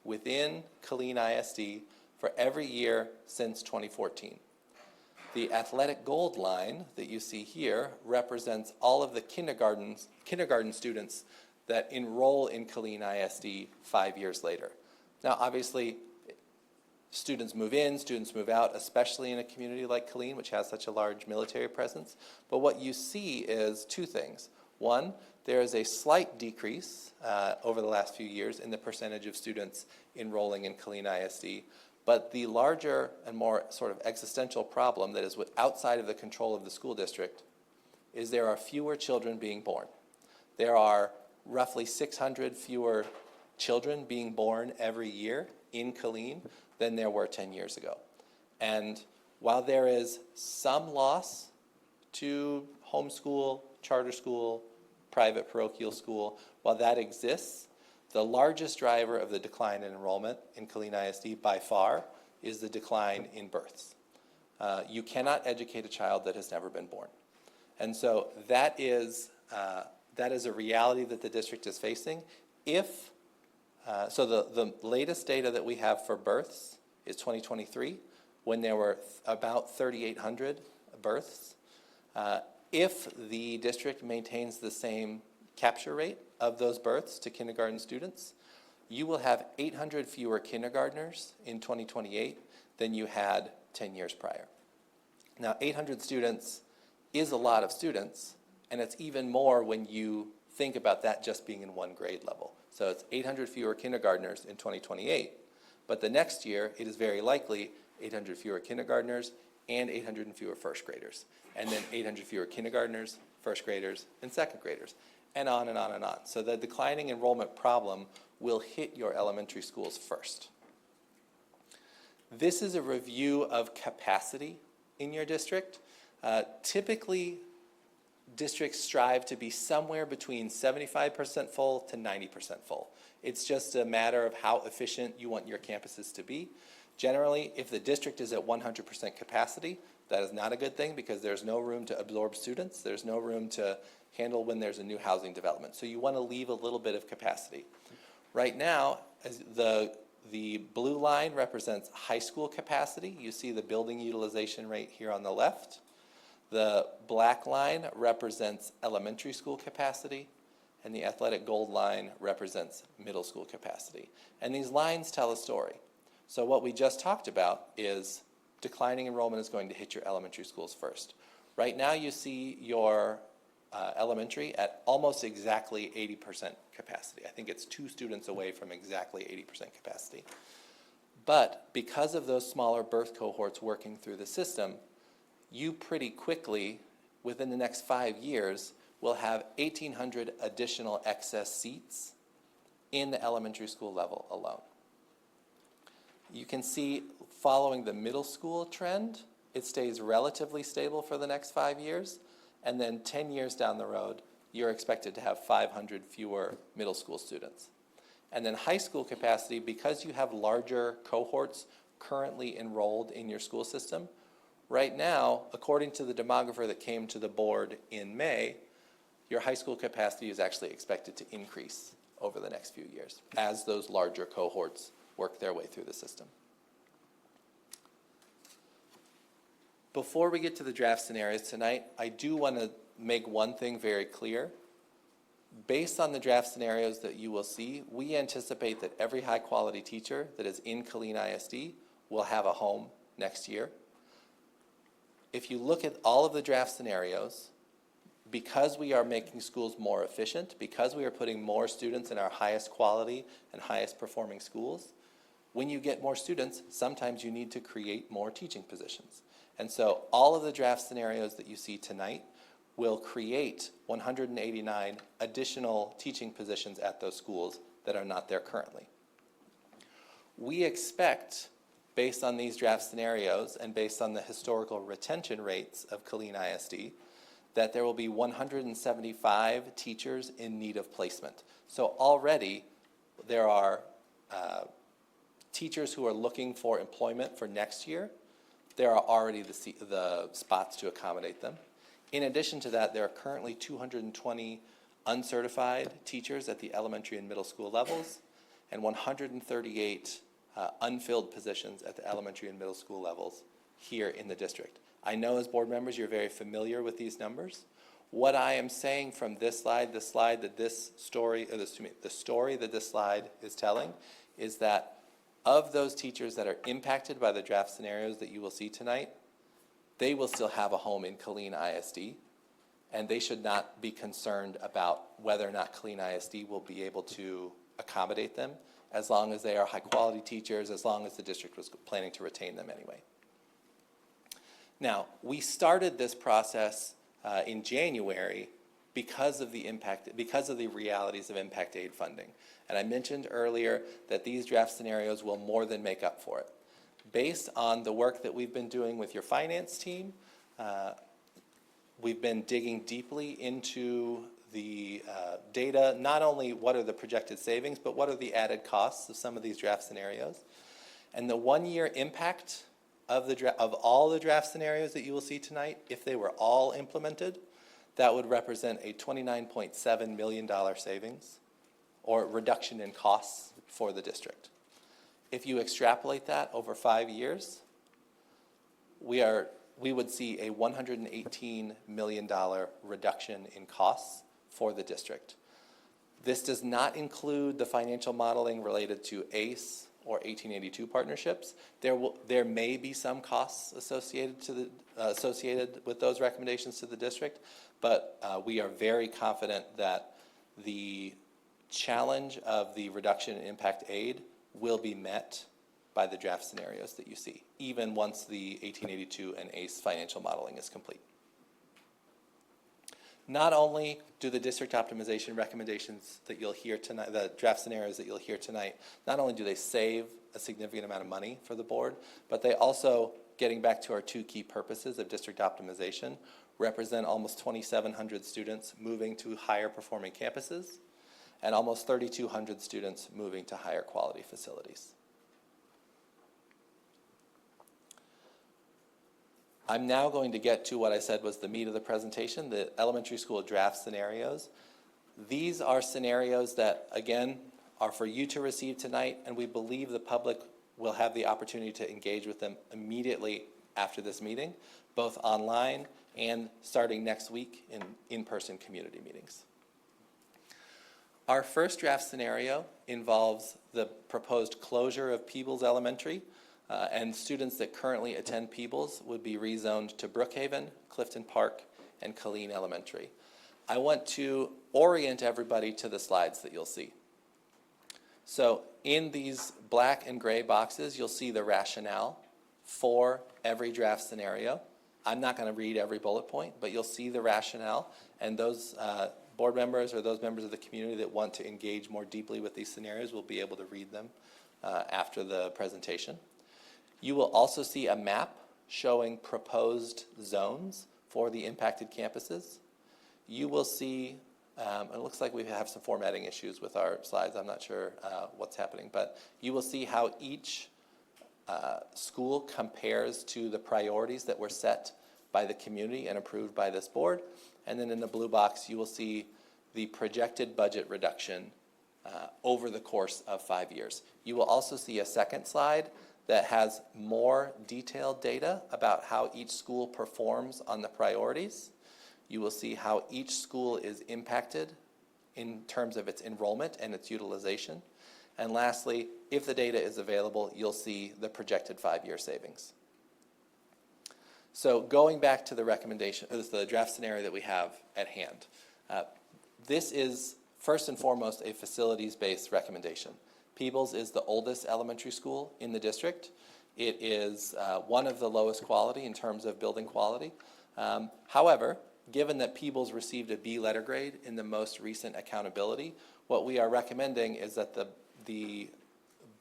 within Killeen ISD for every year since 2014. The athletic gold line that you see here represents all of the kindergarten students that enroll in Killeen ISD 5 years later. Now, obviously, students move in, students move out, especially in a community like Killeen, which has such a large military presence. But what you see is two things. One, there is a slight decrease over the last few years in the percentage of students enrolling in Killeen ISD. But the larger and more sort of existential problem that is outside of the control of the school district is there are fewer children being born. There are roughly 600 fewer children being born every year in Killeen than there were 10 years ago. And while there is some loss to homeschool, charter school, private parochial school, while that exists, the largest driver of the decline in enrollment in Killeen ISD by far is the decline in births. You cannot educate a child that has never been born. And so that is a reality that the district is facing. So the latest data that we have for births is 2023, when there were about 3,800 births. If the district maintains the same capture rate of those births to kindergarten students, you will have 800 fewer kindergartners in 2028 than you had 10 years prior. Now, 800 students is a lot of students, and it's even more when you think about that just being in one grade level. So it's 800 fewer kindergartners in 2028, but the next year it is very likely 800 fewer kindergartners and 800 fewer first graders, and then 800 fewer kindergartners, first graders, and second graders, and on and on and on. So the declining enrollment problem will hit your elementary schools first. This is a review of capacity in your district. Typically, districts strive to be somewhere between 75% full to 90% full. It's just a matter of how efficient you want your campuses to be. Generally, if the district is at 100% capacity, that is not a good thing because there's no room to absorb students. There's no room to handle when there's a new housing development. So you want to leave a little bit of capacity. Right now, as the blue line represents high school capacity. You see the building utilization rate here on the left. The black line represents elementary school capacity, and the athletic gold line represents middle school capacity. And these lines tell a story. So what we just talked about is declining enrollment is going to hit your elementary schools first. Right now you see your elementary at almost exactly 80% capacity. I think it's 2 students away from exactly 80% capacity. But because of those smaller birth cohorts working through the system, you pretty quickly, within the next 5 years, will have 1,800 additional excess seats in the elementary school level alone. You can see, following the middle school trend, it stays relatively stable for the next 5 years, and then 10 years down the road, you're expected to have 500 fewer middle school students. And then high school capacity, because you have larger cohorts currently enrolled in your school system, right now, according to the demographer that came to the board in May, your high school capacity is actually expected to increase over the next few years as those larger cohorts work their way through the system. Before we get to the draft scenarios tonight, I do want to make one thing very clear. Based on the draft scenarios that you will see, we anticipate that every high-quality teacher that is in Killeen ISD will have a home next year. If you look at all of the draft scenarios, because we are making schools more efficient, because we are putting more students in our highest quality and highest performing schools, when you get more students, sometimes you need to create more teaching positions. And so all of the draft scenarios that you see tonight will create 189 additional teaching positions at those schools that are not there currently. We expect, based on these draft scenarios and based on the historical retention rates of Killeen ISD, that there will be 175 teachers in need of placement. So already there are teachers who are looking for employment for next year. There are already the spots to accommodate them. In addition to that, there are currently 220 uncertified teachers at the elementary and middle school levels, and 138 unfilled positions at the elementary and middle school levels here in the district. I know as board members, you're very familiar with these numbers. What I am saying from this slide, the story that this slide is telling, is that of those teachers that are impacted by the draft scenarios that you will see tonight, they will still have a home in Killeen ISD, and they should not be concerned about whether or not Killeen ISD will be able to accommodate them, as long as they are high-quality teachers, as long as the district was planning to retain them anyway. Now, we started this process in January because of the realities of impact aid funding. And I mentioned earlier that these draft scenarios will more than make up for it. Based on the work that we've been doing with your finance team, we've been digging deeply into the data, not only what are the projected savings, but what are the added costs of some of these draft scenarios. And the one-year impact of all the draft scenarios that you will see tonight, if they were all implemented, that would represent a $29.7 million savings or reduction in costs for the district. If you extrapolate that over 5 years, we would see a $118 million reduction in costs for the district. This does not include the financial modeling related to ACE or 1882 partnerships. There may be some costs associated with those recommendations to the district, but we are very confident that the challenge of the reduction in impact aid will be met by the draft scenarios that you see, even once the 1882 and ACE financial modeling is complete. Not only do the district optimization recommendations that you'll hear tonight, the draft scenarios that you'll hear tonight, not only do they save a significant amount of money for the board, but they also, getting back to our two key purposes of district optimization, represent almost 2,700 students moving to higher performing campuses and almost 3,200 students moving to higher quality facilities. I'm now going to get to what I said was the meat of the presentation, the elementary school draft scenarios. These are scenarios that, again, are for you to receive tonight, and we believe the public will have the opportunity to engage with them immediately after this meeting, both online and starting next week in in-person community meetings. Our first draft scenario involves the proposed closure of Peebles Elementary, and students that currently attend Peebles would be rezoned to Brookhaven, Clifton Park, and Killeen Elementary. I want to orient everybody to the slides that you'll see. So in these black and gray boxes, you'll see the rationale for every draft scenario. I'm not going to read every bullet point, but you'll see the rationale, and those board members or those members of the community that want to engage more deeply with these scenarios will be able to read them after the presentation. You will also see a map showing proposed zones for the impacted campuses. You will see, it looks like we have some formatting issues with our slides. I'm not sure what's happening, but you will see how each school compares to the priorities that were set by the community and approved by this board. And then in the blue box, you will see the projected budget reduction over the course of 5 years. You will also see a second slide that has more detailed data about how each school performs on the priorities. You will see how each school is impacted in terms of its enrollment and its utilization. And lastly, if the data is available, you'll see the projected 5-year savings. So going back to the recommendation, the draft scenario that we have at hand, this is first and foremost a facilities-based recommendation. Peebles is the oldest elementary school in the district. It is one of the lowest quality in terms of building quality. However, given that Peebles received a B letter grade in the most recent accountability, what we are recommending is that the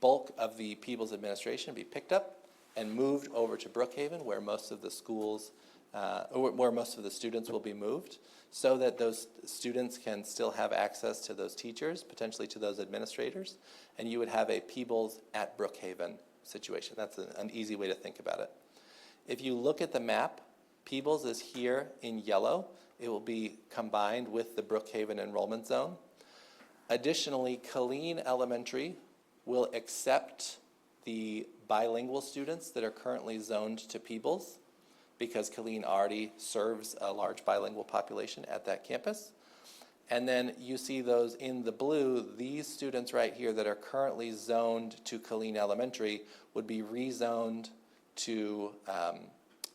bulk of the Peebles administration be picked up and moved over to Brookhaven, where most of the schools, where most of the students will be moved, so that those students can still have access to those teachers, potentially to those administrators, and you would have a Peebles at Brookhaven situation. That's an easy way to think about it. If you look at the map, Peebles is here in yellow. It will be combined with the Brookhaven enrollment zone. Additionally, Killeen Elementary will accept the bilingual students that are currently zoned to Peebles. because Killeen already serves a large bilingual population at that campus. And then you see those in the blue, these students right here that are currently zoned to Killeen Elementary would be rezoned to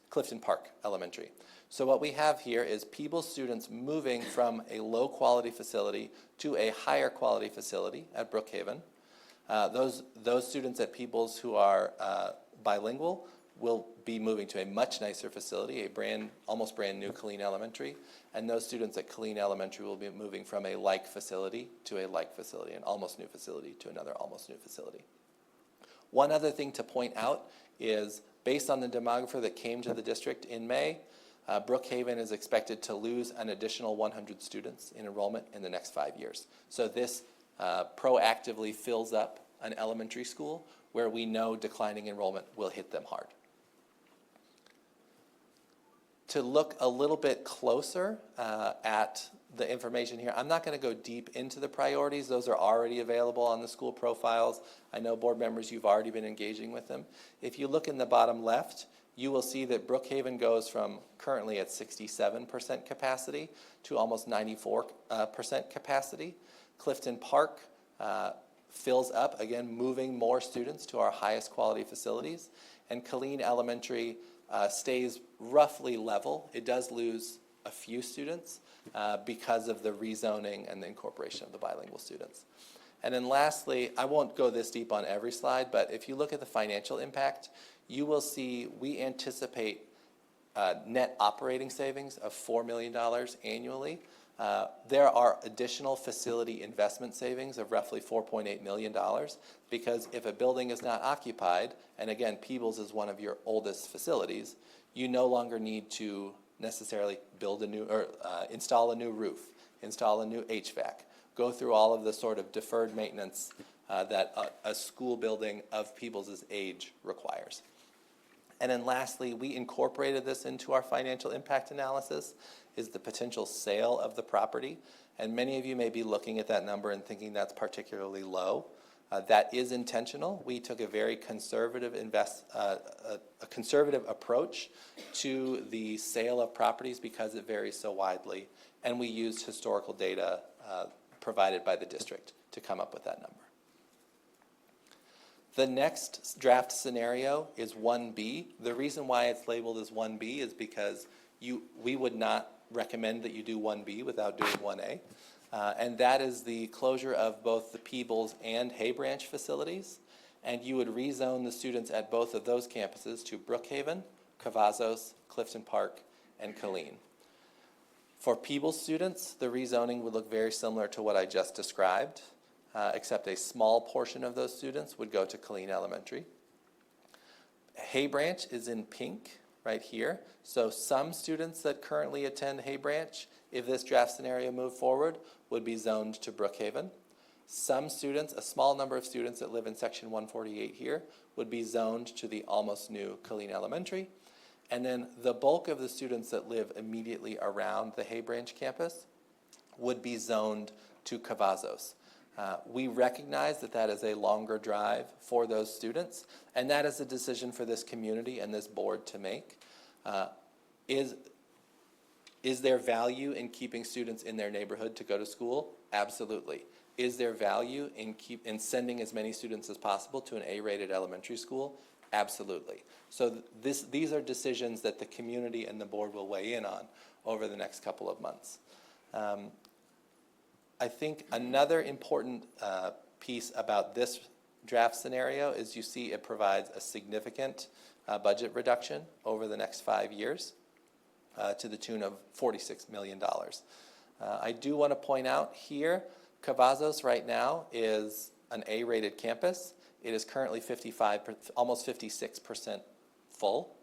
Clifton Park Elementary. So what we have here is Peebles students moving from a low-quality facility to a higher-quality facility at Brookhaven. Those students at Peebles who are bilingual will be moving to a much nicer facility, almost brand-new Killeen Elementary. And those students at Killeen Elementary will be moving from a like facility to a like facility, an almost new facility to another almost new facility. One other thing to point out is, based on the demographer that came to the district in May, Brookhaven is expected to lose an additional 100 students in enrollment in the next 5 years. So this proactively fills up an elementary school where we know declining enrollment will hit them hard. To look a little bit closer at the information here, I'm not going to go deep into the priorities. Those are already available on the school profiles. I know board members, you've already been engaging with them. If you look in the bottom left, you will see that Brookhaven goes from currently at 67% capacity to almost 94% capacity. Clifton Park fills up, again, moving more students to our highest quality facilities. And Killeen Elementary stays roughly level. It does lose a few students because of the rezoning and the incorporation of the bilingual students. And then lastly, I won't go this deep on every slide, but if you look at the financial impact, you will see we anticipate net operating savings of $4 million annually. There are additional facility investment savings of roughly $4.8 million because if a building is not occupied, and again, Peebles is one of your oldest facilities, you no longer need to necessarily build a new or install a new roof, install a new HVAC, go through all of the sort of deferred maintenance that a school building of Peebles' age requires. And then lastly, we incorporated this into our financial impact analysis, is the potential sale of the property. And many of you may be looking at that number and thinking that's particularly low. That is intentional. We took a very conservative conservative approach to the sale of properties because it varies so widely. And we used historical data provided by the district to come up with that number. The next draft scenario is 1B. The reason why it's labeled as 1B is because we would not recommend that you do 1B without doing 1A. And that is the closure of both the Peebles and Hay Branch facilities. And you would rezone the students at both of those campuses to Brookhaven, Cavazos, Clifton Park, and Killeen. For Peebles students, the rezoning would look very similar to what I just described, except a small portion of those students would go to Killeen Elementary. Hay Branch is in pink right here. So some students that currently attend Hay Branch, if this draft scenario moved forward, would be zoned to Brookhaven. Some students, a small number of students that live in section 148 here, would be zoned to the almost new Killeen Elementary. And then the bulk of the students that live immediately around the Hay Branch campus would be zoned to Cavazos. We recognize that that is a longer drive for those students, and that is a decision for this community and this board to make. Is there value in keeping students in their neighborhood to go to school? Absolutely. Is there value in sending as many students as possible to an A-rated elementary school? Absolutely. So these are decisions that the community and the board will weigh in on over the next couple of months. I think another important piece about this draft scenario is you see it provides a significant budget reduction over the next 5 years to the tune of $46 million. I do want to point out here, Cavazos right now is an A-rated campus. It is currently almost 56% full.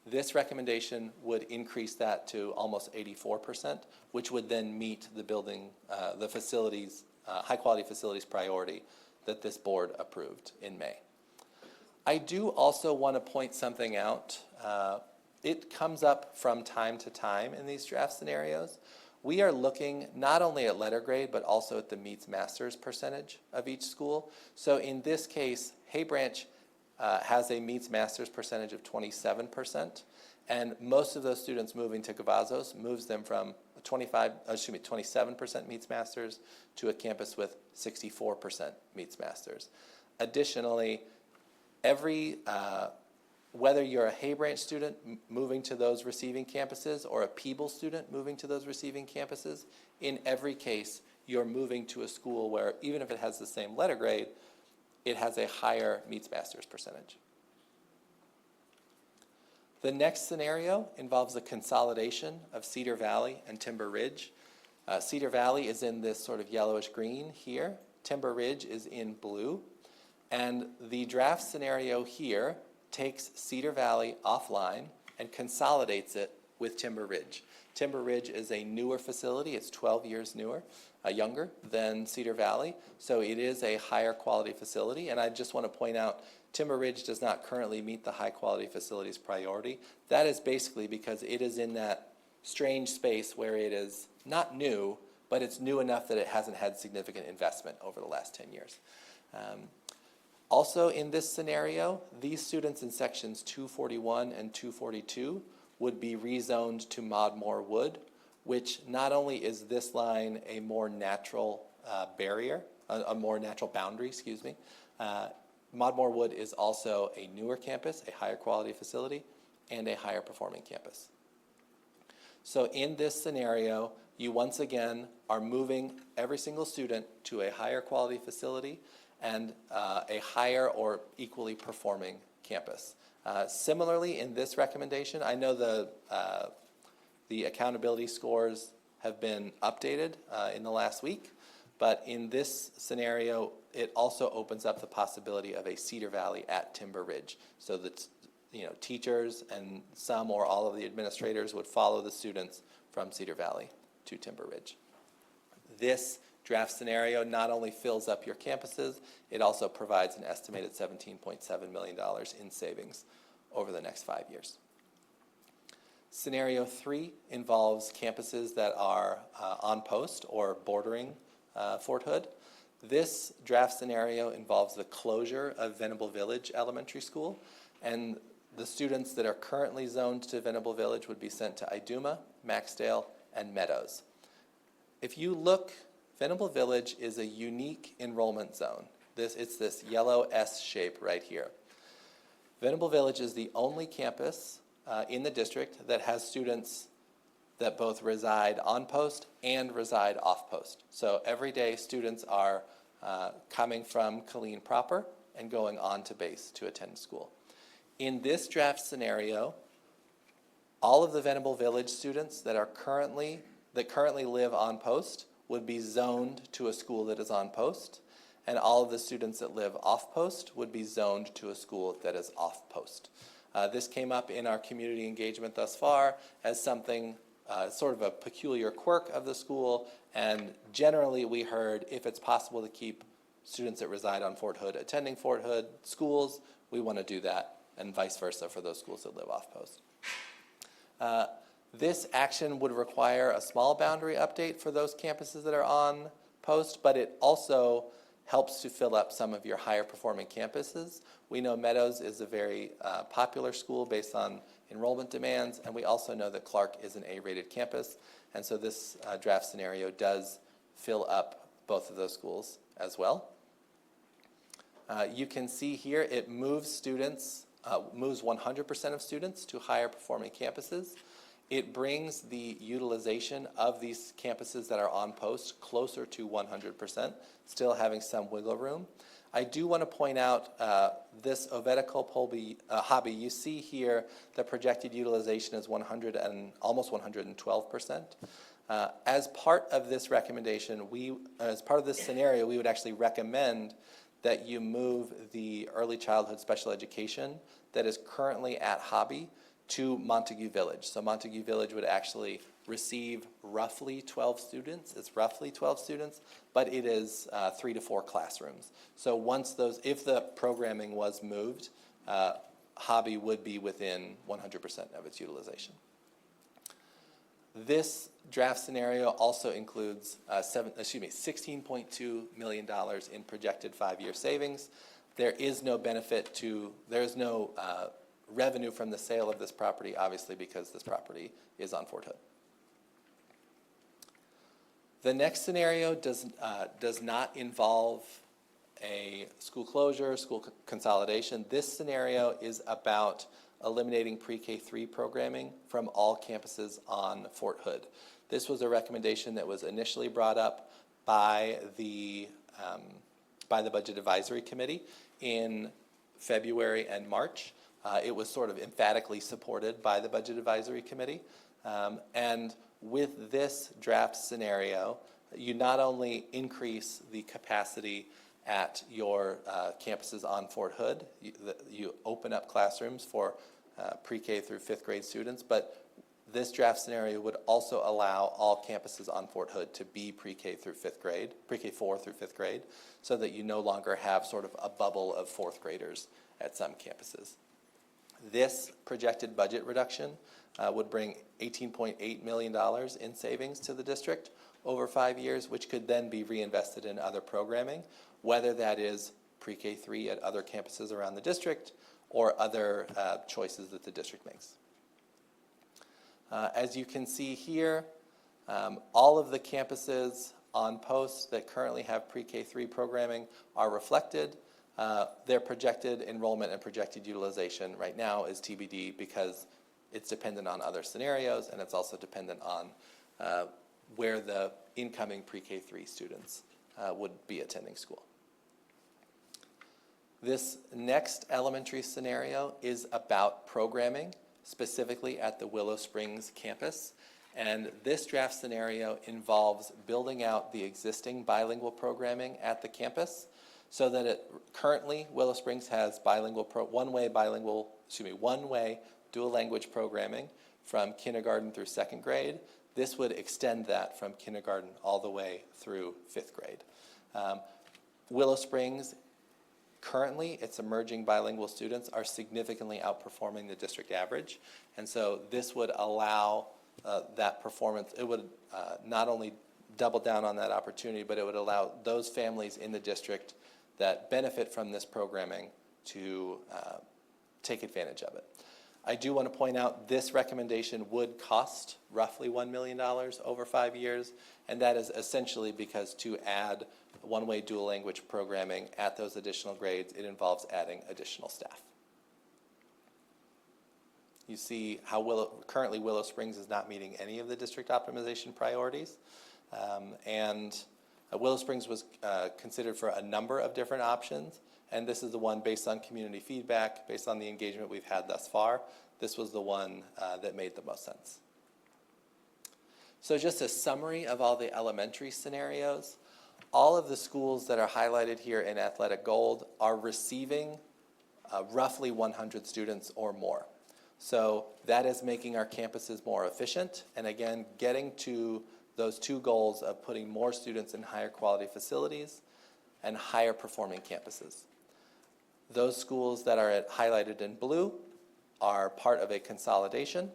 This recommendation would increase that to almost 84%, which would then meet the building, the facilities, high-quality facilities priority that this board approved in May. I do also want to point something out. It comes up from time to time in these draft scenarios. We are looking not only at letter grade, but also at the meets masters percentage of each school. So in this case, Hay Branch has a meets masters percentage of 27%, And most of those students moving to Cavazos moves them from 27% meets masters to a campus with 64% meets masters. Additionally, whether you're a Hay Branch student moving to those receiving campuses or a Peebles student moving to those receiving campuses, in every case, you're moving to a school where, even if it has the same letter grade, it has a higher meets masters percentage. The next scenario involves the consolidation of Cedar Valley and Timber Ridge. Cedar Valley is in this sort of yellowish green here. Timber Ridge is in blue. And the draft scenario here takes Cedar Valley offline and consolidates it with Timber Ridge. Timber Ridge is a newer facility. It's 12 years younger than Cedar Valley. So it is a higher quality facility. And I just want to point out, Timber Ridge does not currently meet the high quality facilities priority. That is basically because it is in that strange space where it is not new, but it's new enough that it hasn't had significant investment over the last 10 years. Also in this scenario, these students in sections 241 and 242 would be rezoned to Modmore Wood, which not only is this line a more natural barrier, a more natural boundary, excuse me, Modmore Wood is also a newer campus, a higher quality facility, and a higher performing campus. So in this scenario, you once again are moving every single student to a higher quality facility and a higher or equally performing campus. Similarly, in this recommendation, I know the accountability scores have been updated in the last week, but in this scenario, it also opens up the possibility of a Cedar Valley at Timber Ridge, so that teachers and some or all of the administrators would follow the students from Cedar Valley to Timber Ridge. This draft scenario not only fills up your campuses, it also provides an estimated $17.7 million in savings over the next 5 years. Scenario 3 involves campuses that are on post or bordering Fort Hood. This draft scenario involves the closure of Venable Village Elementary School, and the students that are currently zoned to Venable Village would be sent to Iduma, Maxdale, and Meadows. If you look, Venable Village is a unique enrollment zone. It's this yellow S shape right here. Venable Village is the only campus in the district that has students that both reside on post and reside off post. So every day students are coming from Killeen proper and going on to base to attend school. In this draft scenario, all of the Venable Village students that currently live on post would be zoned to a school that is on post, and all of the students that live off post would be zoned to a school that is off post. This came up in our community engagement thus far as something sort of a peculiar quirk of the school, and generally we heard if it's possible to keep students that reside on Fort Hood attending Fort Hood schools, we want to do that, and vice versa for those schools that live off post. This action would require a small boundary update for those campuses that are on post, but it also helps to fill up some of your higher performing campuses. We know Meadows is a very popular school based on enrollment demands, and we also know that Clark is an A-rated campus, and so this draft scenario does fill up both of those schools as well. You can see here it moves students, moves 100% of students to higher performing campuses. It brings the utilization of these campuses that are on post closer to 100%, still having some wiggle room. I do want to point out this Ovedico hobby. You see here the projected utilization is almost 112%. As part of this recommendation, as part of this scenario, we would actually recommend that you move the early childhood special education that is currently at Hobby to Montague Village. So Montague Village would actually receive roughly 12 students. It's roughly 12 students, but it is 3 to 4 classrooms. So if the programming was moved, Hobby would be within 100% of its utilization. This draft scenario also includes $16.2 million in projected 5-year savings. There is no revenue from the sale of this property, obviously because this property is on Fort Hood. The next scenario does not involve a school closure, school consolidation. This scenario is about eliminating pre-K-3 programming from all campuses on Fort Hood. This was a recommendation that was initially brought up by the Budget Advisory Committee in February and March. It was sort of emphatically supported by the Budget Advisory Committee. And with this draft scenario, you not only increase the capacity at your campuses on Fort Hood, you open up classrooms for pre-K through fifth grade students, but this draft scenario would also allow all campuses on Fort Hood to be pre-K through fifth grade, pre-K 4 through fifth grade, so that you no longer have sort of a bubble of fourth graders at some campuses. This projected budget reduction would bring $18.8 million in savings to the district over 5 years, which could then be reinvested in other programming, whether that is pre-K 3 at other campuses around the district or other choices that the district makes. As you can see here, all of the campuses on post that currently have pre-K 3 programming are reflected. Their projected enrollment and projected utilization right now is TBD because it's dependent on other scenarios, and it's also dependent on where the incoming pre-K 3 students would be attending school. This next elementary scenario is about programming, specifically at the Willow Springs campus. And this draft scenario involves building out the existing bilingual programming at the campus so that currently Willow Springs has one-way dual language programming from kindergarten through second grade. This would extend that from kindergarten all the way through fifth grade. Willow Springs, currently, its emerging bilingual students are significantly outperforming the district average. And so this would allow that performance. It would not only double down on that opportunity, but it would allow those families in the district that benefit from this programming to take advantage of it. I do want to point out this recommendation would cost roughly $1 million over 5 years, and that is essentially because to add one-way dual language programming at those additional grades, it involves adding additional staff. You see how currently Willow Springs is not meeting any of the district optimization priorities, and Willow Springs was considered for a number of different options, and this is the one based on community feedback, based on the engagement we've had thus far. This was the one that made the most sense. So just a summary of all the elementary scenarios. All of the schools that are highlighted here in athletic gold are receiving roughly 100 students or more. So that is making our campuses more efficient, and again, getting to those two goals of putting more students in higher quality facilities and higher performing campuses. Those schools that are highlighted in blue are part of a consolidation,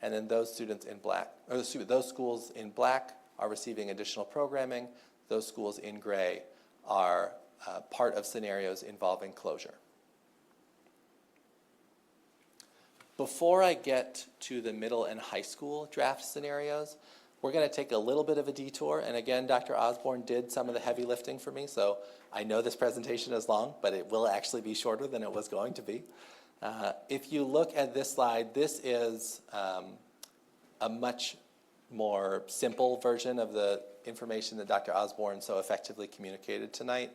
and then those schools in black are receiving additional programming. Those schools in gray are part of scenarios involving closure. Before I get to the middle and high school draft scenarios, we're going to take a little bit of a detour. And again, Dr. Osborne did some of the heavy lifting for me, so I know this presentation is long, but it will actually be shorter than it was going to be. If you look at this slide, this is a much more simple version of the information that Dr. Osborne so effectively communicated tonight.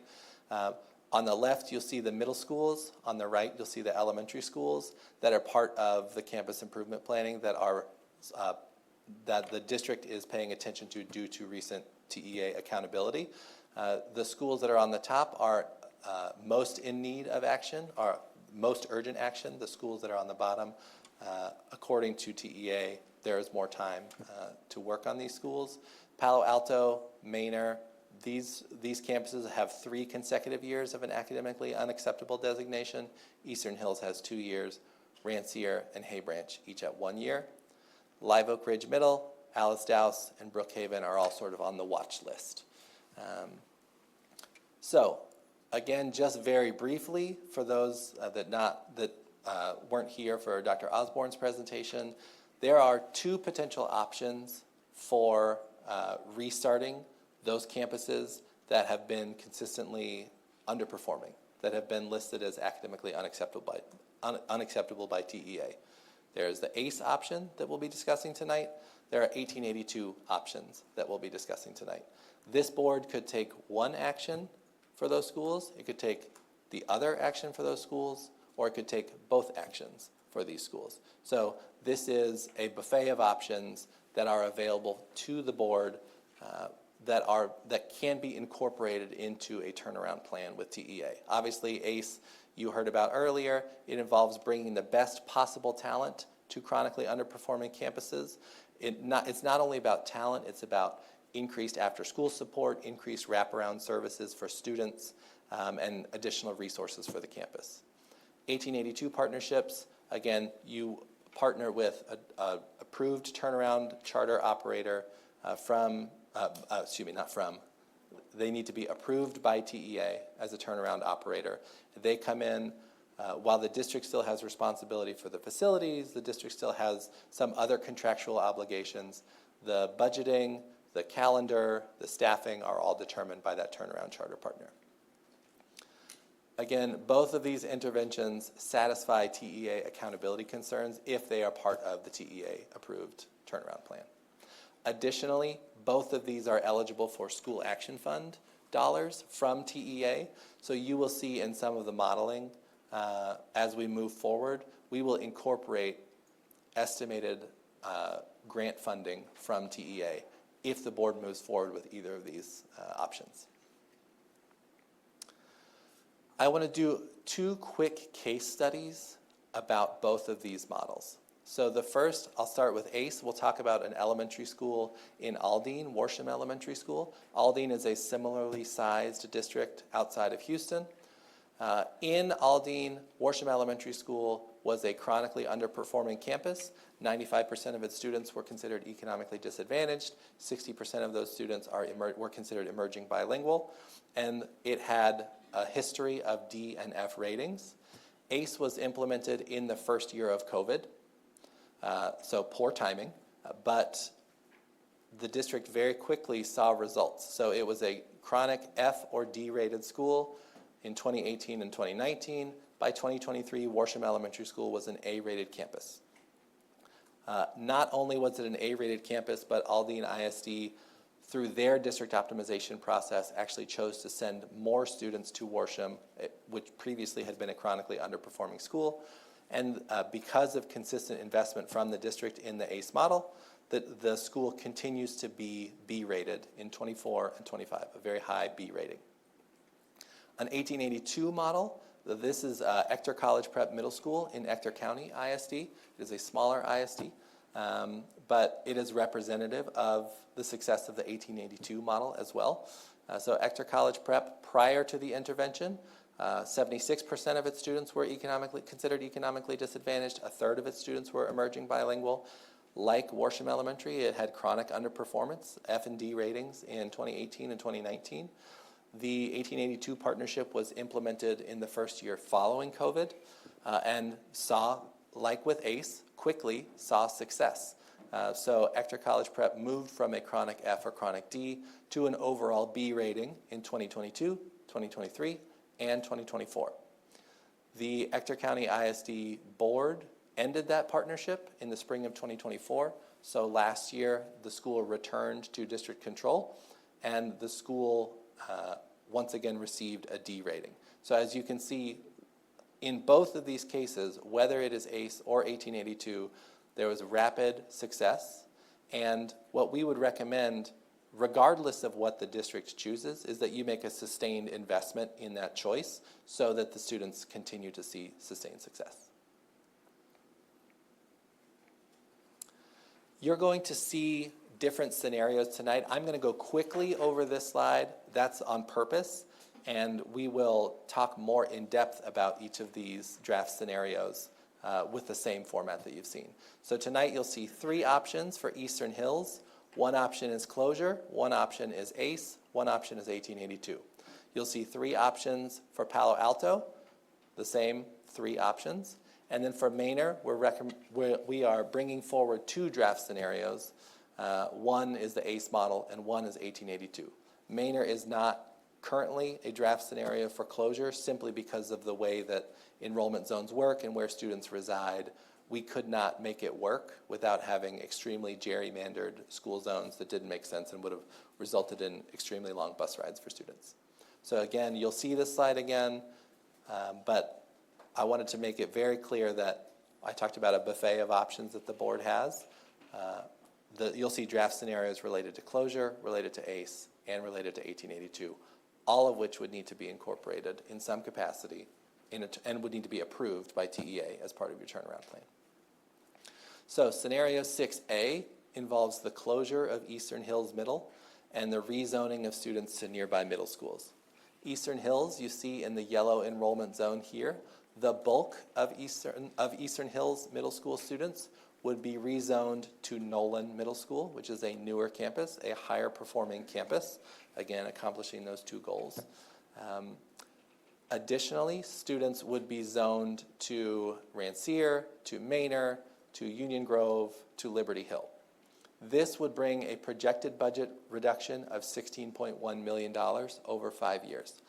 On the left, you'll see the middle schools. On the right, you'll see the elementary schools that are part of the campus improvement planning that the district is paying attention to due to recent TEA accountability. The schools that are on the top are most in need of action, are most urgent action. The schools that are on the bottom, according to TEA, there is more time to work on these schools. Palo Alto, Manor, these campuses have 3 consecutive years of an academically unacceptable designation. Eastern Hills has 2 years. Rancier and Hay Branch each at 1 year. Live Oak Ridge Middle, Alice Dowse, and Brookhaven are all sort of on the watch list. So, again, just very briefly, for those that weren't here for Dr. Osborne's presentation, there are two potential options for restarting those campuses that have been consistently underperforming, that have been listed as academically unacceptable by TEA. There's the ACE option that we'll be discussing tonight. There are 1882 options that we'll be discussing tonight. This board could take one action for those schools, it could take the other action for those schools, or it could take both actions for these schools. So this is a buffet of options that are available to the board that can be incorporated into a turnaround plan with TEA. Obviously, ACE, you heard about earlier, it involves bringing the best possible talent to chronically underperforming campuses. It's not only about talent, it's about increased after-school support, increased wraparound services for students, and additional resources for the campus. 1882 partnerships, again, you partner with an approved turnaround charter operator they need to be approved by TEA as a turnaround operator. They come in, while the district still has responsibility for the facilities, the district still has some other contractual obligations. The budgeting, the calendar, the staffing are all determined by that turnaround charter partner. Again, both of these interventions satisfy TEA accountability concerns if they are part of the TEA-approved turnaround plan. Additionally, both of these are eligible for school action fund dollars from TEA. So you will see in some of the modeling as we move forward, we will incorporate estimated grant funding from TEA if the board moves forward with either of these options. I want to do two quick case studies about both of these models. So the first, I'll start with ACE. We'll talk about an elementary school in Aldine, Worsham Elementary School. Aldine is a similarly sized district outside of Houston. In Aldine, Worsham Elementary School was a chronically underperforming campus. 95% of its students were considered economically disadvantaged. 60% of those students were considered emerging bilingual. And it had a history of D and F ratings. ACE was implemented in the first year of COVID. So poor timing, but the district very quickly saw results. So it was a chronic F or D rated school in 2018 and 2019. By 2023, Worsham Elementary School was an A rated campus. Not only was it an A rated campus, but Aldine ISD, through their district optimization process, actually chose to send more students to Worsham, which previously had been a chronically underperforming school. And because of consistent investment from the district in the ACE model, the school continues to be B-rated in 24 and 25, a very high B rating. An 1882 model, this is Ector College Prep Middle School in Ector County ISD. It is a smaller ISD, but it is representative of the success of the 1882 model as well. So Ector College Prep, prior to the intervention, 76% of its students were considered economically disadvantaged. A third of its students were emerging bilingual. Like Worsham Elementary, it had chronic underperformance, F and D ratings in 2018 and 2019. The 1882 partnership was implemented in the first year following COVID and saw, like with ACE, quickly saw success. So Ector College Prep moved from a chronic F or chronic D to an overall B rating in 2022, 2023, and 2024. The Ector County ISD board ended that partnership in the spring of 2024. So last year, the school returned to district control, and the school once again received a D rating. So as you can see, in both of these cases, whether it is ACE or 1882, there was rapid success. And what we would recommend, regardless of what the district chooses, is that you make a sustained investment in that choice so that the students continue to see sustained success. You're going to see different scenarios tonight. I'm going to go quickly over this slide. That's on purpose, and we will talk more in depth about each of these draft scenarios with the same format that you've seen. So tonight you'll see three options for Eastern Hills. One option is closure, one option is ACE, one option is 1882. You'll see three options for Palo Alto, the same three options. And then for Manor, we are bringing forward two draft scenarios. One is the ACE model and one is 1882. Manor is not currently a draft scenario for closure simply because of the way that enrollment zones work and where students reside. We could not make it work without having extremely gerrymandered school zones that didn't make sense and would have resulted in extremely long bus rides for students. So again, you'll see this slide again, but I wanted to make it very clear that I talked about a buffet of options that the board has. You'll see draft scenarios related to closure, related to ACE, and related to 1882, all of which would need to be incorporated in some capacity and would need to be approved by TEA as part of your turnaround plan. So scenario 6A involves the closure of Eastern Hills Middle and the rezoning of students to nearby middle schools. Eastern Hills, you see in the yellow enrollment zone here, the bulk of Eastern Hills Middle School students would be rezoned to Nolan Middle School, which is a newer campus, a higher performing campus, again, accomplishing those two goals. Additionally, students would be zoned to Rancier, to Manor, to Union Grove, to Liberty Hill. This would bring a projected budget reduction of $16.1 million over 5 years.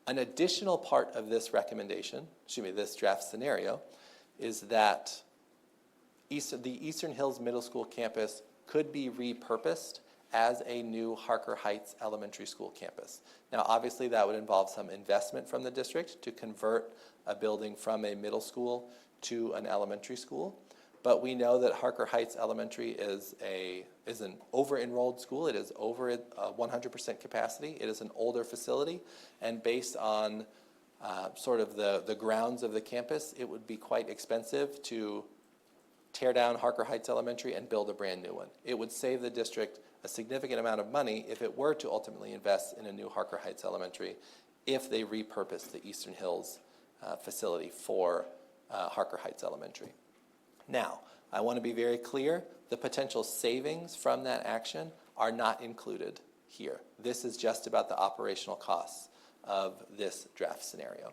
An additional part of this recommendation, this draft scenario, is that the Eastern Hills Middle School campus could be repurposed as a new Harker Heights Elementary School campus. Now, obviously, that would involve some investment from the district to convert a building from a middle school to an elementary school. But we know that Harker Heights Elementary is an over-enrolled school. It is over 100% capacity. It is an older facility, and based on sort of the grounds of the campus, it would be quite expensive to tear down Harker Heights Elementary and build a brand new one. It would save the district a significant amount of money if it were to ultimately invest in a new Harker Heights Elementary if they repurposed the Eastern Hills facility for Harker Heights Elementary. Now, I want to be very clear, the potential savings from that action are not included here. This is just about the operational costs of this draft scenario.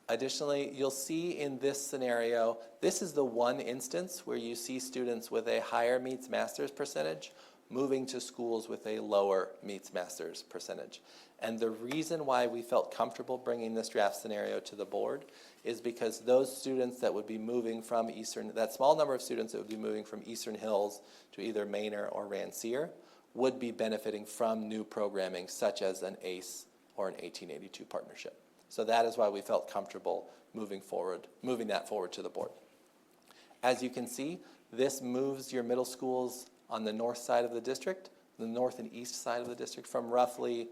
Additionally, you'll see in this scenario, this is the one instance where you see students with a higher meets masters percentage moving to schools with a lower meets masters percentage. And the reason why we felt comfortable bringing this draft scenario to the board is because those students that would be moving from that small number of students that would be moving from Eastern Hills to either Manor or Rancier would be benefiting from new programming such as an ACE or an 1882 partnership. So that is why we felt comfortable moving that forward to the board. As you can see, this moves your middle schools on the north side of the district, the north and east side of the district, from roughly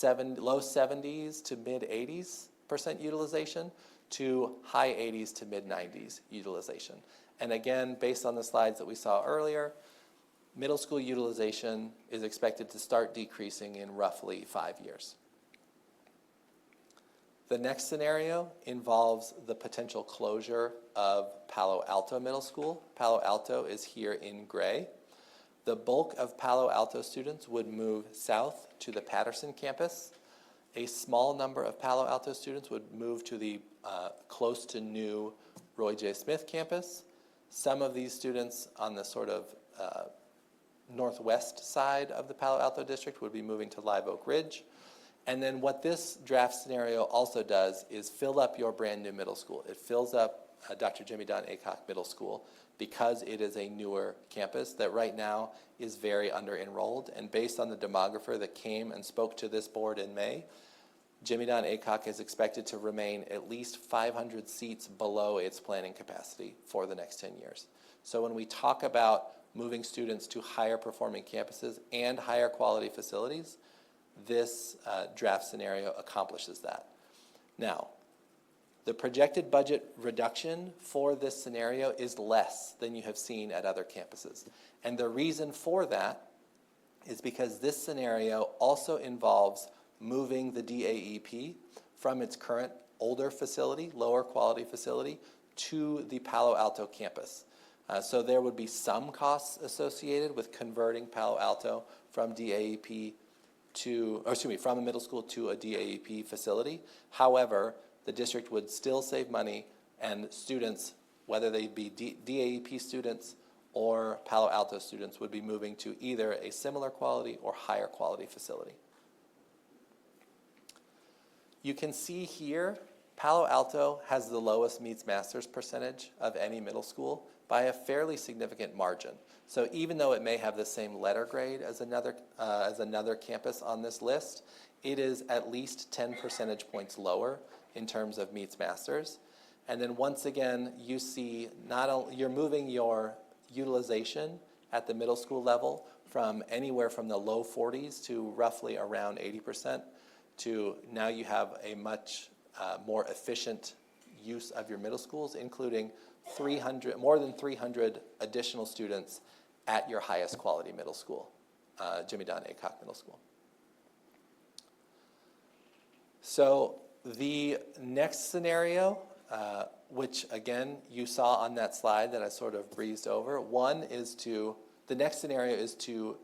low 70s to mid 80% utilization to high 80s to mid 90s utilization. And again, based on the slides that we saw earlier, middle school utilization is expected to start decreasing in roughly 5 years. The next scenario involves the potential closure of Palo Alto Middle School. Palo Alto is here in gray. The bulk of Palo Alto students would move south to the Patterson campus. A small number of Palo Alto students would move to the close to new Roy J. Smith campus. Some of these students on the sort of northwest side of the Palo Alto district would be moving to Live Oak Ridge. And then what this draft scenario also does is fill up your brand new middle school. It fills up Dr. Jimmy Don Aycock Middle School because it is a newer campus that right now is very under-enrolled. And based on the demographer that came and spoke to this board in May, Jimmy Don Aycock is expected to remain at least 500 seats below its planning capacity for the next 10 years. So when we talk about moving students to higher performing campuses and higher quality facilities, this draft scenario accomplishes that. Now, the projected budget reduction for this scenario is less than you have seen at other campuses. And the reason for that is because this scenario also involves moving the DAEP from its current older facility, lower quality facility, to the Palo Alto campus. So there would be some costs associated with converting Palo Alto from DAEP from a middle school to a DAEP facility. However, the district would still save money And students, whether they be DAEP students or Palo Alto students, would be moving to either a similar quality or higher quality facility. You can see here, Palo Alto has the lowest meets masters percentage of any middle school by a fairly significant margin. So even though it may have the same letter grade as another campus on this list, it is at least 10 percentage points lower in terms of meets masters. And then once again, you see not only you're moving your utilization at the middle school level from anywhere from the low 40s to roughly around 80%, to now you have a much more efficient use of your middle schools, including more than 300 additional students at your highest quality middle school, Jimmy Don Aycock Middle School. So the next scenario, which again you saw on that slide that I sort of breezed over, the next scenario is to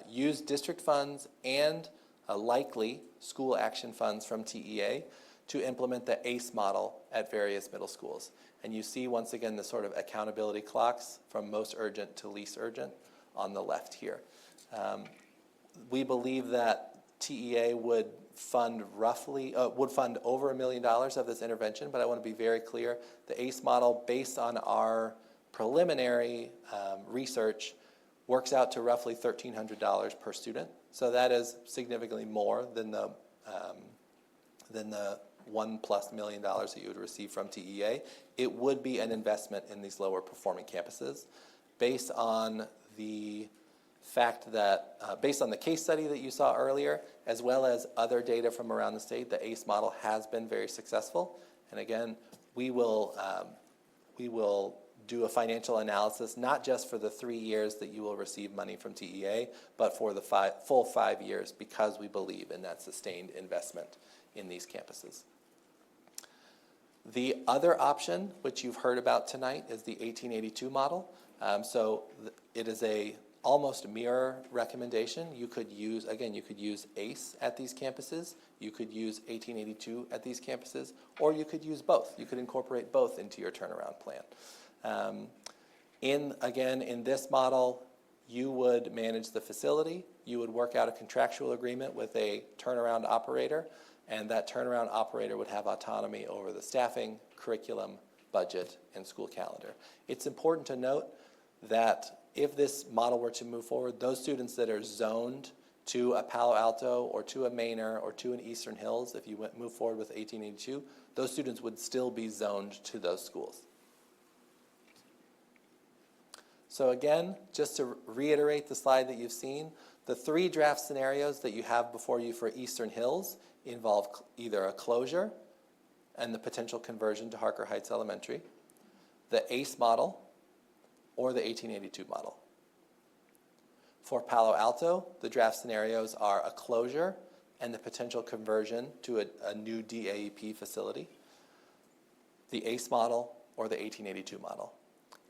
use district funds and likely school action funds from TEA to implement the ACE model at various middle schools. And you see once again the sort of accountability clocks from most urgent to least urgent on the left here. We believe that TEA would fund over $1 million of this intervention, but I want to be very clear, the ACE model, based on our preliminary research, works out to roughly $1,300 per student. So that is significantly more than the $1+ million that you would receive from TEA. It would be an investment in these lower performing campuses based on the fact that, based on the case study that you saw earlier, as well as other data from around the state, the ACE model has been very successful. And again, we will do a financial analysis, not just for the 3 years that you will receive money from TEA, but for the full 5 years, because we believe in that sustained investment in these campuses. The other option, which you've heard about tonight, is the 1882 model. It is a almost mirror recommendation. You could use ACE at these campuses, you could use 1882 at these campuses, or you could use both. You could incorporate both into your turnaround plan. In this model, you would manage the facility, you would work out a contractual agreement with a turnaround operator, and that turnaround operator would have autonomy over the staffing, curriculum, budget, and school calendar. It's important to note that if this model were to move forward, those students that are zoned to a Palo Alto or to a Manor or to an Eastern Hills, if you move forward with 1882, those students would still be zoned to those schools. So again, just to reiterate the slide that you've seen, the 3 draft scenarios that you have before you for Eastern Hills involve either a closure and the potential conversion to Harker Heights Elementary, the ACE model, or the 1882 model. For Palo Alto, the draft scenarios are a closure and the potential conversion to a new DAEP facility, the ACE model, or the 1882 model.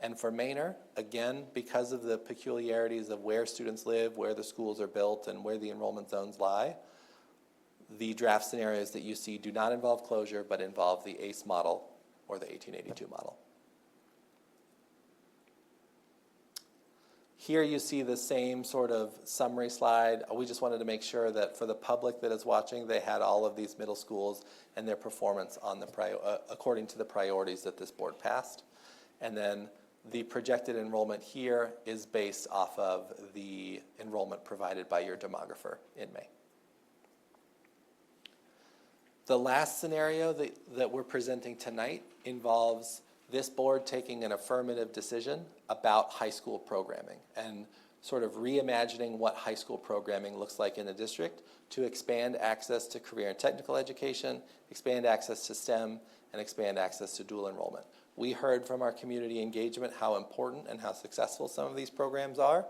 And for Manor, again, because of the peculiarities of where students live, where the schools are built, and where the enrollment zones lie, the draft scenarios that you see do not involve closure, but involve the ACE model or the 1882 model. Here you see the same sort of summary slide. We just wanted to make sure that for the public that is watching, they had all of these middle schools and their performance on according to the priorities that this board passed. And then the projected enrollment here is based off of the enrollment provided by your demographer in May. The last scenario that we're presenting tonight involves this board taking an affirmative decision about high school programming and sort of reimagining what high school programming looks like in the district to expand access to career and technical education, expand access to STEM, and expand access to dual enrollment. We heard from our community engagement how important and how successful some of these programs are,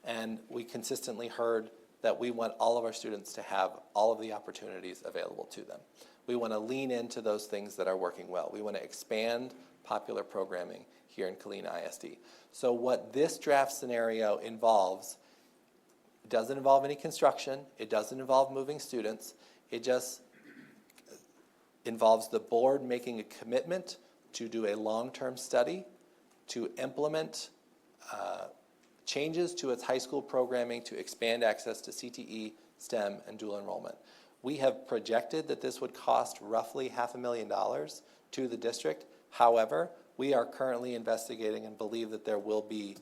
and we consistently heard that we want all of our students to have all of the opportunities available to them. We want to lean into those things that are working well. We want to expand popular programming here in Killeen ISD. So what this draft scenario involves, it doesn't involve any construction, it doesn't involve moving students, it just involves the board making a commitment to do a long-term study to implement changes to its high school programming to expand access to CTE, STEM, and dual enrollment. We have projected that this would cost roughly $500,000 to the district. However, we are currently investigating and believe that there will be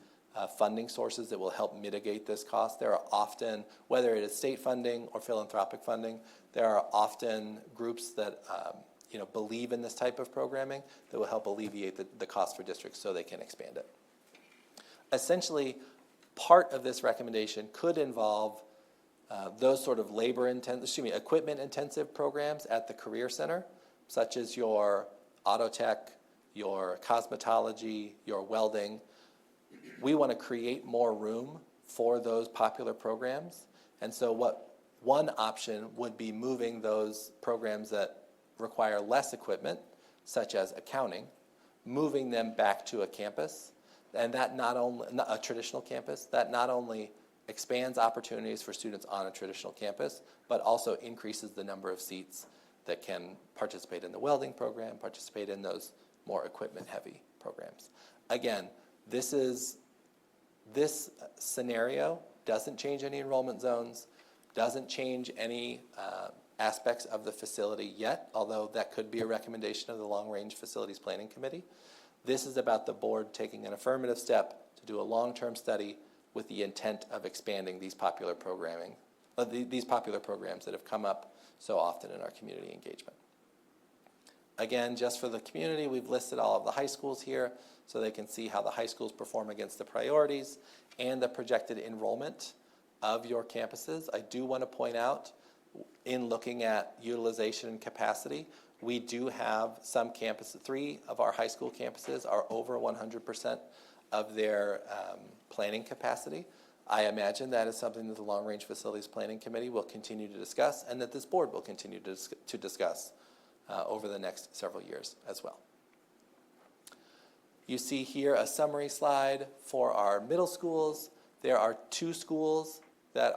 funding sources that will help mitigate this cost. There are often, whether it is state funding or philanthropic funding, there are often groups that believe in this type of programming that will help alleviate the cost for districts so they can expand it. Essentially, part of this recommendation could involve those sort of equipment-intensive programs at the Career Center, such as your auto tech, your cosmetology, your welding. We want to create more room for those popular programs. And so one option would be moving those programs that require less equipment, such as accounting, moving them back to a campus, and that not only, a traditional campus, that not only expands opportunities for students on a traditional campus, but also increases the number of seats that can participate in the welding program, participate in those more equipment-heavy programs. Again, this scenario doesn't change any enrollment zones, doesn't change any aspects of the facility yet, although that could be a recommendation of the Long Range Facilities Planning Committee. This is about the board taking an affirmative step to do a long-term study with the intent of expanding these popular programming, these popular programs that have come up so often in our community engagement. Again, just for the community, we've listed all of the high schools here so they can see how the high schools perform against the priorities and the projected enrollment of your campuses. I do want to point out, in looking at utilization and capacity, we do have some campuses, 3 of our high school campuses are over 100% of their planning capacity. I imagine that is something that the Long Range Facilities Planning Committee will continue to discuss and that this board will continue to discuss over the next several years as well. You see here a summary slide for our middle schools. There are 2 schools that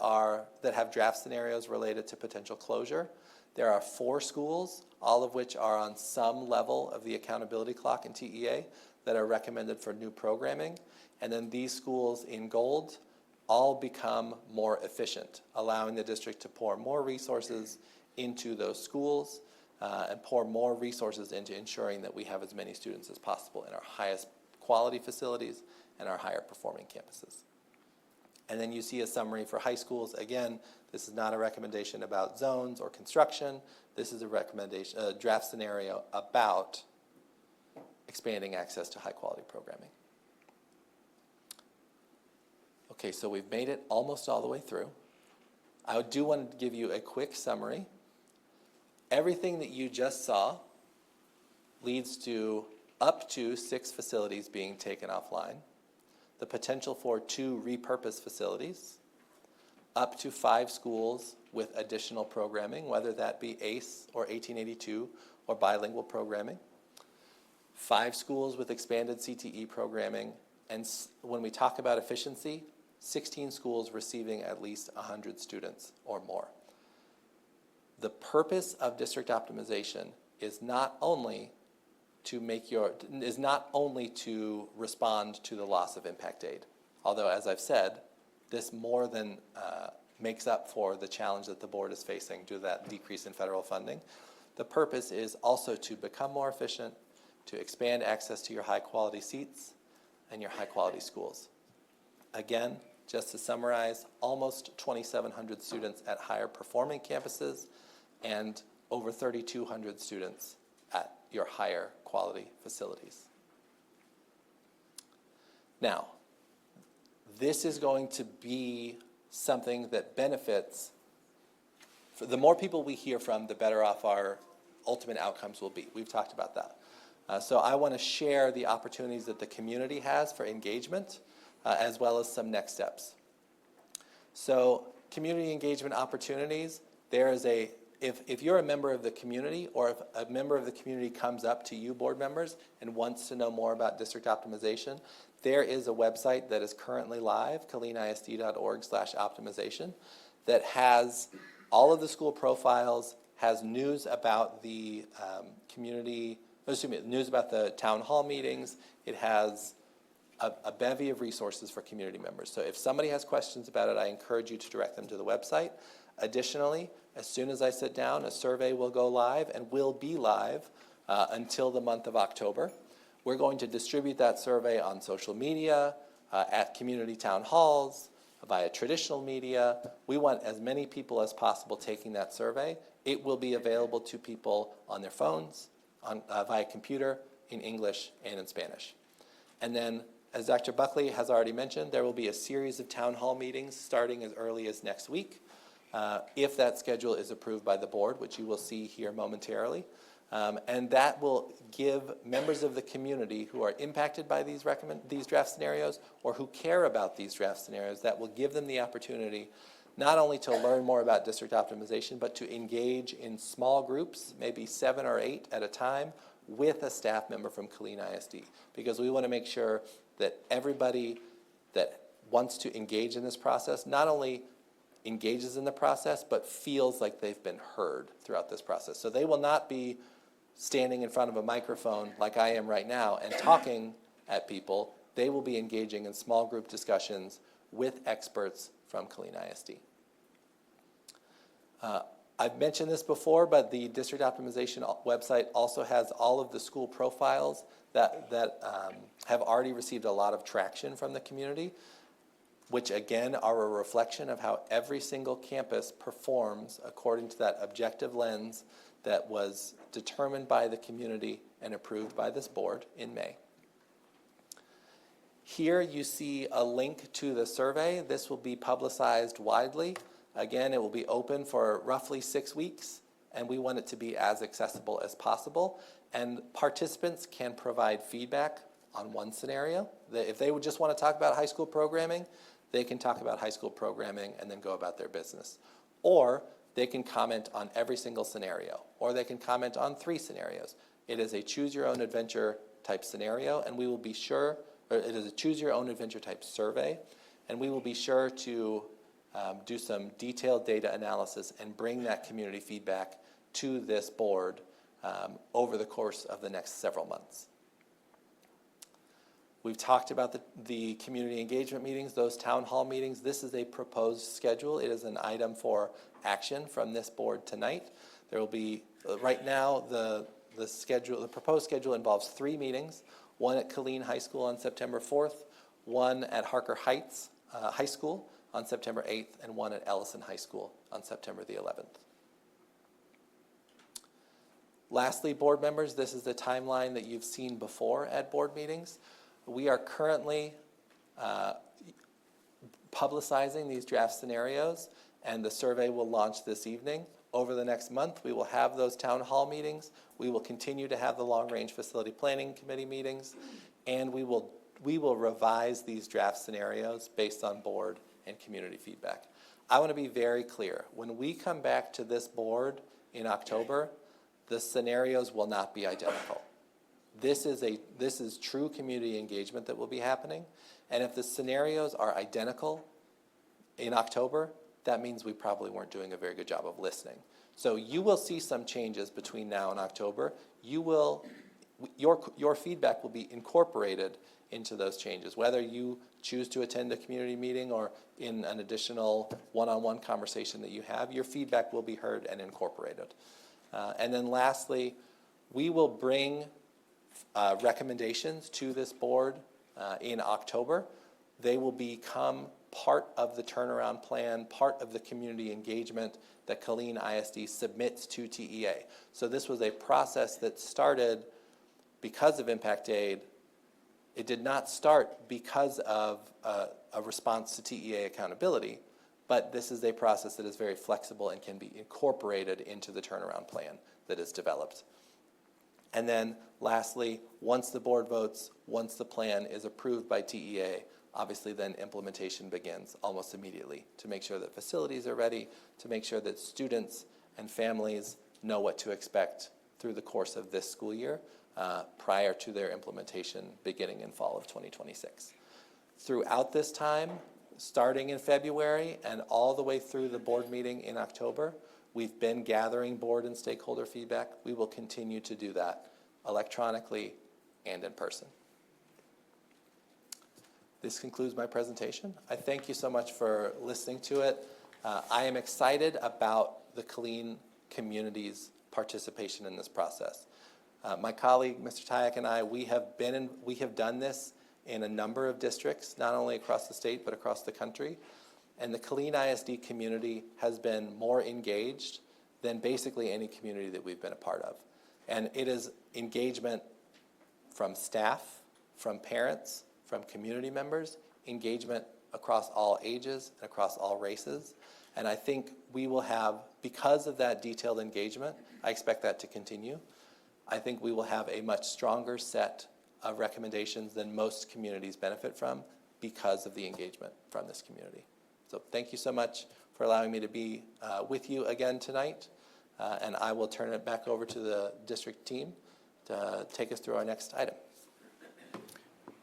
have draft scenarios related to potential closure. There are 4 schools, all of which are on some level of the accountability clock in TEA, that are recommended for new programming. And then these schools in gold all become more efficient, allowing the district to pour more resources into those schools and pour more resources into ensuring that we have as many students as possible in our highest quality facilities and our higher performing campuses. And then you see a summary for high schools. Again, this is not a recommendation about zones or construction. This is a recommendation, a draft scenario about expanding access to high quality programming. Okay, so we've made it almost all the way through. I do want to give you a quick summary. Everything that you just saw leads to up to 6 facilities being taken offline, the potential for 2 repurposed facilities, up to 5 schools with additional programming, whether that be ACE or 1882 or bilingual programming, 5 schools with expanded CTE programming, and when we talk about efficiency, 16 schools receiving at least 100 students or more. The purpose of district optimization is not only to respond to the loss of impact aid, although, as I've said, this more than makes up for the challenge that the board is facing due to that decrease in federal funding. The purpose is also to become more efficient, to expand access to your high-quality seats and your high-quality schools. Again, just to summarize, almost 2,700 students at higher performing campuses and over 3,200 students at your higher quality facilities. Now, this is going to be something that benefits, the more people we hear from, the better off our ultimate outcomes will be. We've talked about that. So I want to share the opportunities that the community has for engagement, as well as some next steps. So community engagement opportunities, there is if you're a member of the community, or if a member of the community comes up to you, board members, and wants to know more about district optimization, there is a website that is currently live, KilleenISD.org/optimization, that has all of the school profiles, has news about the community news about the town hall meetings. It has a bevy of resources for community members. So if somebody has questions about it, I encourage you to direct them to the website. Additionally, as soon as I sit down, a survey will go live and will be live until the month of October. We're going to distribute that survey on social media, at community town halls, via traditional media. We want as many people as possible taking that survey. It will be available to people on their phones, via computer, in English and in Spanish. And then, as Dr. Buckley has already mentioned, there will be a series of town hall meetings starting as early as next week, if that schedule is approved by the board, which you will see here momentarily. And that will give members of the community who are impacted by these draft scenarios or who care about these draft scenarios, that will give them the opportunity not only to learn more about district optimization, but to engage in small groups, maybe 7 or 8 at a time, with a staff member from Killeen ISD. Because we want to make sure that everybody that wants to engage in this process not only engages in the process, but feels like they've been heard throughout this process. So they will not be standing in front of a microphone like I am right now and talking at people. They will be engaging in small group discussions with experts from Killeen ISD. I've mentioned this before, but the district optimization website also has all of the school profiles that have already received a lot of traction from the community, which again are a reflection of how every single campus performs according to that objective lens that was determined by the community and approved by this board in May. Here you see a link to the survey. This will be publicized widely. Again, it will be open for roughly 6 weeks, and we want it to be as accessible as possible. And participants can provide feedback on one scenario. If they would just want to talk about high school programming, they can talk about high school programming and then go about their business. Or they can comment on every single scenario, or they can comment on 3 scenarios. It is a choose-your-own-adventure type scenario, and we will be sure, or it is a choose-your-own-adventure type survey, and we will be sure to do some detailed data analysis and bring that community feedback to this board over the course of the next several months. We've talked about the community engagement meetings, those town hall meetings. This is a proposed schedule. It is an item for action from this board tonight. There will be, right now, the proposed schedule involves 3 meetings, one at Killeen High School on September 4th, one at Harker Heights High School on September 8th, and one at Ellison High School on September the 11th. Lastly, board members, this is the timeline that you've seen before at board meetings. We are currently publicizing these draft scenarios, and the survey will launch this evening. Over the next month, we will have those town hall meetings. We will continue to have the long-range facility planning committee meetings, and we will revise these draft scenarios based on board and community feedback. I want to be very clear. When we come back to this board in October, the scenarios will not be identical. This is true community engagement that will be happening, and if the scenarios are identical in October, that means we probably weren't doing a very good job of listening. So you will see some changes between now and October. Your feedback will be incorporated into those changes, whether you choose to attend a community meeting or in an additional one-on-one conversation that you have. Your feedback will be heard and incorporated. And then lastly, we will bring recommendations to this board in October. They will become part of the turnaround plan, part of the community engagement that Killeen ISD submits to TEA. So this was a process that started because of Impact Aid. It did not start because of a response to TEA accountability, but this is a process that is very flexible and can be incorporated into the turnaround plan that is developed. And then lastly, once the board votes, once the plan is approved by TEA, obviously then implementation begins almost immediately to make sure that facilities are ready, to make sure that students and families know what to expect through the course of this school year prior to their implementation beginning in fall of 2026. Throughout this time, starting in February and all the way through the board meeting in October, we've been gathering board and stakeholder feedback. We will continue to do that electronically, and in person. This concludes my presentation. I thank you so much for listening to it. I am excited about the Killeen community's participation in this process. My colleague, Mr. Tyak, and I, we have done this in a number of districts, not only across the state, but across the country. And the Killeen ISD community has been more engaged than basically any community that we've been a part of. And it is engagement from staff, from parents, from community members, engagement across all ages and across all races. And I think we will have, because of that detailed engagement, I expect that to continue. I think we will have a much stronger set of recommendations than most communities benefit from because of the engagement from this community. So thank you so much for allowing me to be with you again tonight. And I will turn it back over to the district team to take us through our next item.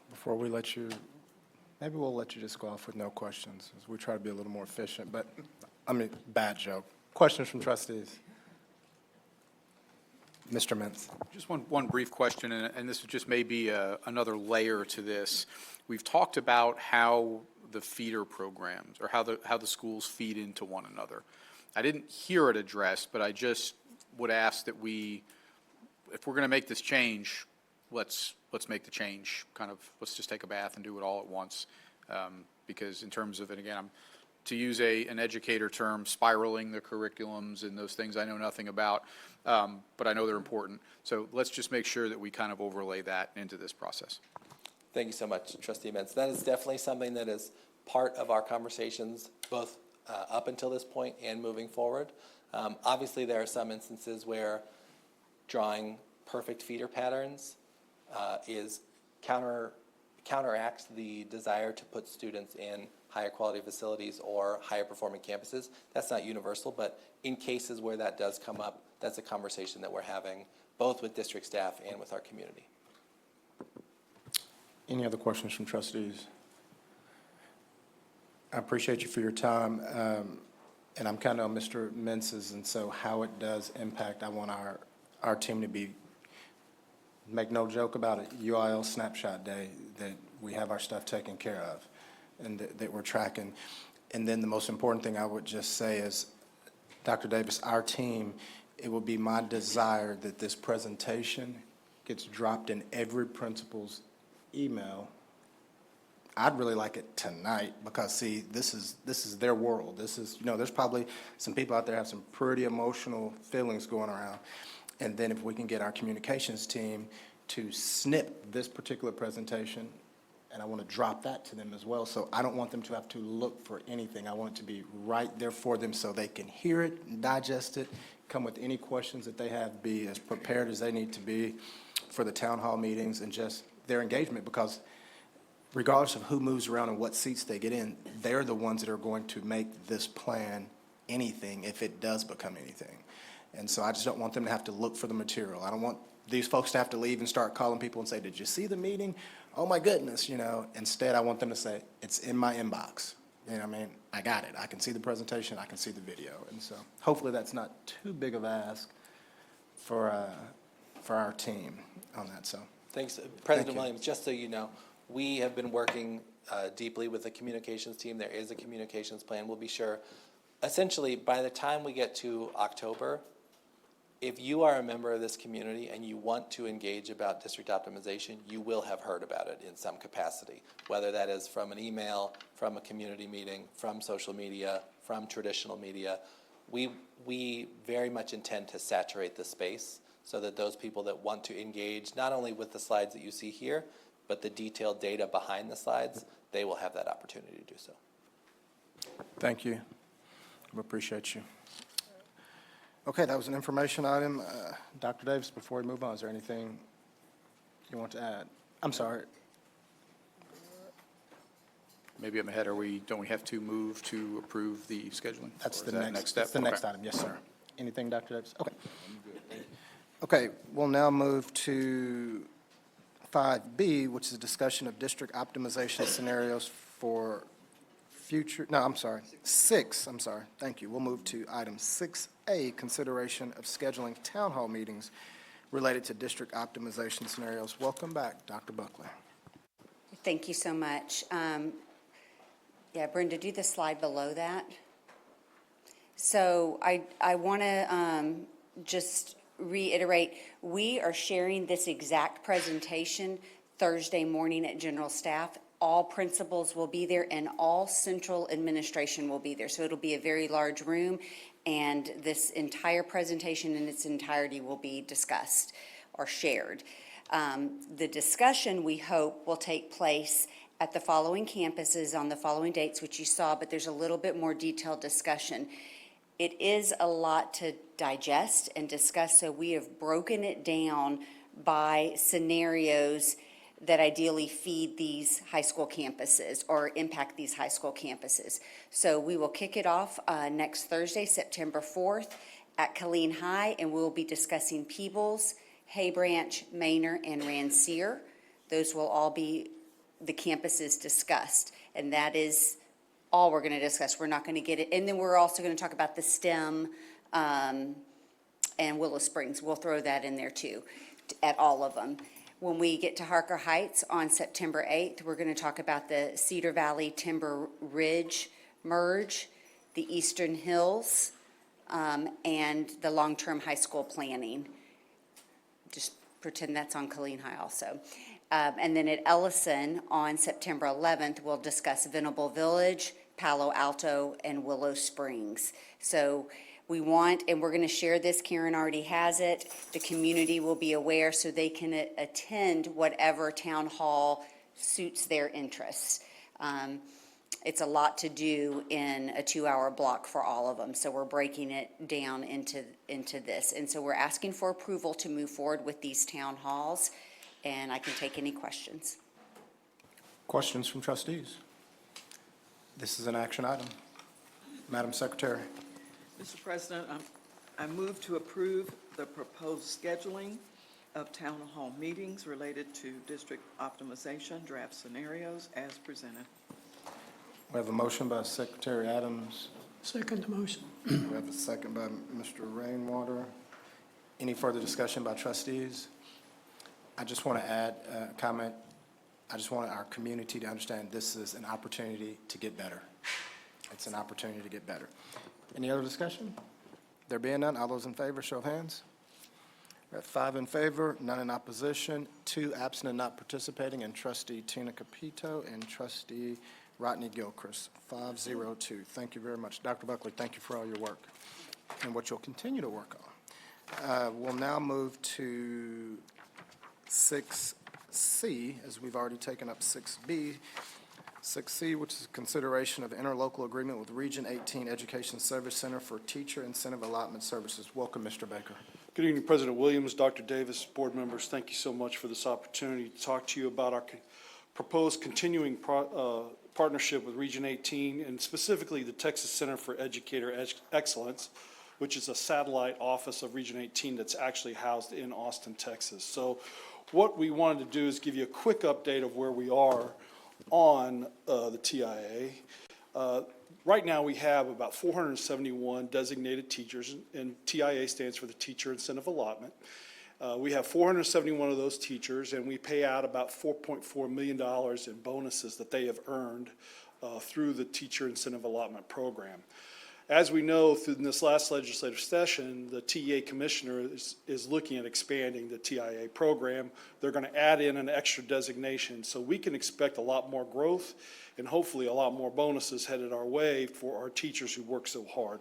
Before we let you, maybe we'll let you just go off with no questions, as we try to be a little more efficient, but, I mean, bad joke. Questions from trustees? Mr. Mintz. Just one brief question, and this just may be another layer to this. We've talked about how the feeder programs, or how the schools feed into one another. I didn't hear it addressed, but I just would ask that if we're going to make this change, let's make the change. Let's just take a bath and do it all at once. Because in terms of, and again, to use an educator term, spiraling the curriculums and those things I know nothing about, but I know they're important. So let's just make sure that we kind of overlay that into this process. Thank you so much, Trustee Mintz. That is definitely something that is part of our conversations, both up until this point and moving forward. Obviously, there are some instances where drawing perfect feeder patterns counteracts the desire to put students in higher quality facilities or higher performing campuses. That's not universal, but in cases where that does come up, that's a conversation that we're having both with district staff and with our community. Any other questions from trustees? I appreciate you for your time, and I'm kind of on Mr. Mintz's, and so how it does impact, I want our team to be, make no joke about it, UIL Snapshot Day, that we have our stuff taken care of and that we're tracking. And then the most important thing I would just say is, Dr. Davis, our team, it will be my desire that this presentation gets dropped in every principal's email. I'd really like it tonight because, see, this is their world. This is, there's probably some people out there have some pretty emotional feelings going around. And then if we can get our communications team to snip this particular presentation, and I want to drop that to them as well. So I don't want them to have to look for anything. I want it to be right there for them so they can hear it, and digest it, come with any questions that they have, be as prepared as they need to be for the town hall meetings and just their engagement, because regardless of who moves around and what seats they get in, they're the ones that are going to make this plan anything if it does become anything. And so I just don't want them to have to look for the material. I don't want these folks to have to leave and start calling people and say, did you see the meeting? Oh my goodness, Instead, I want them to say, it's in my inbox. I got it. I can see the presentation. I can see the video. And so hopefully that's not too big of an ask for our team on that. So Thanks. President Williams, just so you know, we have been working deeply with the communications team. There is a communications plan. We'll be sure. Essentially, by the time we get to October, if you are a member of this community and you want to engage about district optimization, you will have heard about it in some capacity, whether that is from an email, from a community meeting, from social media, from traditional media. We very much intend to saturate the space so that those people that want to engage not only with the slides that you see here, but the detailed data behind the slides, they will have that opportunity to do so. thank you. We appreciate you. Okay, that was an information item. Dr. Davis, before we move on, is there anything you want to add? I'm sorry. Maybe I'm ahead. Don't we have to move to approve the scheduling? That's Or the is that next step? That's the next Okay. item, yes, sir. Anything, Dr. Davis? Okay. Okay, we'll now move to 5B, which is a discussion of district optimization scenarios for future, no, I'm sorry, 6, I'm sorry, thank you. We'll move to item 6A, consideration of scheduling town hall meetings related to district optimization scenarios. Welcome back, Dr. Buckley. Thank you so much. Yeah, Brenda, do the slide below that. So I want to just reiterate, we are sharing this exact presentation Thursday morning at general staff. All principals will be there and all central administration will be there. So it'll be a very large room, and this entire presentation in its entirety will be discussed or shared. The discussion, we hope, will take place at the following campuses on the following dates, which you saw, but there's a little bit more detailed discussion. It is a lot to digest and discuss, so we have broken it down by scenarios that ideally feed these high school campuses or impact these high school campuses. So we will kick it off next Thursday, September 4th at Killeen High, and we'll be discussing Peebles, Hay Branch, Manor, and Rancier. Those will all be the campuses discussed, and that is all we're going to discuss. We're not going to get it. And then we're also going to talk about the STEM and Willow Springs. We'll throw that in there too, at all of them. When we get to Harker Heights on September 8th, we're going to talk about the Cedar Valley Timber Ridge merge, the Eastern Hills, and the long-term high school planning. Just pretend that's on Killeen High also. And then at Ellison on September 11th, we'll discuss Venable Village, Palo Alto, and Willow Springs. So we want, and we're going to share this, Karen already has it, the community will be aware so they can attend whatever town hall suits their interests. It's a lot to do in a 2-hour block for all of them, so we're breaking it down into this. And so we're asking for approval to move forward with these town halls, and I can take any questions. Questions from trustees? This is an action item. Madam Secretary. Mr. President, I move to approve the proposed scheduling of town hall meetings related to district optimization draft scenarios as presented. We have a motion by Secretary Adams. Second motion. We have a second by Mr. Rainwater. Any further discussion by trustees? I just want to add a comment. I just want our community to understand this is an opportunity to get better. It's an opportunity to get better. Any other discussion? There being none, all those in favor, show of hands. We have 5 in favor, none in opposition, 2 absent and not participating, and trustee Tina Capito and trustee Rodney Gilchrist, 502. Thank you very much. Dr. Buckley, thank you for all your work and what you'll continue to work on. We'll now move to 6C, as we've already taken up 6B. 6C, which is consideration of interlocal agreement with Region 18 Education Service Center for Teacher Incentive Allotment Services. Welcome, Mr. Baker. Good evening, President Williams, Dr. Davis, board members. Thank you so much for this opportunity to talk to you about our proposed continuing partnership with Region 18 and specifically the Texas Center for Educator Excellence, which is a satellite office of Region 18 that's actually housed in Austin, Texas. So what we wanted to do is give you a quick update of where we are on the TIA. Right now, we have about 471 designated teachers, and TIA stands for the Teacher Incentive Allotment. We have 471 of those teachers, and we pay out about $4.4 million in bonuses that they have earned through the Teacher Incentive Allotment Program. As we know, through this last legislative session, the TEA commissioner is looking at expanding the TIA program. They're going to add in an extra designation, so we can expect a lot more growth and hopefully a lot more bonuses headed our way for our teachers who work so hard.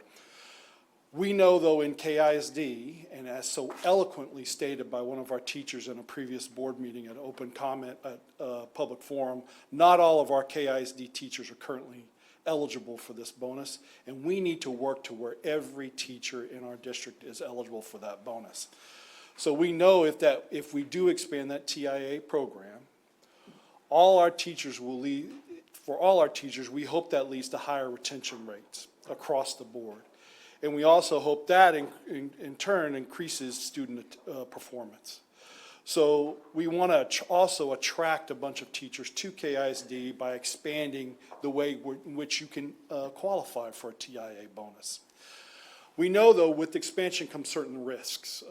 We know, though, in KISD, and as so eloquently stated by one of our teachers in a previous board meeting at open comment at public forum, not all of our KISD teachers are currently eligible for this bonus, and we need to work to where every teacher in our district is eligible for that bonus. So we know if we do expand that TIA program, all our teachers will lead, for all our teachers, we hope that leads to higher retention rates across the board. And we also hope that in turn increases student performance. So we want to also attract a bunch of teachers to KISD by expanding the way in which you can qualify for a TIA bonus. We know, though, with expansion comes certain risks.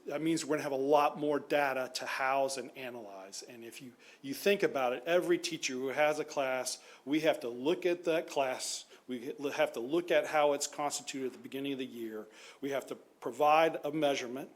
That means we're going to have a lot more data to house and analyze. And if you think about it, every teacher who has a class, we have to look at that class. We have to look at how it's constituted at the beginning of the year. We have to provide a measurement.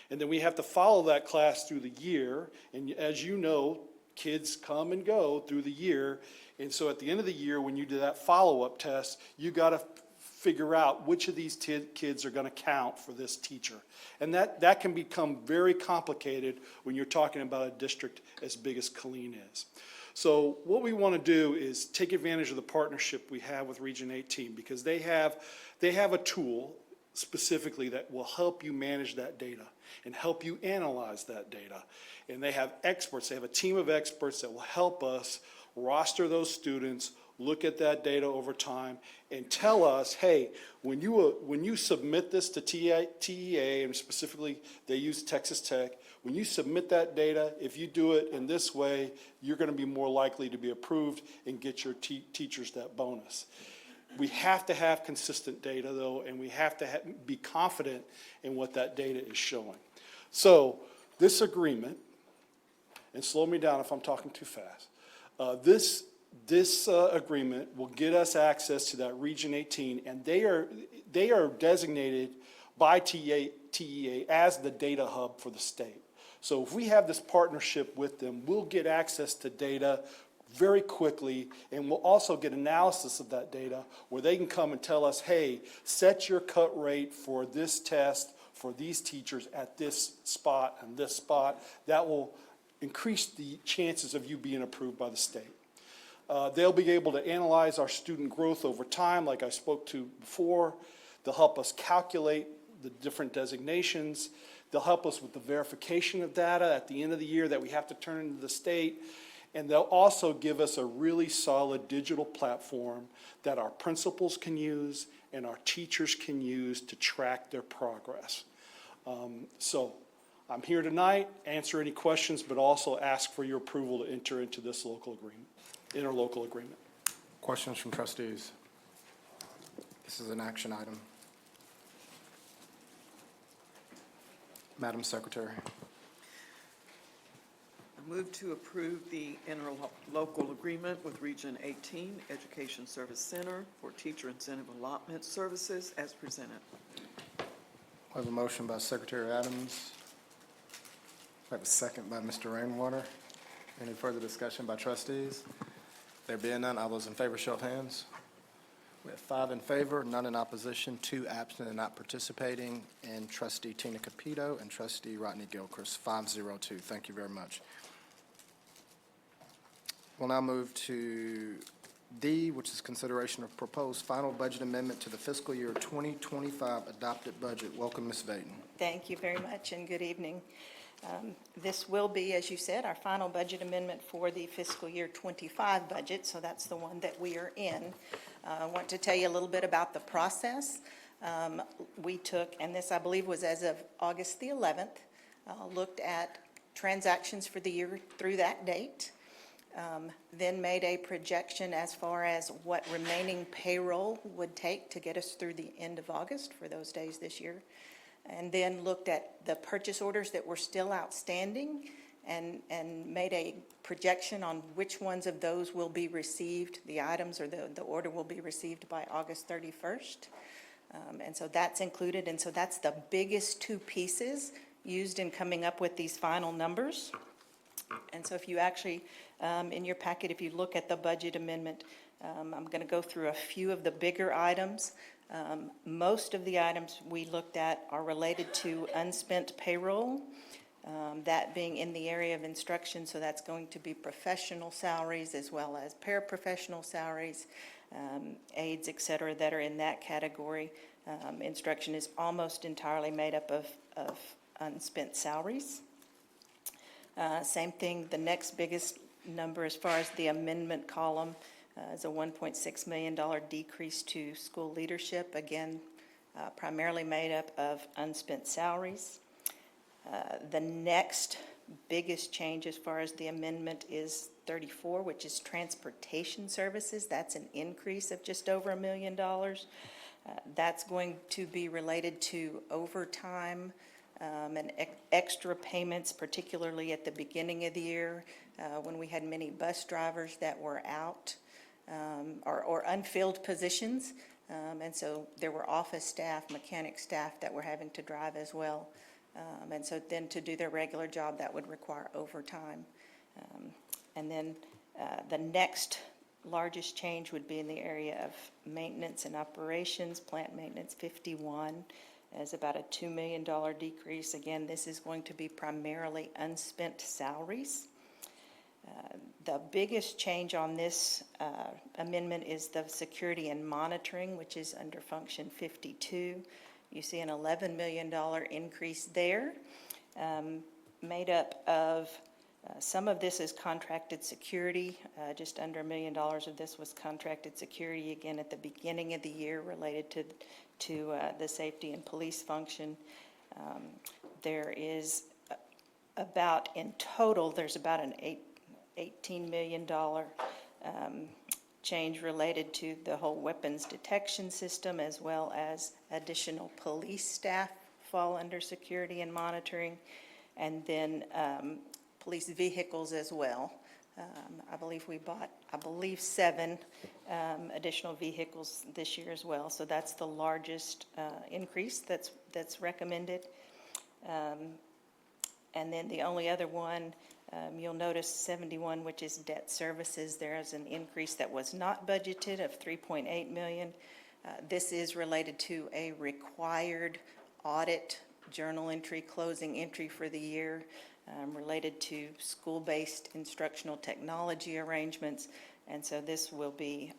And then we have to follow that class through the year. And as you know, kids come and go through the year. And so at the end of the year, when you do that follow-up test, you got to figure out which of these kids are going to count for this teacher. And that can become very complicated when you're talking about a district as big as Killeen is. So what we want to do is take advantage of the partnership we have with Region 18, because they have a tool specifically that will help you manage that data and help you analyze that data. And they have experts, they have a team of experts that will help us roster those students, look at that data over time, and tell us, hey, when you submit this to TEA, and specifically they use Texas Tech, when you submit that data, if you do it in this way, you're going to be more likely to be approved and get your teachers that bonus. We have to have consistent data, though, and we have to be confident in what that data is showing. So this agreement, and slow me down if I'm talking too fast, this agreement will get us access to that Region 18, and they are designated by TEA as the data hub for the state. So if we have this partnership with them, we'll get access to data very quickly, and we'll also get analysis of that data where they can come and tell us, hey, set your cut rate for this test for these teachers at this spot and this spot. That will increase the chances of you being approved by the state. They'll be able to analyze our student growth over time, like I spoke to before. They'll help us calculate the different designations. They'll help us with the verification of data at the end of the year that we have to turn into the state. And they'll also give us a really solid digital platform that our principals can use and our teachers can use to track their progress. So I'm here tonight, answer any questions, but also ask for your approval to enter into this interlocal agreement. Questions from trustees? This is an action item. Madam Secretary. I move to approve the interlocal agreement with Region 18 Education Service Center for teacher incentive allotment services as presented. I have a motion by Secretary Adams. I have a second by Mr. Rainwater. Any further discussion by trustees? There being none, all those in favor, show of hands. We have 5 in favor, none in opposition, 2 absent and not participating, and Trustee Tina Capito and Trustee Rodney Gilchrist, 502. Thank you very much. We'll now move to D, which is consideration of proposed final budget amendment to the fiscal year 2025 adopted budget. Welcome, Ms. Vaden. Thank you very much, and good evening. This will be, as you said, our final budget amendment for the fiscal year 25 budget, so that's the one that we are in. I want to tell you a little bit about the process. We took, and this I believe was as of August the 11th, looked at transactions for the year through that date, then made a projection as far as what remaining payroll would take to get us through the end of August for those days this year, and then looked at the purchase orders that were still outstanding and made a projection on which ones of those will be received, the items or the order will be received by August 31st. And so that's included, and so that's the biggest 2 pieces used in coming up with these final numbers. And so if you actually, in your packet, if you look at the budget amendment, I'm going to go through a few of the bigger items. Most of the items we looked at are related to unspent payroll, that being in the area of instruction, so that's going to be professional salaries as well as paraprofessional salaries, aides, et cetera, that are in that category. Instruction is almost entirely made up of unspent salaries. Same thing, the next biggest number as far as the amendment column is a $1.6 million decrease to school leadership, again, primarily made up of unspent salaries. The next biggest change as far as the amendment is 34, which is transportation services. That's an increase of just over $1 million. That's going to be related to overtime and extra payments, particularly at the beginning of the year when we had many bus drivers that were out or unfilled positions. And so there were office staff, mechanic staff that were having to drive as well. And so then to do their regular job, that would require overtime. And then the next largest change would be in the area of maintenance and operations. Plant maintenance 51 is about a $2 million decrease. Again, this is going to be primarily unspent salaries. The biggest change on this amendment is the security and monitoring, which is under function 52. You see an $11 million increase there, made up of some of this is contracted security. Just under $1 million of this was contracted security, again, at the beginning of the year related to the safety and police function. There is about, in total, there's about an $18 million change related to the whole weapons detection system, as well as additional police staff fall under security and monitoring, and then police vehicles as well. I believe we bought, 7 additional vehicles this year as well. So that's the largest increase that's recommended. And then the only other one, you'll notice 71, which is debt services. There is an increase that was not budgeted of $3.8 million. This is related to a required audit journal entry, closing entry for the year, related to school-based instructional technology arrangements. And so this will be,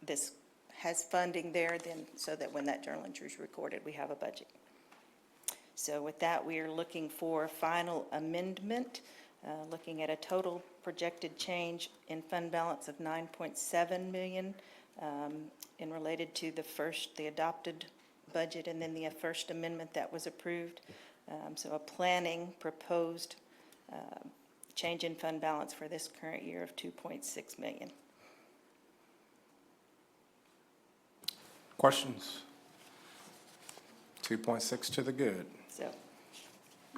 this has funding there then, so that when that journal entry is recorded, we have a budget. So with that, we are looking for the amendment, looking at a total projected change in fund balance of $9.7 million in related to the adopted budget and then the first amendment that was approved. So a planning proposed change in fund balance for this current year of $2.6 million. Questions? 2.6 to the good. So,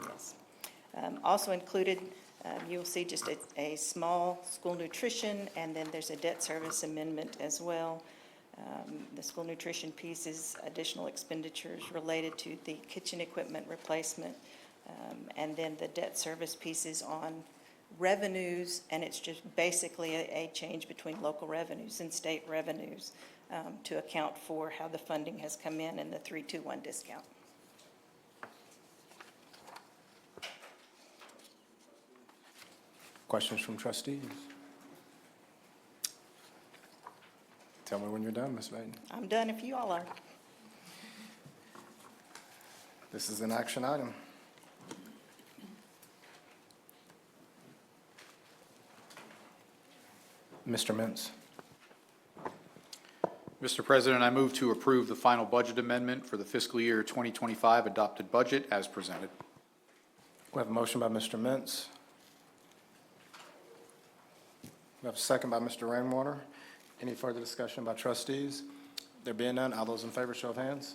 yes. Also included, you'll see just a small school nutrition, and then there's a debt service amendment as well. The school nutrition piece is additional expenditures related to the kitchen equipment replacement, and then the debt service piece is on revenues, and it's just basically a change between local revenues and state revenues to account for how the funding has come in and the 3-2-1 discount. Questions from trustees? Tell me when you're done, Ms. Vaden. I'm done if you all are. This is an action item. Mr. Mintz. Mr. President, I move to approve the final budget amendment for the fiscal year 2025 adopted budget as presented. We have a motion by Mr. Mintz. We have a second by Mr. Rainwater. Any further discussion by trustees? There being none, all those in favor, show of hands.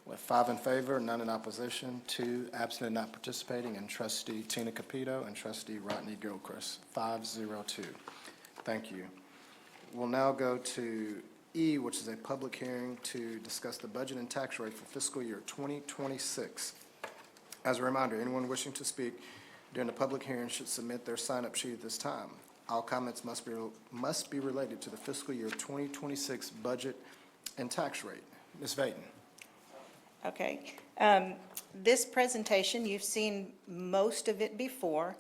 We have 5 in favor, none in opposition, 2 absent and not participating, and trustee Tina Capito and trustee Rodney Gilchrist, 502. Thank you. We'll now go to E, which is a public hearing to discuss the budget and tax rate for fiscal year 2026. As a reminder, anyone wishing to speak during the public hearing should submit their sign-up sheet at this time. All comments must be related to the fiscal year 2026 budget and tax rate. Ms. Vaden. Okay. This presentation, you've seen most of it before.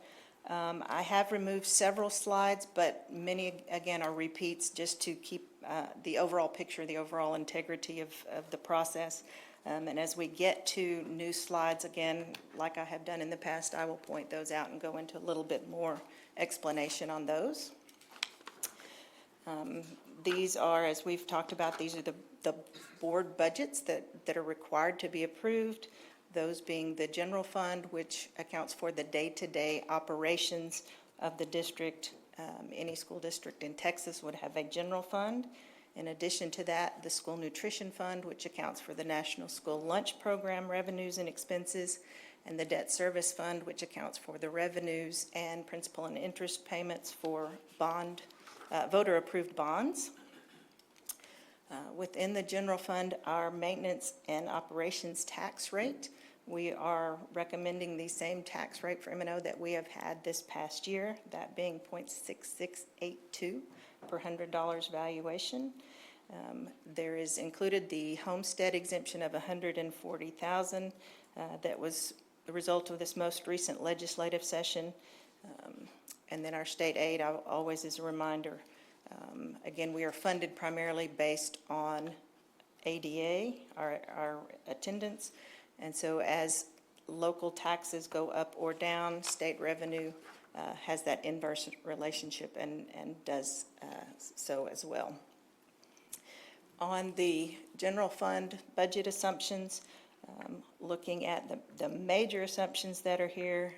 I have removed several slides, but many, again, are repeats just to keep the overall picture, the overall integrity of the process. And as we get to new slides, again, like I have done in the past, I will point those out and go into a little bit more explanation on those. These are, as we've talked about, these are the board budgets that are required to be approved, those being the general fund, which accounts for the day-to-day operations of the district. Any school district in Texas would have a general fund, In addition to that, the School Nutrition Fund, which accounts for the National School Lunch Program revenues and expenses, and the Debt Service Fund, which accounts for the revenues and principal and interest payments for voter-approved bonds. Within the general fund, our maintenance and operations tax rate, we are recommending the same tax rate for M&O that we have had this past year, that being .6682 per $100 valuation. There is included the homestead exemption of $140,000 that was the result of this most recent legislative session. And then our state aid, always as a reminder, again, we are funded primarily based on ADA, our attendance. And so as local taxes go up or down, state revenue has that inverse relationship and does so as well. On the general fund budget assumptions, looking at the major assumptions that are here,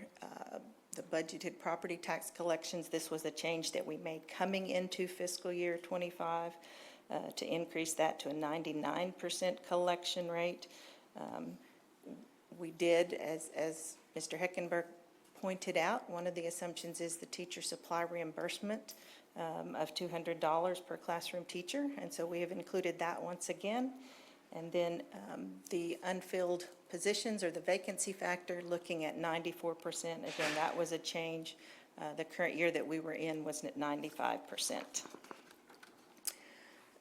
the budgeted property tax collections, this was a change that we made coming into fiscal year 25 to increase that to a 99% collection rate. We did, as Mr. Heckenberg pointed out, one of the assumptions is the teacher supply reimbursement of $200 per classroom teacher, and so we have included that once again. And then the unfilled positions or the vacancy factor, looking at 94%. Again, that was a change. The current year that we were in was at 95%.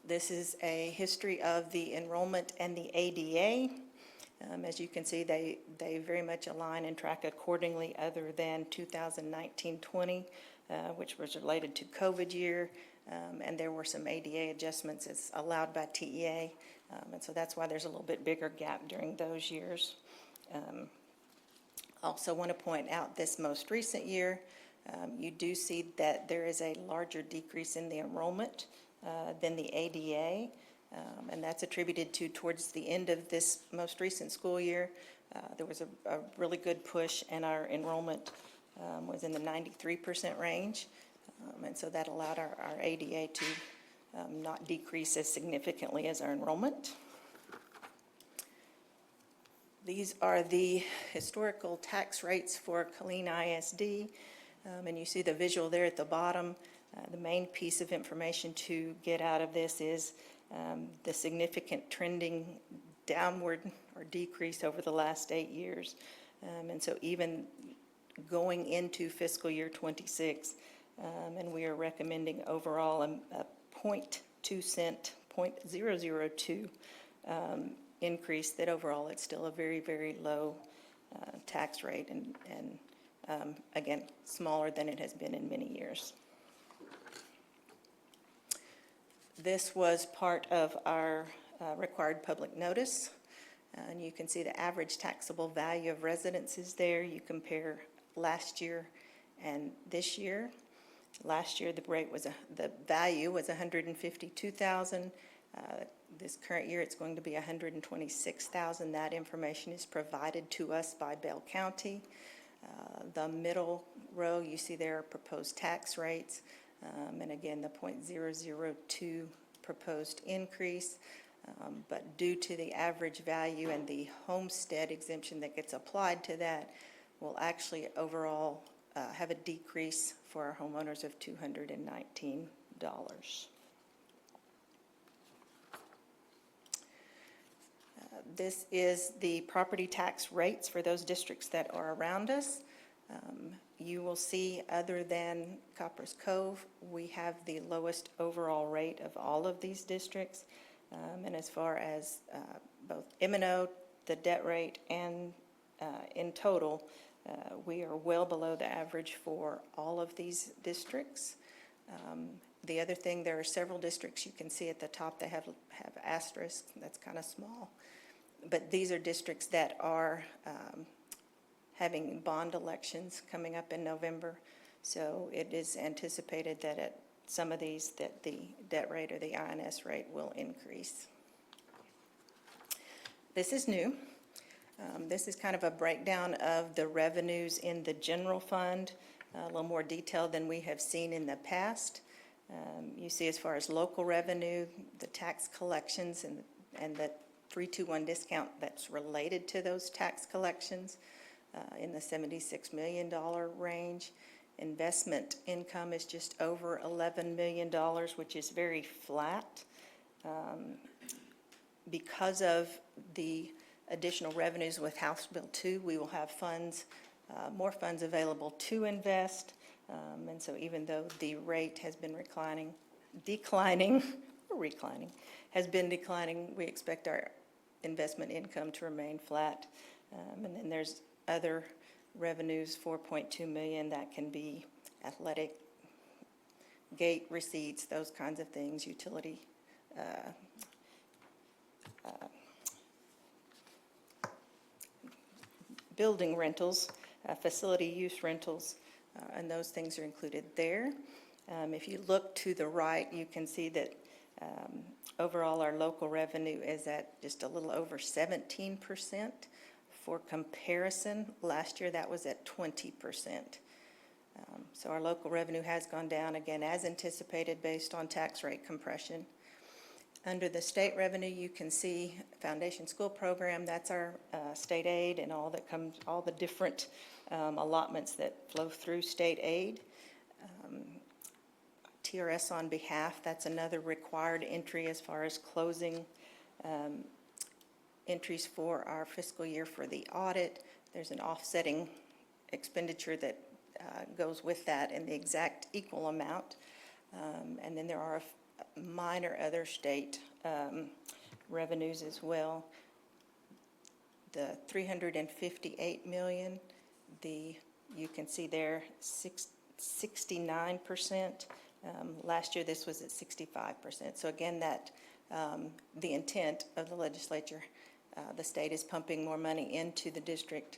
This is a history of the enrollment and the ADA. As you can see, they very much align and track accordingly, other than 2019-20, which was related to COVID year, and there were some ADA adjustments as allowed by TEA, and so that's why there's a little bit bigger gap during those years. Also want to point out this most recent year, you do see that there is a larger decrease in the enrollment than the ADA. And that's attributed to towards the end of this most recent school year. There was a really good push, and our enrollment was in the 93% range. And so that allowed our ADA to not decrease as significantly as our enrollment. These are the historical tax rates for Killeen ISD. And you see the visual there at the bottom. The main piece of information to get out of this is the significant trending downward or decrease over the last 8 years. And so even going into fiscal year 26, and we are recommending overall a 0.2 cent, 0.002 increase, that overall it's still a very, very low tax rate, and again, smaller than it has been in many years. This was part of our required public notice, and you can see the average taxable value of residences there. You compare last year and this year. Last year, the value was $152,000. This current year, it's going to be $126,000. That information is provided to us by Bell County. The middle row, you see there are proposed tax rates. And again, the .002 proposed increase. But due to the average value and the homestead exemption that gets applied to that, will actually overall have a decrease for our homeowners of $219. This is the property tax rates for those districts that are around us. You will see, other than Copper's Cove, we have the lowest overall rate of all of these districts. And as far as both M&O, the debt rate, and in total, we are well below the average for all of these districts. The other thing, there are several districts you can see at the top that have asterisks. That's kind of small. But these are districts that are having bond elections coming up in November. So it is anticipated that at some of these that the debt rate or the INS rate will increase. This is new. This is kind of a breakdown of the revenues in the general fund, a little more detailed than we have seen in the past. You see as far as local revenue, the tax collections and the 321 discount that's related to those tax collections in the $76 million range. Investment income is just over $11 million, which is very flat. Because of the additional revenues with House Bill 2, we will have funds, more funds available to invest. And so even though the rate has been declining, we expect our investment income to remain flat. And then there's other revenues, $4.2 million, that can be athletic, gate receipts, those kinds of things, utility, building rentals, facility use rentals, and those things are included there. If you look to the right, you can see that overall our local revenue is at just a little over 17%. For comparison, last year that was at 20%. So our local revenue has gone down, again, as anticipated, based on tax rate compression. Under the state revenue, you can see Foundation School Program, that's our state aid and all that comes, all the different allotments that flow through state aid. TRS on behalf, that's another required entry as far as closing entries for our fiscal year for the audit. There's an offsetting expenditure that goes with that in the exact equal amount. And then there are minor other state revenues as well. The $358 million, you can see there 69%. Last year this was at 65%. So again, that the intent of the legislature, the state is pumping more money into the district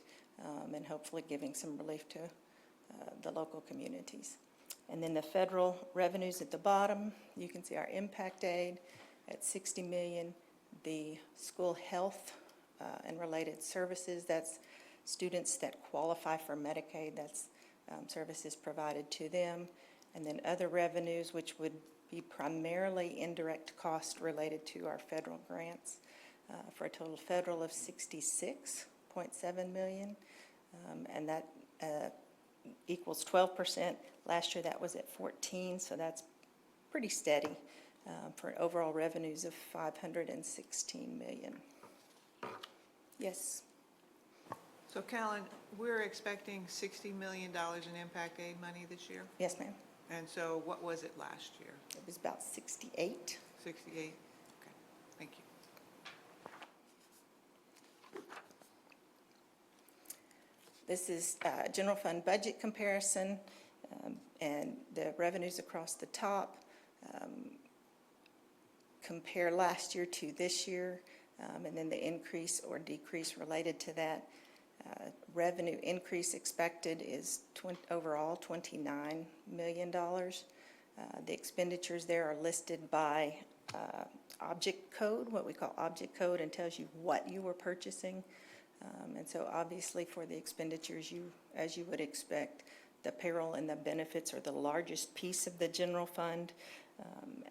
and hopefully giving some relief to the local communities. And then the federal revenues at the bottom, you can see our impact aid at $60 million. The school health and related services, that's students that qualify for Medicaid, that's services provided to them. And then other revenues, which would be primarily indirect cost related to our federal grants, for a total federal of $66.7 million. And that equals 12%. Last year that was at 14%, so that's pretty steady for overall revenues of $516 million. Yes? So Callan, we're expecting $60 million in impact aid money this year? Yes, ma'am. And so what was it last year? It was about 68. 68? Okay, thank you. This is general fund budget comparison, and the revenues across the top compare last year to this year, and then the increase or decrease related to that. Revenue increase expected is overall $29 million. The expenditures there are listed by object code, what we call object code, and tells you what you were purchasing. And so obviously for the expenditures, as you would expect, the payroll and the benefits are the largest piece of the general fund.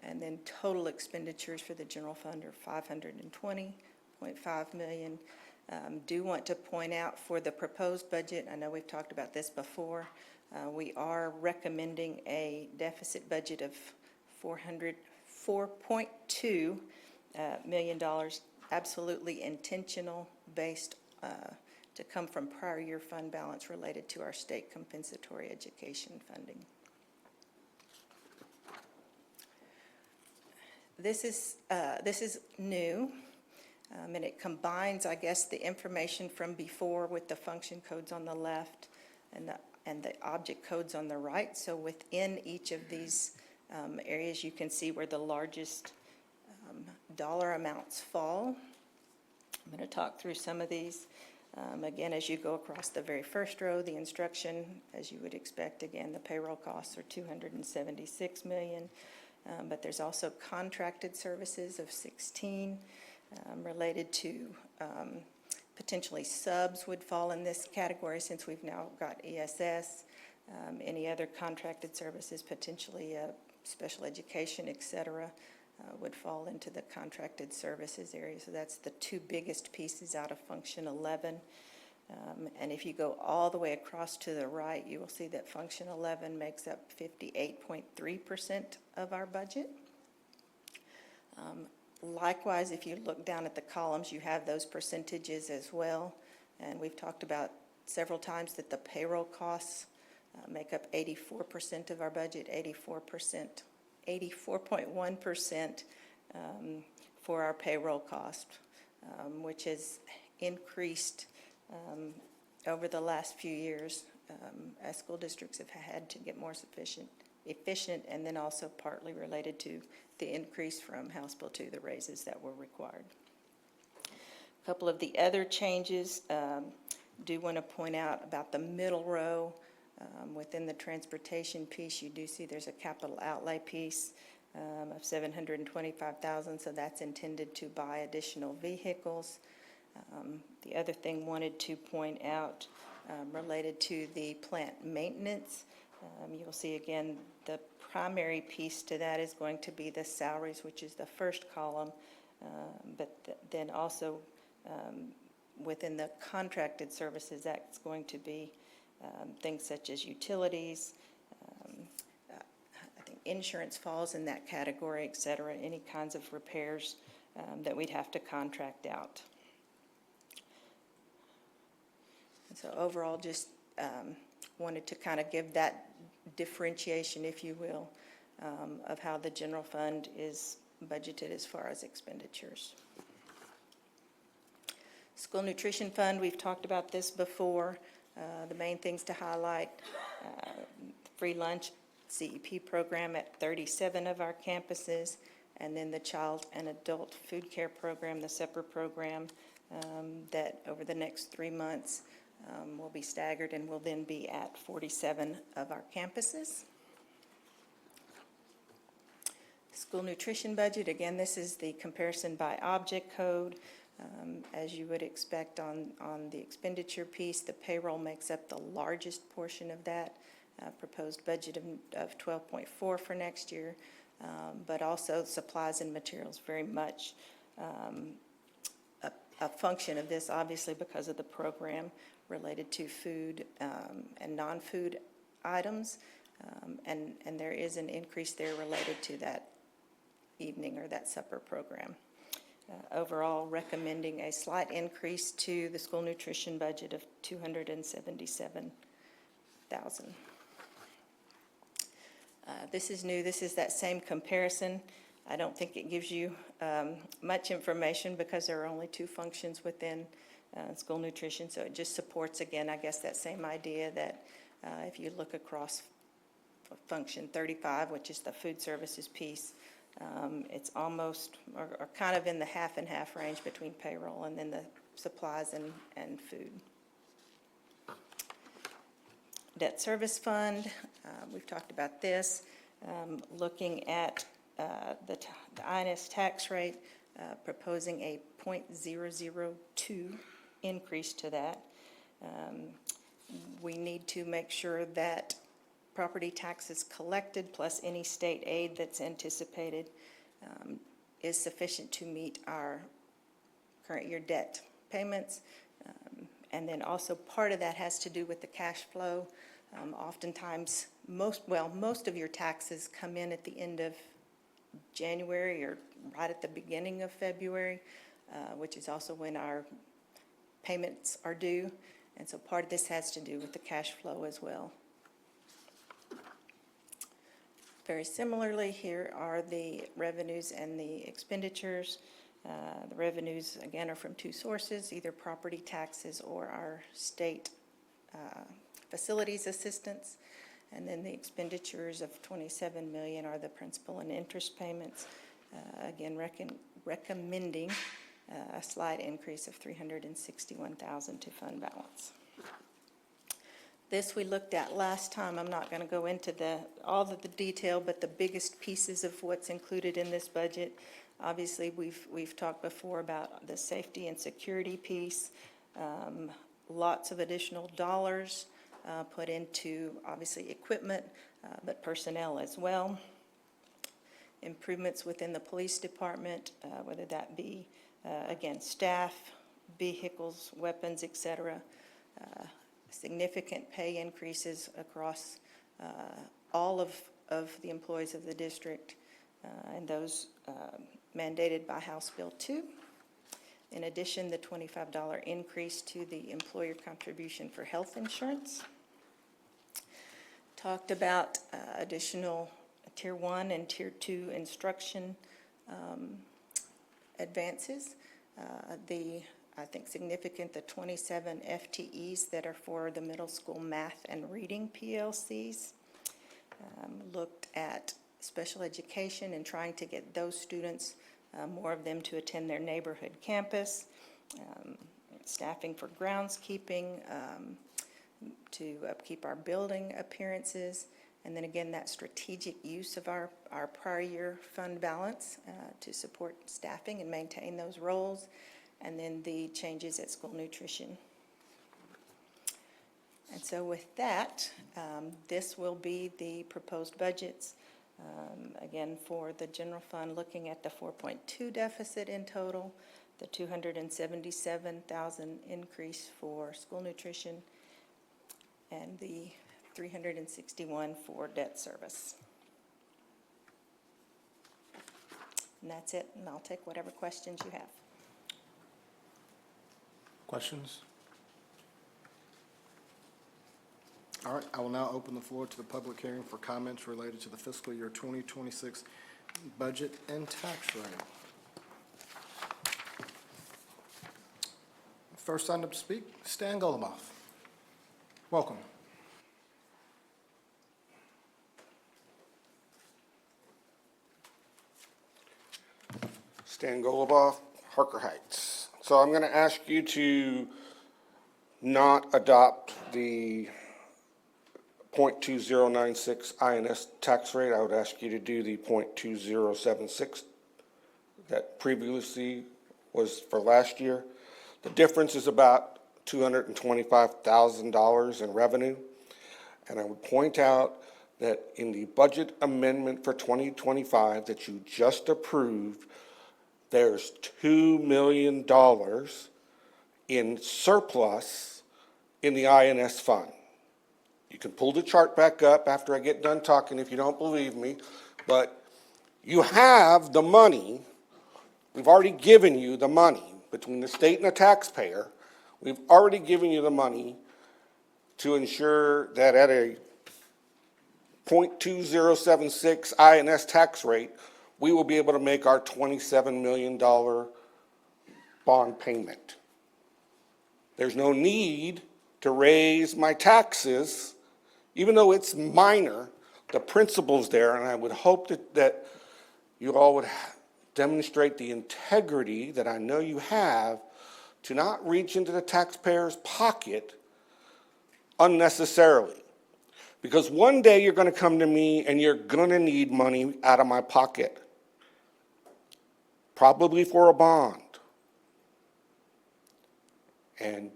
And then total expenditures for the general fund are $520.5 million. Do want to point out for the proposed budget, I know we've talked about this before, we are recommending a deficit budget of $4.2 million, absolutely intentional, based to come from prior year fund balance related to our state compensatory education funding. This is new, and it combines, I guess, the information from before with the function codes on the left and the object codes on the right. So within each of these areas, you can see where the largest dollar amounts fall. I'm going to talk through some of these. Again, as you go across the very first row, the instruction, as you would expect, again, the payroll costs are $276 million. But there's also contracted services of 16 related to potentially subs would fall in this category since we've now got ESS. Any other contracted services, potentially special education, et cetera, would fall into the contracted services area. So that's the two biggest pieces out of Function 11. And if you go all the way across to the right, you will see that Function 11 makes up 58.3% of our budget. Likewise, if you look down at the columns, you have those percentages as well. And we've talked about several times that the payroll costs make up 84% of our budget, 84.1% for our payroll cost, which has increased over the last few years as school districts have had to get more efficient, and then also partly related to the increase from House Bill 2, the raises that were required. A couple of the other changes, do want to point out about the middle row. Within the transportation piece, you do see there's a capital outlay piece of $725,000, so that's intended to buy additional vehicles. The other thing wanted to point out related to the plant maintenance, you'll see again the primary piece to that is going to be the salaries, which is the first column, but then also within the contracted services, that's going to be things such as utilities, I think insurance falls in that category, et cetera, any kinds of repairs that we'd have to contract out. And so overall, just wanted to kind of give that differentiation, if you will, of how the general fund is budgeted as far as expenditures. School Nutrition Fund, we've talked about this before. The main things to highlight, free lunch CEP program at 37 of our campuses, and then the child and adult food care program, the SEPR program, that over the next 3 months will be staggered and will then be at 47 of our campuses. School nutrition budget, again, this is the comparison by object code. As you would expect on the expenditure piece, the payroll makes up the largest portion of that, proposed budget of 12.4 for next year, but also supplies and materials, very much a function of this, obviously, because of the program related to food and non-food items, and there is an increase there related to that evening or that supper program. Overall, recommending a slight increase to the school nutrition budget of $277,000. This is new. This is that same comparison. I don't think it gives you much information because there are only 2 functions within school nutrition, so it just supports, again, I guess that same idea that if you look across function 35, which is the food services piece, it's almost, or kind of in the half and half range between payroll and then the supplies and food. Debt service fund, we've talked about this. Looking at the INS tax rate, proposing a 0.002 increase to that. We need to make sure that property taxes collected plus any state aid that's anticipated is sufficient to meet our current year debt payments. And then also part of that has to do with the cash flow. Oftentimes, most of your taxes come in at the end of January or right at the beginning of February, which is also when our payments are due. And so part of this has to do with the cash flow as well. Very similarly, here are the revenues and the expenditures. The revenues, again, are from 2 sources, either property taxes or our state facilities assistance. And then the expenditures of $27 million are the principal and interest payments. Again, recommending a slight increase of $361,000 to fund balance. This we looked at last time. I'm not going to go into all of the detail, but the biggest pieces of what's included in this budget. Obviously, we've talked before about the safety and security piece. Lots of additional dollars put into, obviously, equipment, but personnel as well. Improvements within the police department, whether that be, again, staff, vehicles, weapons, et cetera. Significant pay increases across all of the employees of the district, and those mandated by House Bill 2. In addition, the $25 increase to the employer contribution for health insurance. Talked about additional Tier 1 and Tier 2 instruction advances. I think significant, the 27 FTEs that are for the middle school math and reading PLCs. Looked at special education and trying to get those students, more of them to attend their neighborhood campus. Staffing for groundskeeping, to upkeep our building appearances. And then again, that strategic use of our prior year fund balance to support staffing and maintain those roles. And then the changes at school nutrition. And so with that, this will be the proposed budgets. Again, for the general fund, looking at the 4.2 deficit in total, the 277,000 increase for school nutrition, and the 361 for debt service. And that's it, and I'll take whatever questions you have. Questions? All right, I will now open the floor to the public hearing for comments related to the fiscal year 2026 budget and tax rate. First signed up to speak, Stan Goluboff. Welcome. Stan Goluboff, Harker Heights. So I'm going to ask you to not adopt the .2096 INS tax rate. I would ask you to do the .2076 that previously was for last year. The difference is about $225,000 in revenue. And I would point out that in the budget amendment for 2025 that you just approved, there's $2 million in surplus in the INS fund. You can pull the chart back up after I get done talking if you don't believe me, but you have the money. We've already given you the money between the state and the taxpayer. We've already given you the money to ensure that at a .2076 INS tax rate, we will be able to make our $27 million bond payment. There's no need to raise my taxes, even though it's minor. The principle's there, and I would hope that you all would demonstrate the integrity that I know you have to not reach into the taxpayer's pocket unnecessarily. Because one day you're going to come to me and you're going to need money out of my pocket, probably for a bond. And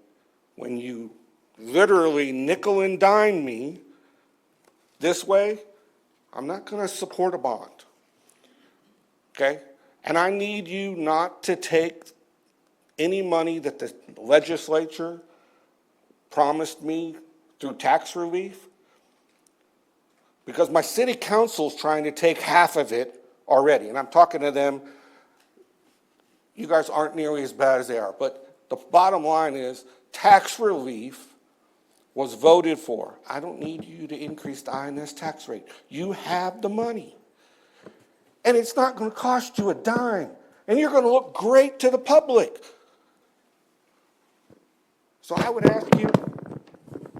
when you literally nickel and dime me this way, I'm not going to support a bond. Okay? And I need you not to take any money that the legislature promised me through tax relief, because my city council's trying to take half of it already. And I'm talking to them. You guys aren't nearly as bad as they are. But the bottom line is tax relief was voted for. I don't need you to increase the INS tax rate. You have the money. And it's not going to cost you a dime. And you're going to look great to the public. So I would ask you,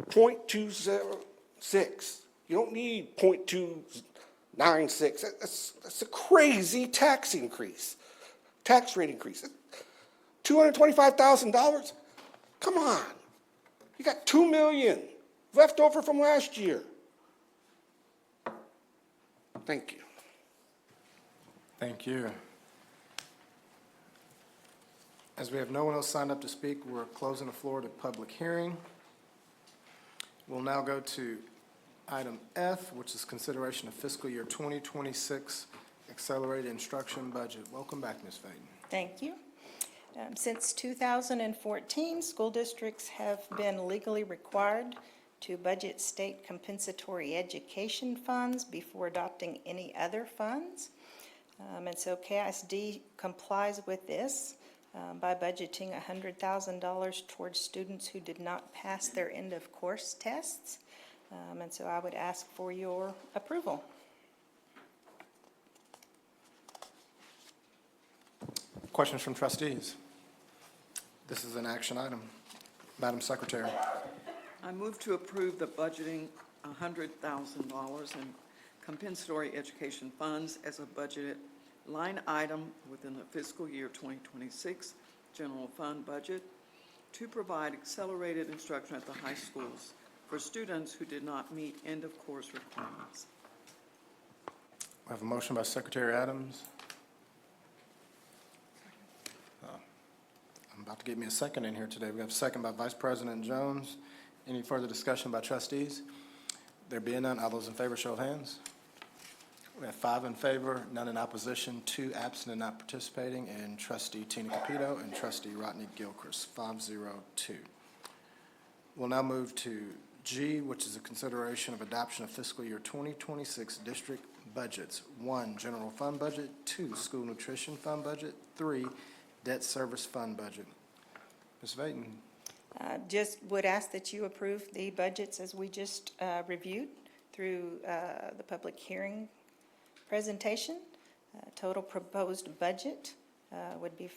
0.206. You don't need 0.296. That's a crazy tax increase, tax rate increase. $225,000? Come on. You got $2 million left over from last year. Thank you. Thank you. As we have no one else signed up to speak, we're closing the floor to public hearing. We'll now go to item F, which is consideration of fiscal year 2026 accelerated instruction budget. Welcome back, Ms. Faden. Thank you. Since 2014, school districts have been legally required to budget state compensatory education funds before adopting any other funds. And so KISD complies with this by budgeting $100,000 towards students who did not pass their end-of-course tests. And so I would ask for your approval. Questions from trustees? This is an action item. Madam Secretary. I move to approve the budgeting $100,000 in compensatory education funds as a budgeted line item within the fiscal year 2026 general fund budget to provide accelerated instruction at the high schools for students who did not meet end-of-course requirements. We have a motion by Secretary Adams. I'm about to get me a second in here today. We have a second by Vice President Jones. Any further discussion by trustees? There being none, all those in favor, show of hands. We have 5 in favor, none in opposition, 2 absent and not participating, and trustee Tina Capito and trustee Rodney Gilchrist, 502. We'll now move to G, which is a consideration of adoption of fiscal year 2026 district budgets. 1, general fund budget. 2, school nutrition fund budget. 3, debt service fund budget. Ms. Vaden. Just would ask that you approve the budgets as we just reviewed through the public hearing presentation. Total proposed budget would be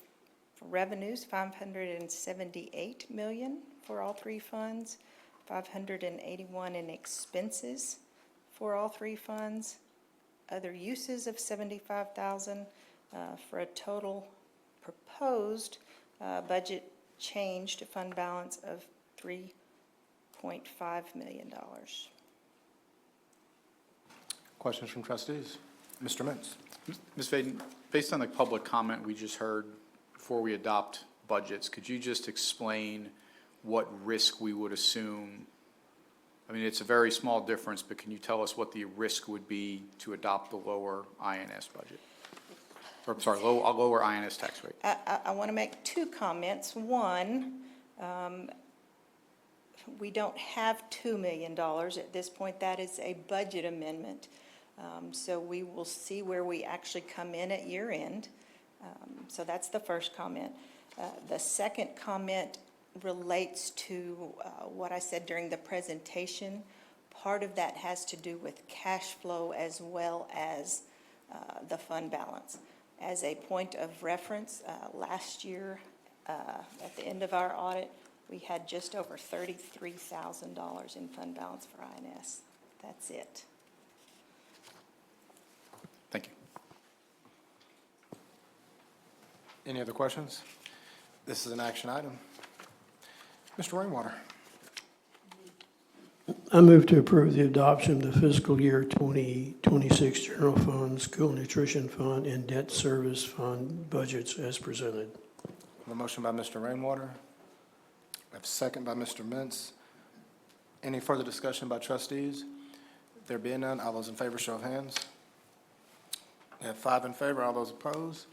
for revenues, $578 million for all 3 funds, $581 in expenses for all 3 funds, other uses of $75,000 for a total proposed budget change to fund balance of $3.5 million. Questions from trustees? Mr. Mintz. Ms. Vaden, based on the public comment we just heard before we adopt budgets, could you just explain what risk we would assume? I mean, it's a very small difference, but can you tell us what the risk would be to adopt the lower INS budget? Or, sorry, lower INS tax rate? I want to make 2 comments. One, we don't have $2 million at this point. That is a budget amendment. So we will see where we actually come in at year end. So that's the first comment. The second comment relates to what I said during the presentation. Part of that has to do with cash flow as well as the fund balance. As a point of reference, last year, at the end of our audit, we had just over $33,000 in fund balance for INS. That's it. Thank you. Any other questions? This is an action item. Mr. Rainwater. I move to approve the adoption of the fiscal year 2026 general fund, school nutrition fund, and debt service fund budgets as presented. A motion by Mr. Rainwater. We have a second by Mr. Mintz. Any further discussion by trustees? There being none, all those in favor, show of hands. We have 5 in favor, all those opposed.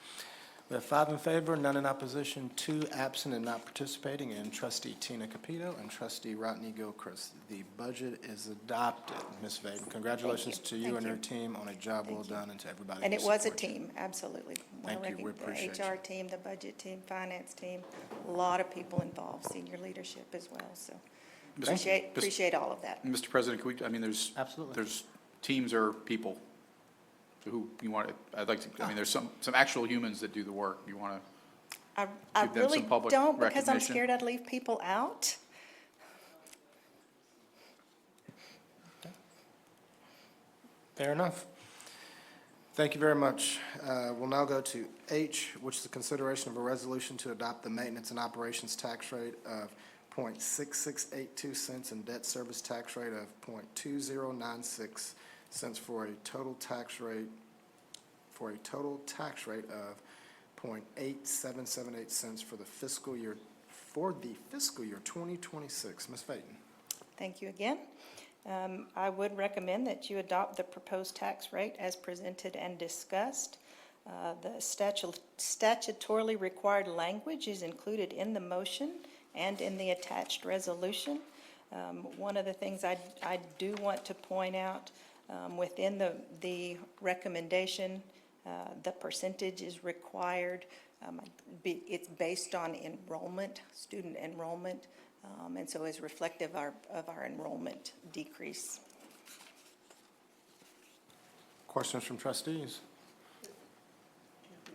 We have 5 in favor, none in opposition, 2 absent and not participating, and trustee Tina Capito and trustee Rodney Gilchrist. The budget is adopted. Ms. Vaden, congratulations to you and your team on a job well done, and to everybody. And who it was a supports you. team, absolutely. Thank you. We appreciate The HR team, the budget team, finance team, a lot of people involved, senior leadership as well, so appreciate all of that. Mr. President, can we, I mean, Absolutely. there's teams or people who you want to, I'd like to, I mean, there's some actual humans that do the work. You want to I give them really some public don't, because I'm recognition? scared I'd leave people out. Fair enough. Thank you very much. We'll now go to H, which is the consideration of a resolution to adopt the maintenance and operations tax rate of .6682 cents and debt service tax rate of .2096 cents for a total tax rate of .8778 cents for the fiscal year 2026. Ms. Faden. Thank you again. I would recommend that you adopt the proposed tax rate as presented and discussed. The statutorily required language is included in the motion and in the attached resolution. One of the things I do want to point out, within the recommendation, the percentage is required. It's based on enrollment, student enrollment, and so is reflective of our enrollment decrease. Questions from trustees?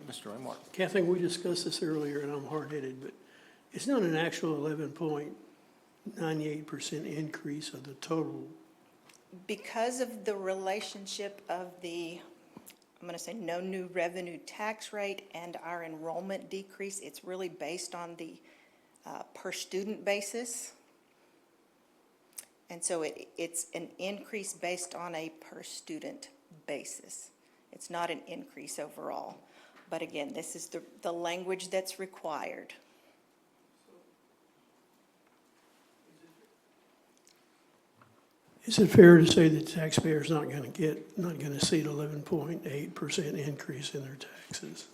Mr. Rainwater. Kathy, we discussed this earlier, and I'm hard-headed, but it's not an actual 11.98% increase of the total. Because of the relationship of the, I'm going to say, no new revenue tax rate and our enrollment decrease, it's really based on the per student basis. And so it's an increase based on a per student basis. It's not an increase overall. But again, this is the language that's required. Is it fair to say that taxpayers not going to see an 11.8% increase in their taxes?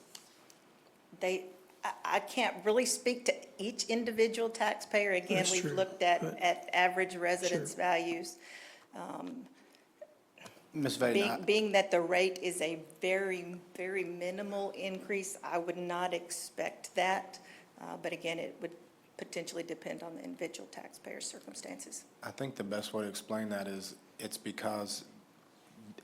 I can't really speak to each individual taxpayer. Again, That's we've true, looked at average residence Sure. values. Ms. Vaden, Being that the rate is a very, very minimal increase, I would not expect that. But again, it would potentially depend on the individual taxpayer's circumstances. I think the best way to explain that is it's because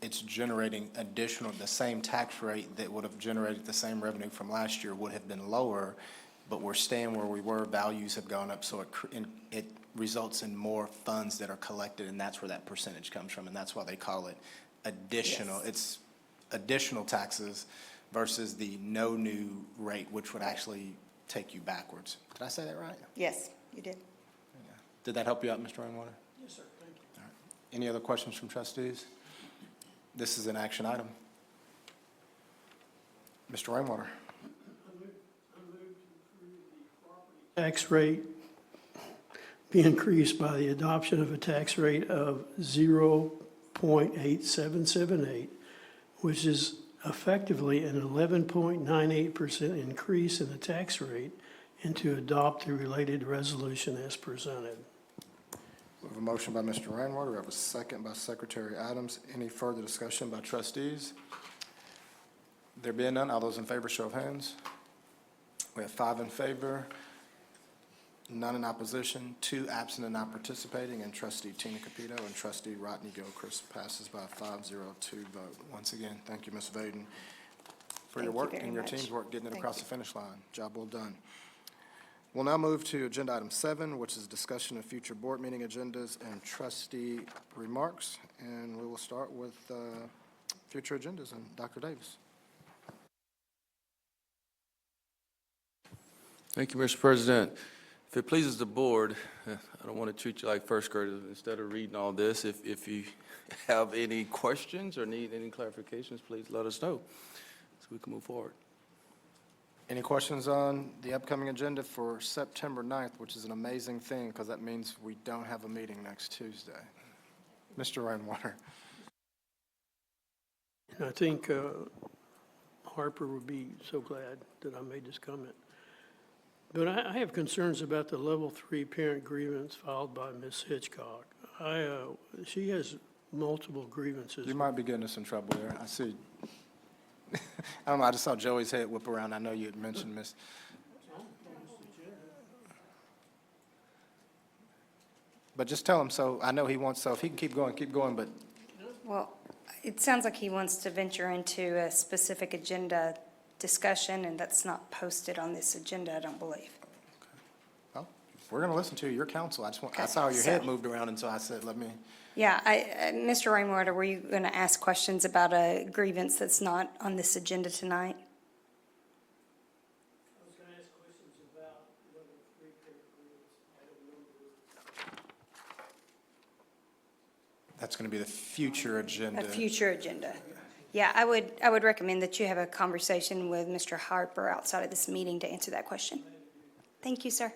it's generating the same tax rate that would have generated the same revenue from last year would have been lower, but we're staying where we were, values have gone up, so it results in more funds that are collected, and that's where that percentage comes from, and that's why they call it additional. Yes. It's additional taxes versus the no new rate, which would actually take you backwards. Did I say that right? Yes, you did. Did that help you out, Mr. Rainwater? Yes, sir. Thank you. All right. Any other questions from trustees? This is an action item. Mr. Rainwater. Tax rate be increased by the adoption of a tax rate of 0.8778, which is effectively an 11.98% increase in the tax rate, and to adopt the related resolution as presented. We have a motion by Mr. Rainwater. We have a second by Secretary Adams. Any further discussion by trustees? There being none, all those in favor, show of hands. We have 5 in favor, none in opposition, 2 absent and not participating, and trustee Tina Capito and trustee Rodney Gilchrist passes by a 5-0-2 vote. Once again, thank you, Ms. Vaden, for your Thank you work very and your much. team's work getting it Thank across you. the finish line. Job well done. We'll now move to agenda item 7, which is discussion of future board meeting agendas and trustee remarks. And we will start with future agendas and Dr. Davis. Thank you, Mr. President. If it pleases the board, I don't want to treat you like first graders. Instead of reading all this, if you have any questions or need any clarifications, please let us know so we can move forward. Any questions on the upcoming agenda for September 9th, which is an amazing thing because that means we don't have a meeting next Tuesday? Mr. Rainwater. And I think Harper would be so glad that I made this comment. But I have concerns about the level 3 parent grievance filed by Ms. Hitchcock. She has multiple grievances. You might be getting us in trouble there. I see. I don't know, I just saw Joey's head whip around. I know you had mentioned Miss. But just tell him, so I know he wants, so if he can keep going, but Well, it sounds like he wants to venture into a specific agenda discussion, and that's not posted on this agenda, I don't believe. well, we're going to listen to you. Your counsel. I Okay, saw your head so- moved around, and so I said, let me. Yeah, Mr. Rainwater, were you going to ask questions about a grievance that's not on this agenda tonight? I was going to ask questions about level 3 parent grievance, item number. That's going to be the future agenda. A future agenda. Yeah, I would recommend that you have a conversation with Mr. Harper outside of this meeting to answer that question. Thank you, sir.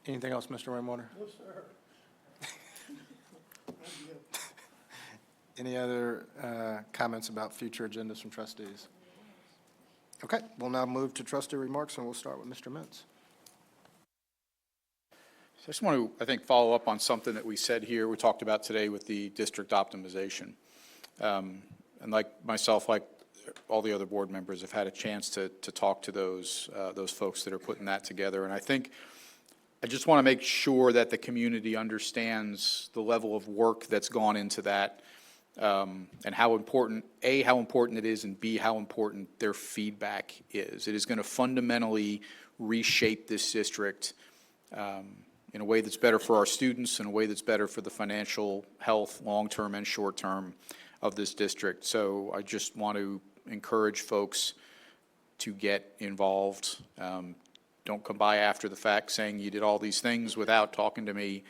Anything else, Mr. Rainwater? No, sir. Any other comments about future agendas from trustees? Okay, we'll now move to trustee remarks, and we'll start with Mr. Mintz. So I just want to, I think, follow up on something that we said here, we talked about today with the district optimization. And like myself, like all the other board members, have had a chance to talk to those folks that are putting that together. And I think I just want to make sure that the community understands the level of work that's gone into that, and how important, A, how important it is, and B, how important their feedback is. It is going to fundamentally reshape this district in a way that's better for our students, in a way that's better for the financial health, long-term and short-term, of this district. So I just want to encourage folks to get involved. Don't come by after the fact saying you did all these things without talking to me.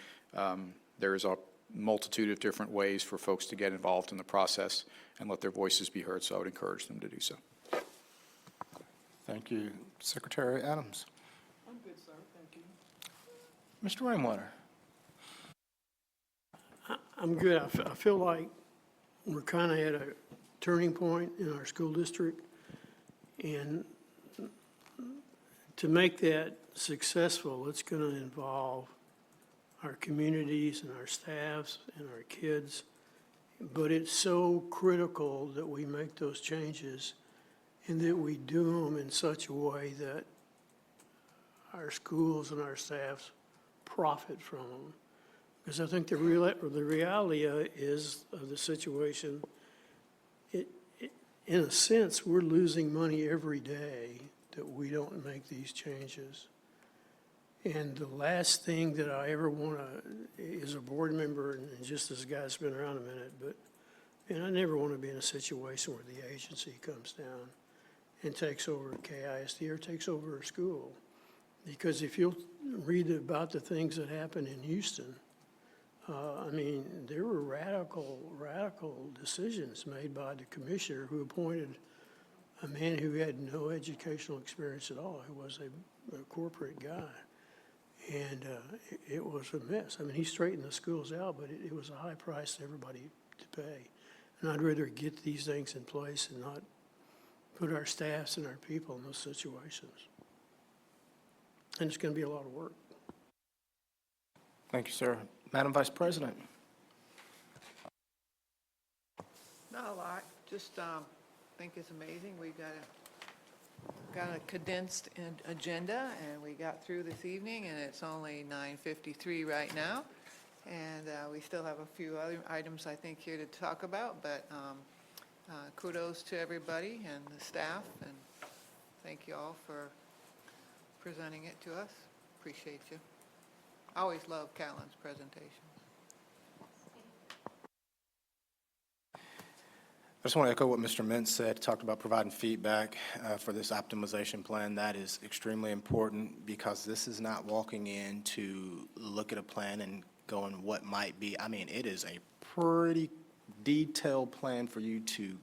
There is a multitude of different ways for folks to get involved in the process and let their voices be heard, so I would encourage them to do so. Thank you. Secretary Adams. I'm good, sir, thank you. Mr. Rainwater. I'm good. I feel like we're kind of at a turning point in our school district, and to make that successful, it's going to involve our communities and our staffs and our kids. But it's so critical that we make those changes and that we do them in such a way that our schools and our staffs profit from them. Because I think the reality is of the situation, in a sense, we're losing money every day that we don't make these changes. And the last thing that I ever want to, as a board member, and just as a guy that's been around a minute, but, and I never want to be in a situation where the agency comes down and takes over KISD or takes over a school. Because if you'll read about the things that happened in Houston, I mean, there were radical decisions made by the commissioner who appointed a man who had no educational experience at all, who was a corporate guy. And it was a mess. I mean, he straightened the schools out, but it was a high price to everybody to pay. And I'd rather get these things in place and not put our staffs and our people in those situations. And it's going to be a lot of work. Thank you, sir. Madam Vice President. Not a lot, just think it's amazing. We've got a condensed agenda, and we got through this evening, and it's only 9:53 right now. And we still have a few other items, I think, here to talk about, but kudos to everybody and the staff, and thank you all for presenting it to us. Appreciate you. I always love Callan's presentations. I just want to echo what Mr. Mintz said, talked about providing feedback for this optimization plan. That is extremely important because this is not walking in to look at a plan and going what might be. I mean, it is a pretty detailed plan for you to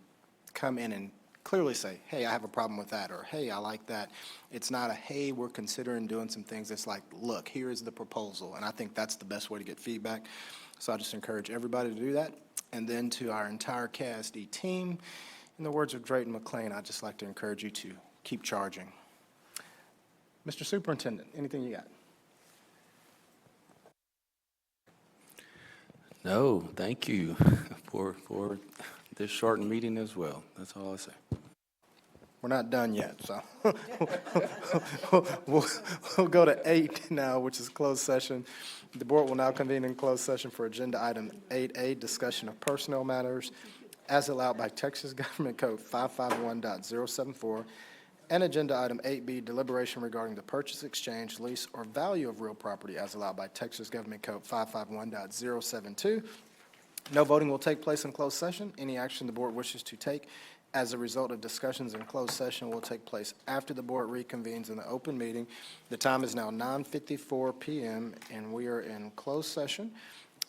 come in and clearly say, hey, I have a problem with that, or hey, I like that. It's not a, hey, we're considering doing some things. It's like, look, here is the proposal. And I think that's the best way to get feedback. So I just encourage everybody to do that. And then to our entire KISD team, in the words of Drayton McLean, I'd just like to encourage you to keep charging. Mr. Superintendent, anything you got? No, thank you for this shortened meeting as well. That's all I say. We're not done yet, so we'll go to 8 now, which is closed session. The board will now convene in closed session for agenda item 8A, discussion of personnel matters as allowed by Texas Government Code 551.074, and agenda item 8B, deliberation regarding the purchase, exchange, lease, or value of real property as allowed by Texas Government Code 551.072. No voting will take place in closed session. Any action the board wishes to take as a result of discussions in closed session will take place after the board reconvenes in the open meeting. The time is now 9:54 p.m. and we are in closed session.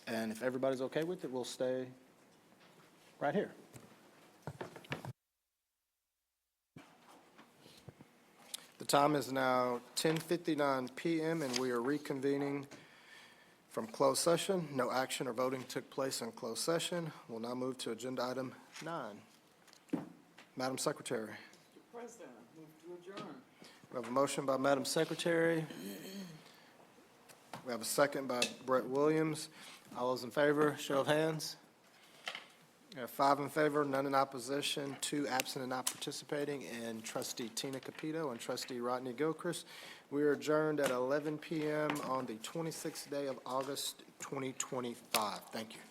And if everybody's okay with it, we'll stay right here. The The time is now 10:59 PM, and we are reconvening from closed session. No action or voting took place in closed session. We'll now move to agenda item 9. Madam Secretary. Mr. President, I move to adjourn. We have a motion by Madam Secretary. We have a second by Brett Williams. All those in favor, show of hands. We have 5 in favor, none in opposition, 2 absent and not participating, and trustee Tina Capito and trustee Rodney Gilchrist. We are adjourned at 11 PM on the 26th day of August, 2025. Thank you.